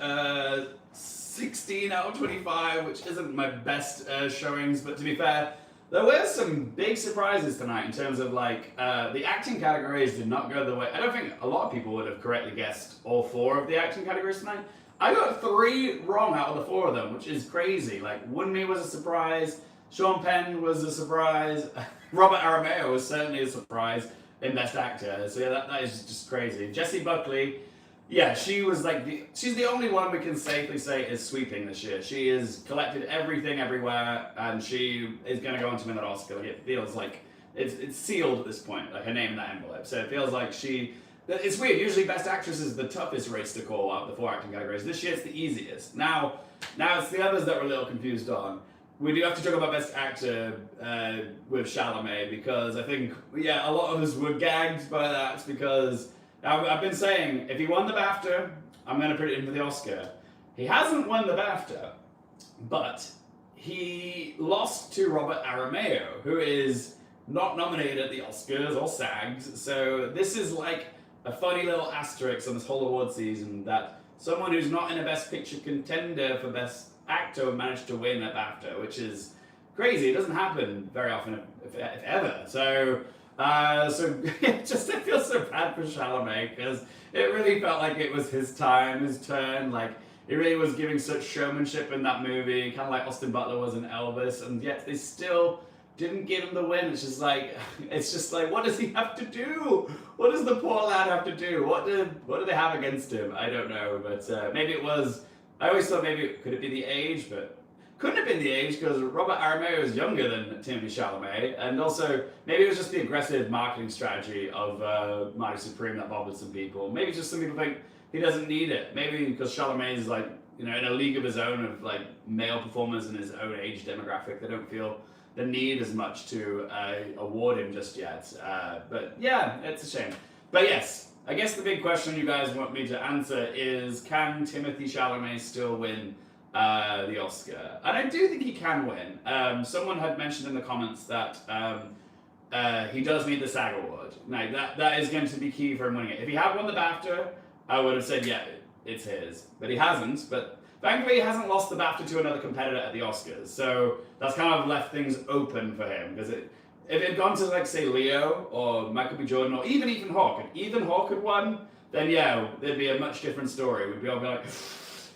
16 out of 25, which isn't my best showings, but to be fair, there were some big surprises tonight in terms of like, the acting categories did not go the way, I don't think a lot of people would have correctly guessed all 4 of the acting categories tonight. I got 3 wrong out of the 4 of them, which is crazy. Like, Wunmi was a surprise, Sean Penn was a surprise. Robert Aramayo was certainly a surprise in Best Actor. So yeah, that is just crazy. Jessie Buckley, yeah, she was like she's the only one we can safely say is sweeping this year. She has collected everything everywhere, and she is going to go on to win that Oscar. Like, it feels like it's sealed at this point, like her name in that envelope. So it feels like she. It's weird. Usually, Best Actress is the toughest race to call out of the 4 acting categories. This year, it's the easiest. Now it's the others that we're a little confused on. We do have to talk about Best Actor with Chalamet, because I think, yeah, a lot of us were gagged by that, because I've been saying, if he won the Bafta, I'm going to put it in for the Oscar. He hasn't won the Bafta, but he lost to Robert Aramayo, who is not nominated at the Oscars or SAGs, so this is like a funny little asterisk on this whole award season, that someone who's not in a Best Picture contender for Best Actor managed to win a Bafta, which is crazy. It doesn't happen very often, if ever. So it feels so bad for Chalamet, because it really felt like it was his time, his turn. Like, he really was giving such showmanship in that movie, kind of like Austin Butler was in Elvis, and yet they still didn't give him the win. It's just like, what does he have to do? What does the poor lad have to do? What do they have against him? I don't know, but maybe it was. I always thought could it be the age, but couldn't have been the age, because Robert Aramayo is younger than Timothée Chalamet, and also maybe it was just the aggressive marketing strategy of Marty Supreme that bothered some people. Maybe just some people think he doesn't need it. Maybe because Chalamet is like, in a league of his own of like male performers in his own age demographic. They don't feel the need as much to award him just yet. But yeah, it's a shame. But yes, I guess the big question you guys want me to answer is, can Timothée Chalamet still win the Oscar? And I do think he can win. Someone had mentioned in the comments that he does need the SAG award. Now, that is going to be key for him winning it. If he had won the BAFTA, I would have said, yeah, it's his. But he hasn't. But thankfully, he hasn't lost the BAFTA to another competitor at the Oscars. So that's kind of left things open for him. Because if it had gone to, like, say, Leo or Michael B. Jordan or even Ethan Hawke, and Ethan Hawke had won, then yeah, there'd be a much different story. We'd be all be like,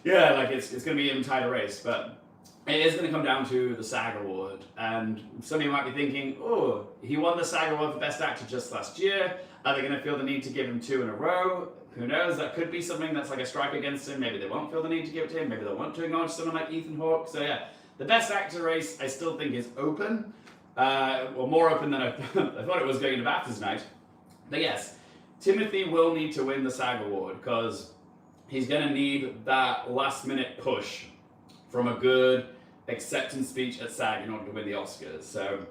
yeah, like it's going to be an entire race. But it is going to come down to the SAG award. And some of you might be thinking, oh, he won the SAG award for Best Actor just last year. Are they going to feel the need to give him 2 in a row? Who knows? That could be something that's like a strike against him. Maybe they won't feel the need to give it to him. Maybe they'll want to acknowledge someone like Ethan Hawke. So yeah, the Best Actor race I still think is open. Or more open than I thought it was going into BAFTAs night. But yes, Timothy will need to win the SAG award, because he's going to need that last minute push from a good acceptance speech at SAG in order to win the Oscars. So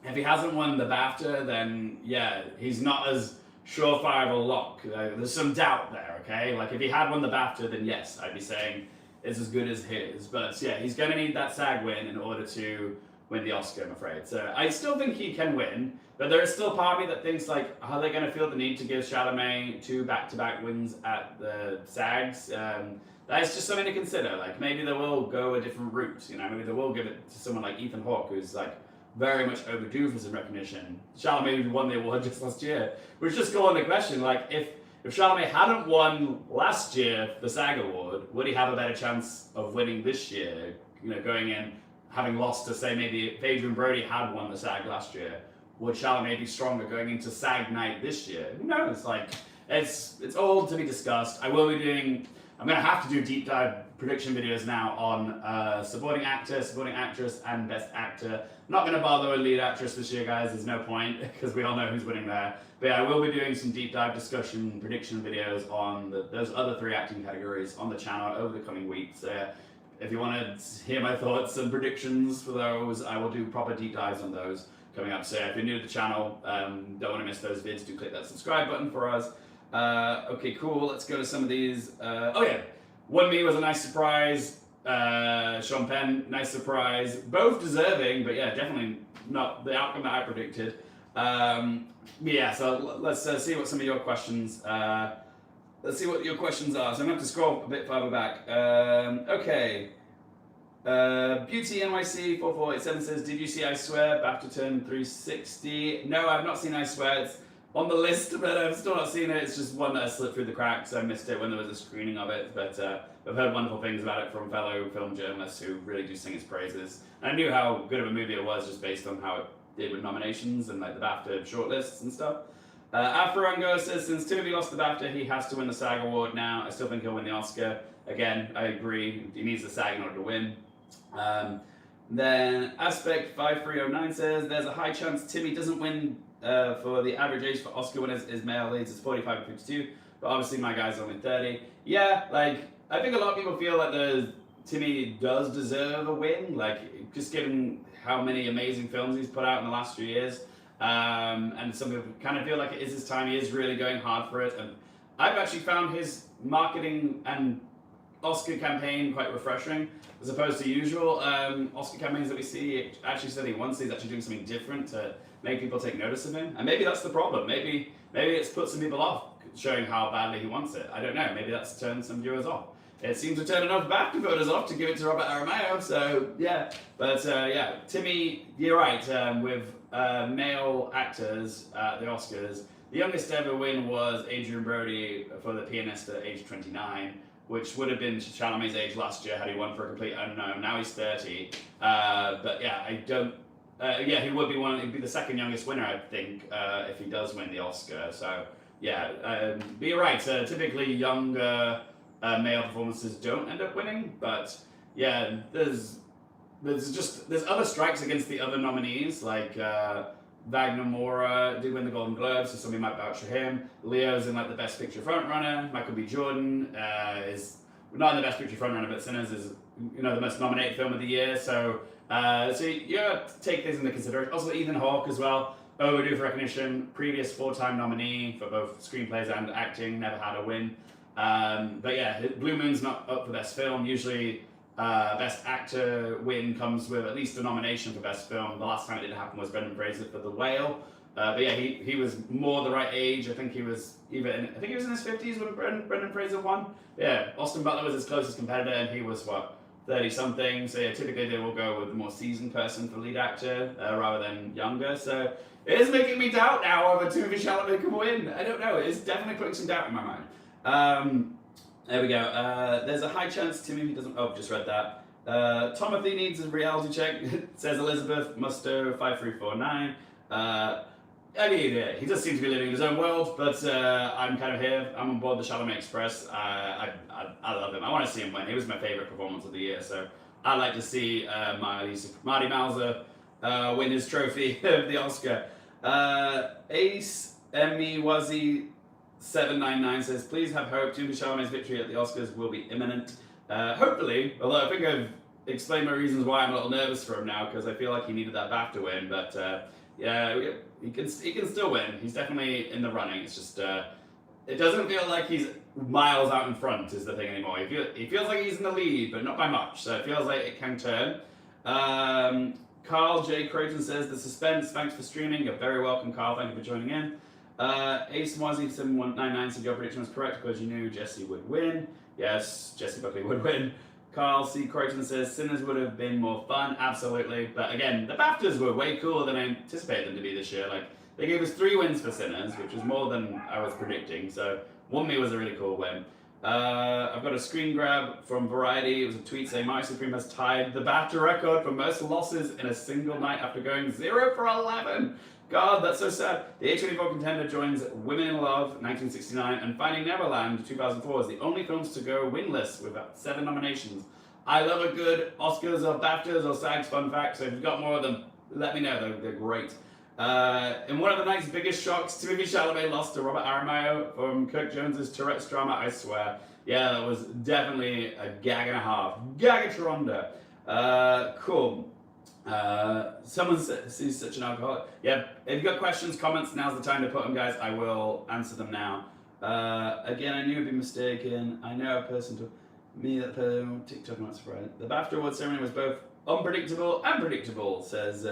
if he hasn't won the BAFTA, then yeah, he's not as surefire of a lock. There's some doubt there, okay? Like, if he had won the BAFTA, then yes, I'd be saying it's as good as his. But yeah, he's going to need that SAG win in order to win the Oscar, I'm afraid. So I still think he can win, but there is still part of me that thinks, like, are they going to feel the need to give Chalamet 2 back-to-back wins at the SAGs? That's just something to consider. Like, maybe they will go a different route. Maybe they will give it to someone like Ethan Hawke, who's like very much overdue for some recognition. Chalamet won the award just last year. Which just go on the question, like, if Chalamet hadn't won last year the SAG award, would he have a better chance of winning this year? Going in, having lost to, say, maybe if Adrian Brody had won the SAG last year, would Chalamet be stronger going into SAG night this year? Who knows? Like, it's all to be discussed. I'm going to have to do deep dive prediction videos now on supporting actor, supporting actress, and best actor. Not going to bother with lead actress this year, guys. There's no point, because we all know who's winning there. But yeah, I will be doing some deep dive discussion prediction videos on those other 3 acting categories on the channel over the coming weeks. If you want to hear my thoughts and predictions for those, I will do proper deep dives on those coming up. So if you're new to the channel, don't want to miss those vids, do click that subscribe button for us. Okay, cool. Let's go to some of these. Oh yeah, One Me was a nice surprise. Sean Penn, nice surprise. Both deserving, but yeah, definitely not the outcome that I predicted. Yeah, so let's see what some of your questions. Let's see what your questions are. So I'm going to have to scroll a bit further back. Okay. Beauty NYC 4487 says, did you see I Swear? BAFTA turned 360. No, I've not seen I Swear. on the list, but I've still not seen it. It's just one that I slipped through the cracks. I missed it when there was a screening of it, but I've heard wonderful things about it from fellow film journalists who really do sing its praises. And I knew how good of a movie it was just based on how it did with nominations and like the BAFTA shortlists and stuff. Afrango says, since Timothy lost the BAFTA, he has to win the SAG award now. I still think he'll win the Oscar. Again, I agree. He needs the SAG in order to win. Then Aspect 5309 says, there's a high chance Timmy doesn't win for the average age for Oscar winners is male leads is 45 to 52, but obviously my guy's only 30. Yeah, like, I think a lot of people feel like Timmy does deserve a win, like, just given how many amazing films he's put out in the last few years. And some people kind of feel like it is his time. He is really going hard for it. And I've actually found his marketing and Oscar campaign quite refreshing, as opposed to usual Oscar campaigns that we see. Actually said he wants, he's actually doing something different to make people take notice of him. And maybe that's the problem. Maybe it's put some people off showing how badly he wants it. I don't know. Maybe that's turned some viewers off. It seems to turn enough BAFTA voters off to give it to Robert Aramayo. So yeah, but yeah, Timmy, you're right. With male actors at the Oscars, the youngest ever win was Adrian Brody for The Pianist at age 29, which would have been Chalamet's age last year had he won for a complete unknown. Now he's 30. But yeah, I don't. Yeah, he would be he'd be the second youngest winner, I think, if he does win the Oscar. So yeah, but you're right. Typically, younger male performances don't end up winning. But yeah, there's other strikes against the other nominees, like Wagner Moura did win the Golden Globe, so somebody might vouch for him. Leo's in like the Best Picture frontrunner. Michael B. Jordan is not in the Best Picture frontrunner, but Sinners is the most nominated film of the year. So you gotta take this into consideration. Also Ethan Hawke as well, overdue for recognition. Previous 4-time nominee for both screenplays and acting, never had a win. But yeah, Blue Moon's not up for Best Film. Usually Best Actor win comes with at least a nomination for Best Film. The last time it didn't happen was Brendan Fraser for The Whale. But yeah, he was more the right age. I think he was in his 50s when Brendan Fraser won. Yeah, Austin Butler was his closest competitor, and he was 30-something. So yeah, typically they will go with the more seasoned person for lead actor rather than younger. So it is making me doubt now whether Timothée Chalamet can win. I don't know. It's definitely putting some doubt in my mind. There we go. There's a high chance Timothy doesn't. Oh, just read that. Timothy needs a reality check. Says Elizabeth Musto 5349. I mean, yeah, he does seem to be living in his own world, but I'm kind of here. I'm on board the Chalamet Express. I love him. I want to see him win. He was my favorite performance of the year, so I'd like to see Marty Mauser win his trophy of the Oscar. Ace Emmy Wazzy 799 says, please have hope. Timothée Chalamet's victory at the Oscars will be imminent. Hopefully, although I think I've explained my reasons why I'm a little nervous for him now, because I feel like he needed that BAFTA win, but yeah, he can still win. He's definitely in the running. It's just, it doesn't feel like he's miles out in front is the thing anymore. He feels like he's in the lead, but not by much, so it feels like it can turn. Carl J. Creighton says, the suspense, thanks for streaming. You're very welcome, Carl. Thank you for joining in. Ace Mwazi 7199 said your prediction was correct because you knew Jesse would win. Yes, Jesse Buckley would win. Carl C. Croydon says Sinners would have been more fun. Absolutely. But again, the BAFTAs were way cooler than I anticipated them to be this year. Like, they gave us 3 wins for Sinners, which was more than I was predicting. So, One Me was a really cool win. I've got a screen grab from Variety. It was a tweet saying Marty Supreme has tied the BAFTA record for most losses in a single night after going 0 for 11. God, that's so sad. The A24 contender joins Women in Love, 1969, and Finding Neverland, 2004, as the only films to go winless with 7 nominations. I love a good Oscars or BAFTAs or SAGs fun fact, so if you've got more of them, let me know. They're great. In one of the night's biggest shocks, Timothée Chalamet lost to Robert Aramayo from Kirk Jones's Tourette's drama, I Swear. Yeah, that was definitely a gag and a half. Gagatranda. Cool. Someone says he's such an alcoholic. Yeah, if you've got questions, comments, now's the time to put them, guys. I will answer them now. Again, I knew I'd be mistaken. I know a person to me that Tik Tok, not surprised. The BAFTA award ceremony was both unpredictable and predictable, says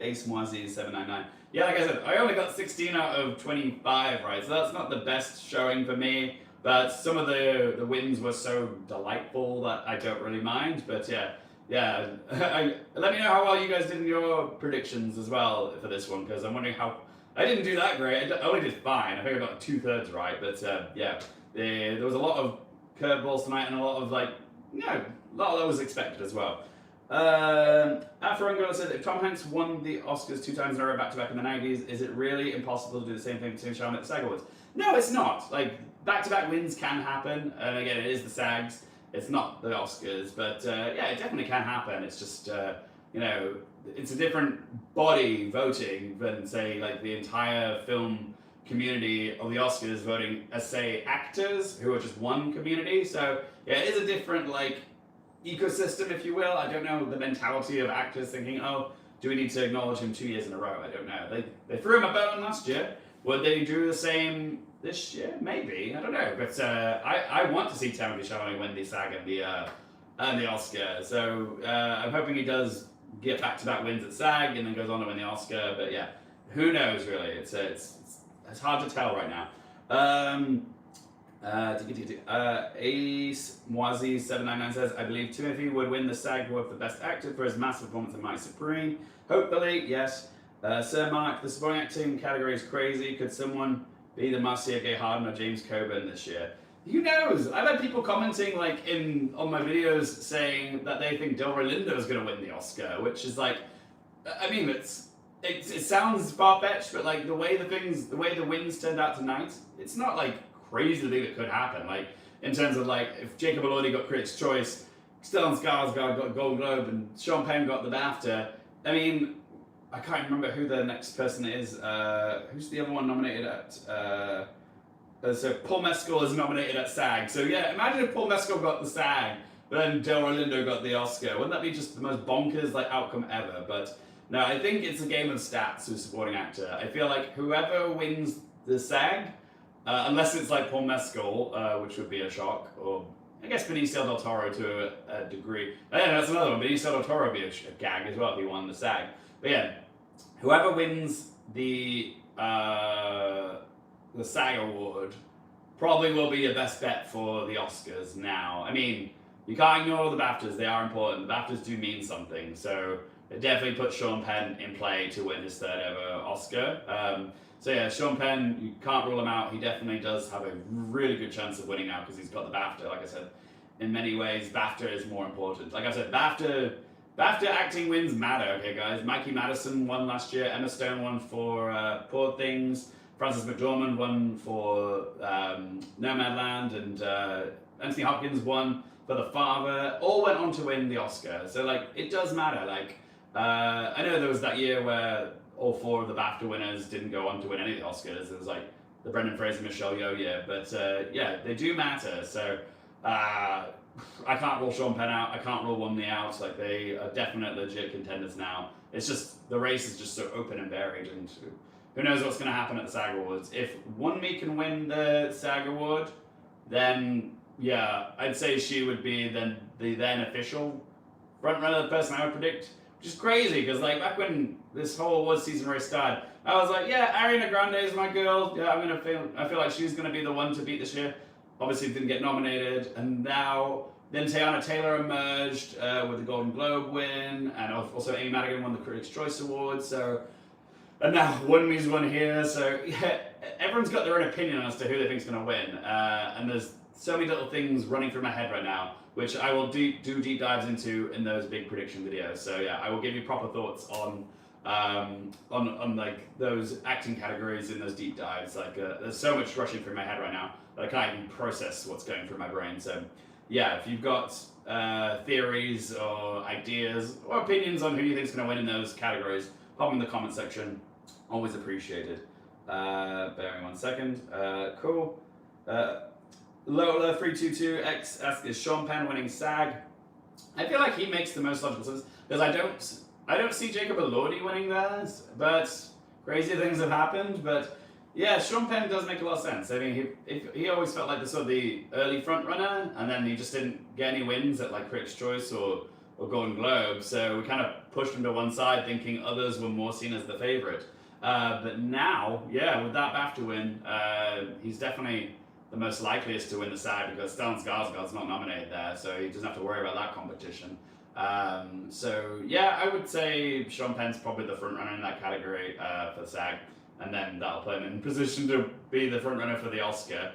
Ace Mwazi 799. Yeah, like I said, I only got 16 out of 25 right, so that's not the best showing for me. But some of the wins were so delightful that I don't really mind. But yeah. Let me know how well you guys did in your predictions as well for this one, because I'm wondering how I didn't do that great. I only did fine. I think I got 2/3 right, but yeah, there was a lot of curveballs tonight and a lot of a lot of that was expected as well. After Angola said, if Tom Hanks won the Oscars 2 times in a row back-to-back in the 90s, is it really impossible to do the same thing to Chalamet at the SAG Awards? No, it's not. Like, back-to-back wins can happen, and again, it is the SAGs, it's not the Oscars, but yeah, it definitely can happen. It's just, it's a different body voting than, say, like the entire film community of the Oscars voting as, say, actors who are just one community. So yeah, it is a different ecosystem, if you will. I don't know the mentality of actors thinking, oh, do we need to acknowledge him 2 years in a row? I don't know. They threw him a bone last year. Would they do the same this year? Maybe. I don't know. But I want to see Timothée Chalamet win the SAG and the Oscar. So I'm hoping he does get back-to-back wins at SAG and then goes on to win the Oscar. But yeah, who knows really? It's hard to tell right now. Ace Moisi 799 says, I believe Timothy would win the SAG Award for Best Actor for his massive performance in Mighty Supreme. Hopefully, yes. Sir Mark, the supporting acting category is crazy. Could someone be the Marcia Gay Harden or James Coburn this year? Who knows? I've had people commenting on my videos saying that they think Delroy Lindo is going to win the Oscar, which is it sounds far-fetched, but the way the wins turned out tonight, it's not crazy to think it could happen. In terms of if Jacob Elordi got Critics' Choice, Stellan Skarsgård got Golden Globe, and Sean Penn got the BAFTA. I mean, I can't remember who the next person is. Who's the other one nominated at? So Paul Mescal is nominated at SAG. So yeah, imagine if Paul Mescal got the SAG, but then Delroy Lindo got the Oscar. Wouldn't that be just the most bonkers outcome ever? But no, I think it's a game of stats with supporting actor. I feel like whoever wins the SAG, unless it's Paul Mescal, which would be a shock, or I guess Benicio del Toro to a degree. Yeah, that's another one. Benicio del Toro would be a gag as well if he won the SAG. But yeah, whoever wins the SAG award probably will be your best bet for the Oscars now. I mean, you can't ignore the BAFTAs. They are important. The BAFTAs do mean something. So it definitely puts Sean Penn in play to win his 3rd ever Oscar. So yeah, Sean Penn, you can't rule him out. He definitely does have a really good chance of winning now because he's got the BAFTA. Like I said, in many ways, BAFTA is more important. Like I said, BAFTA acting wins matter, okay guys? Mikey Madison won last year. Emma Stone won for Poor Things. Frances McDormand won for Nomadland. And Anthony Hopkins won for The Father. All went on to win the Oscar. So it does matter. I know there was that year where all 4 of the BAFTA winners didn't go on to win any of the Oscars. It was the Brendan Fraser, Michelle Yeoh year. But yeah, they do matter. So I can't rule Sean Penn out. I can't rule One Me out. They are definite legit contenders now. It's just the race is just so open and varied, and who knows what's going to happen at the SAG Awards. If One Me can win the SAG Award, then yeah, I'd say she would be the then official frontrunner, the person I would predict. Which is crazy because back when this whole awards season race started, I was yeah, Ariana Grande is my girl. Yeah, I feel like she's gonna be the one to beat this year. Obviously didn't get nominated, and now then Teyana Taylor emerged with the Golden Globe win, and also Amy Madigan won the Critics' Choice Award. So, and now One Me's won here. So yeah, everyone's got their own opinion as to who they think's gonna win, and there's so many little things running through my head right now, which I will do deep dives into in those big prediction videos. So yeah, I will give you proper thoughts on those acting categories in those deep dives. There's so much rushing through my head right now that I can't even process what's going through my brain. So yeah, if you've got theories or ideas or opinions on who you think is going to win in those categories, pop them in the comment section. Always appreciated. Bear me 1 second. Cool. Lola322X asks, is Sean Penn winning SAG? I feel like he makes the most logical sense because I don't see Jacob Elordi winning theirs, but crazier things have happened. But yeah, Sean Penn does make a lot of sense. I mean, he always felt like the early front runner, and then he just didn't get any wins at Critics' Choice or Golden Globe. So we kind of pushed him to one side, thinking others were more seen as the favorite. But now, yeah, with that BAFTA win, he's definitely the most likeliest to win the SAG because Stellan Skarsgård's not nominated there, so he doesn't have to worry about that competition. So yeah, I would say Sean Penn's probably the front runner in that category for the SAG. and then that'll put him in position to be the front runner for the Oscar,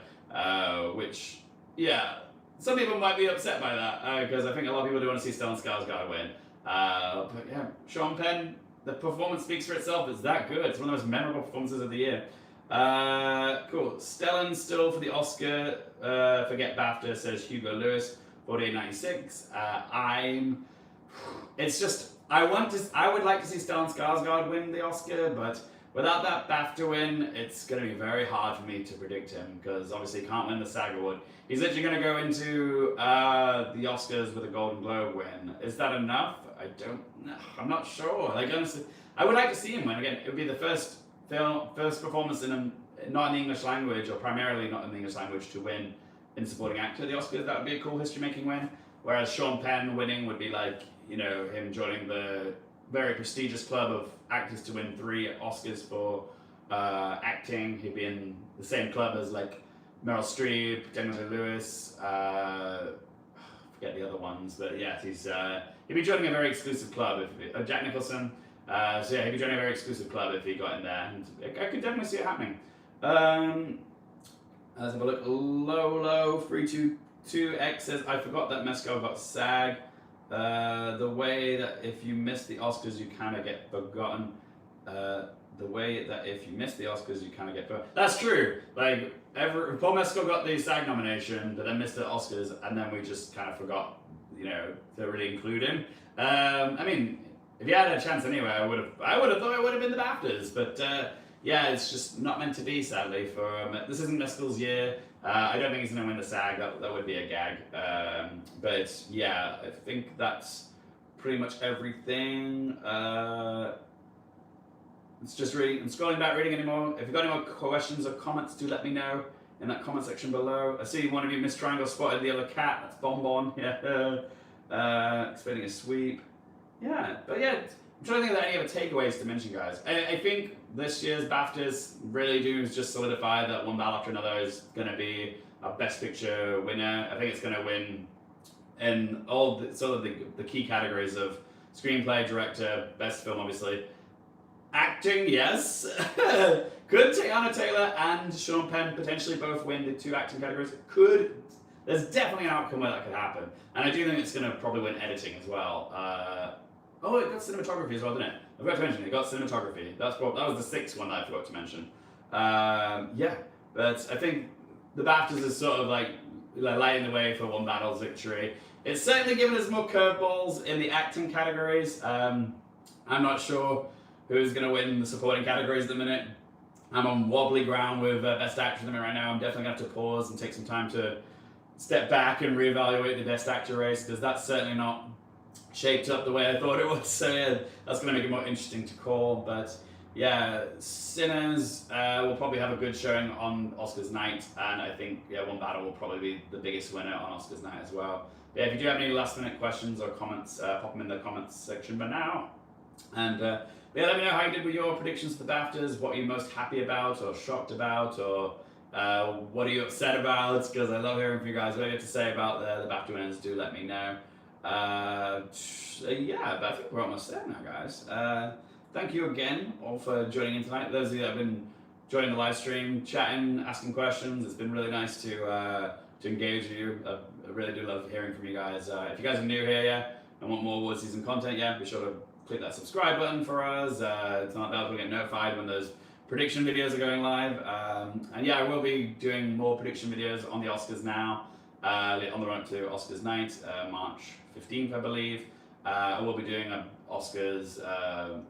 which, yeah, some people might be upset by that, because I think a lot of people do want to see Stellan Skarsgård win. But yeah, Sean Penn, the performance speaks for itself. It's that good. It's one of the most memorable performances of the year. Cool. Stellan still for the Oscar for Get Bafta, says Hugo Lewis, 4896. It's just, I would like to see Stellan Skarsgård win the Oscar, but without that Bafta win, it's going to be very hard for me to predict him, because obviously he can't win the SAG Award. He's literally going to go into the Oscars with a Golden Globe win. Is that enough? I'm not sure. Like, honestly, I would like to see him win. Again, it would be the first performance not in the English language, or primarily not in the English language, to win in supporting actor at the Oscars. That would be a cool history-making win. Whereas Sean Penn winning would be like, you know, him joining the very prestigious club of actors to win 3 Oscars for acting. He'd be in the same club as like Meryl Streep, Daniel Day-Lewis, forget the other ones, but yeah, he'd be joining a very exclusive club. Jack Nicholson. So yeah, he'd be joining a very exclusive club if he got in there. And I could definitely see it happening. Let's have a look. Lolo322X says, I forgot that Mescal got SAG. The way that if you miss the Oscars, you kind of get forgotten. The way that if you miss the Oscars, you kind of get forgotten. That's true. Like, Paul Mescal got the SAG nomination, but then missed the Oscars, and then we just kind of forgot, you know, to really include him. I mean, if he had a chance anyway, I would have thought it would have been the Baftas, but yeah, it's just not meant to be, sadly. This isn't Mescal's year. I don't think he's going to win the SAG. That would be a gag. But yeah, I think that's pretty much everything. It's just I'm scrolling back, reading any more. If you've got any more questions or comments, do let me know in that comment section below. I see one of you, Miss Triangle, spotted the other cat. That's Bonbon. Yeah. Explaining a sweep. Yeah, but yeah, I'm trying to think of any other takeaways to mention, guys. I think this year's BAFTAs really do just solidify that one battle after another is going to be a Best Picture winner. I think it's going to win in all the key categories of screenplay, director, best film, obviously. Acting, yes. Could Teyana Taylor and Sean Penn potentially both win the 2 acting categories? There's definitely an outcome where that could happen. And I do think it's going to probably win editing as well. Oh, it got cinematography as well, didn't it? I forgot to mention, it got cinematography. That was the 6th one that I forgot to mention. Yeah, but I think the BAFTAs is sort of like lighting the way for one battle's victory. It's certainly given us more curveballs in the acting categories. I'm not sure who's going to win the supporting categories at the minute. I'm on wobbly ground with Best Actor at the minute right now. I'm definitely going to have to pause and take some time to step back and reevaluate the Best Actor race, because that's certainly not shaped up the way I thought it was. So yeah, that's going to make it more interesting to call. But yeah, Sinners will probably have a good showing on Oscars night, and I think One Battle will probably be the biggest winner on Oscars night as well. But yeah, if you do have any last minute questions or comments, pop them in the comments section for now. And yeah, let me know how you did with your predictions for the BAFTAs. What are you most happy about or shocked about, or what are you upset about? Because I love hearing from you guys. What do you have to say about the BAFTA winners? Do let me know. Yeah, but I think we're almost there now, guys. Thank you again all for joining in tonight. Those of you that have been joining the live stream, chatting, asking questions, it's been really nice to engage with you. I really do love hearing from you guys. If you guys are new here, and want more award season content, be sure to click that subscribe button for us. It's not that we'll get notified when those prediction videos are going live. And yeah, I will be doing more prediction videos on the Oscars now, on the run to Oscars night, March 15th, I believe. I will be doing an Oscars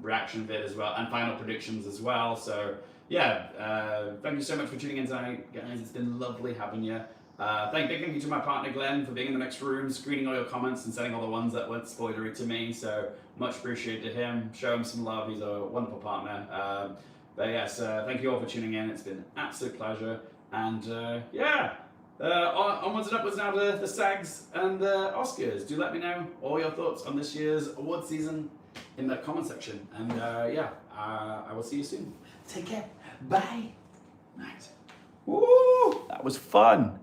reaction vid as well, and final predictions as well. So yeah, thank you so much for tuning in tonight, guys. It's been lovely having you. Thank you to my partner Glenn for being in the next room, screening all your comments and sending all the ones that weren't spoilery to me. So much appreciated to him. Show him some love. He's a wonderful partner. But yes, thank you all for tuning in. It's been an absolute pleasure. And yeah, onwards and upwards now to the SAGs and the Oscars. Do let me know all your thoughts on this year's award season in the comment section. And yeah, I will see you soon. Take care. Bye. Night. Woo! That was fun.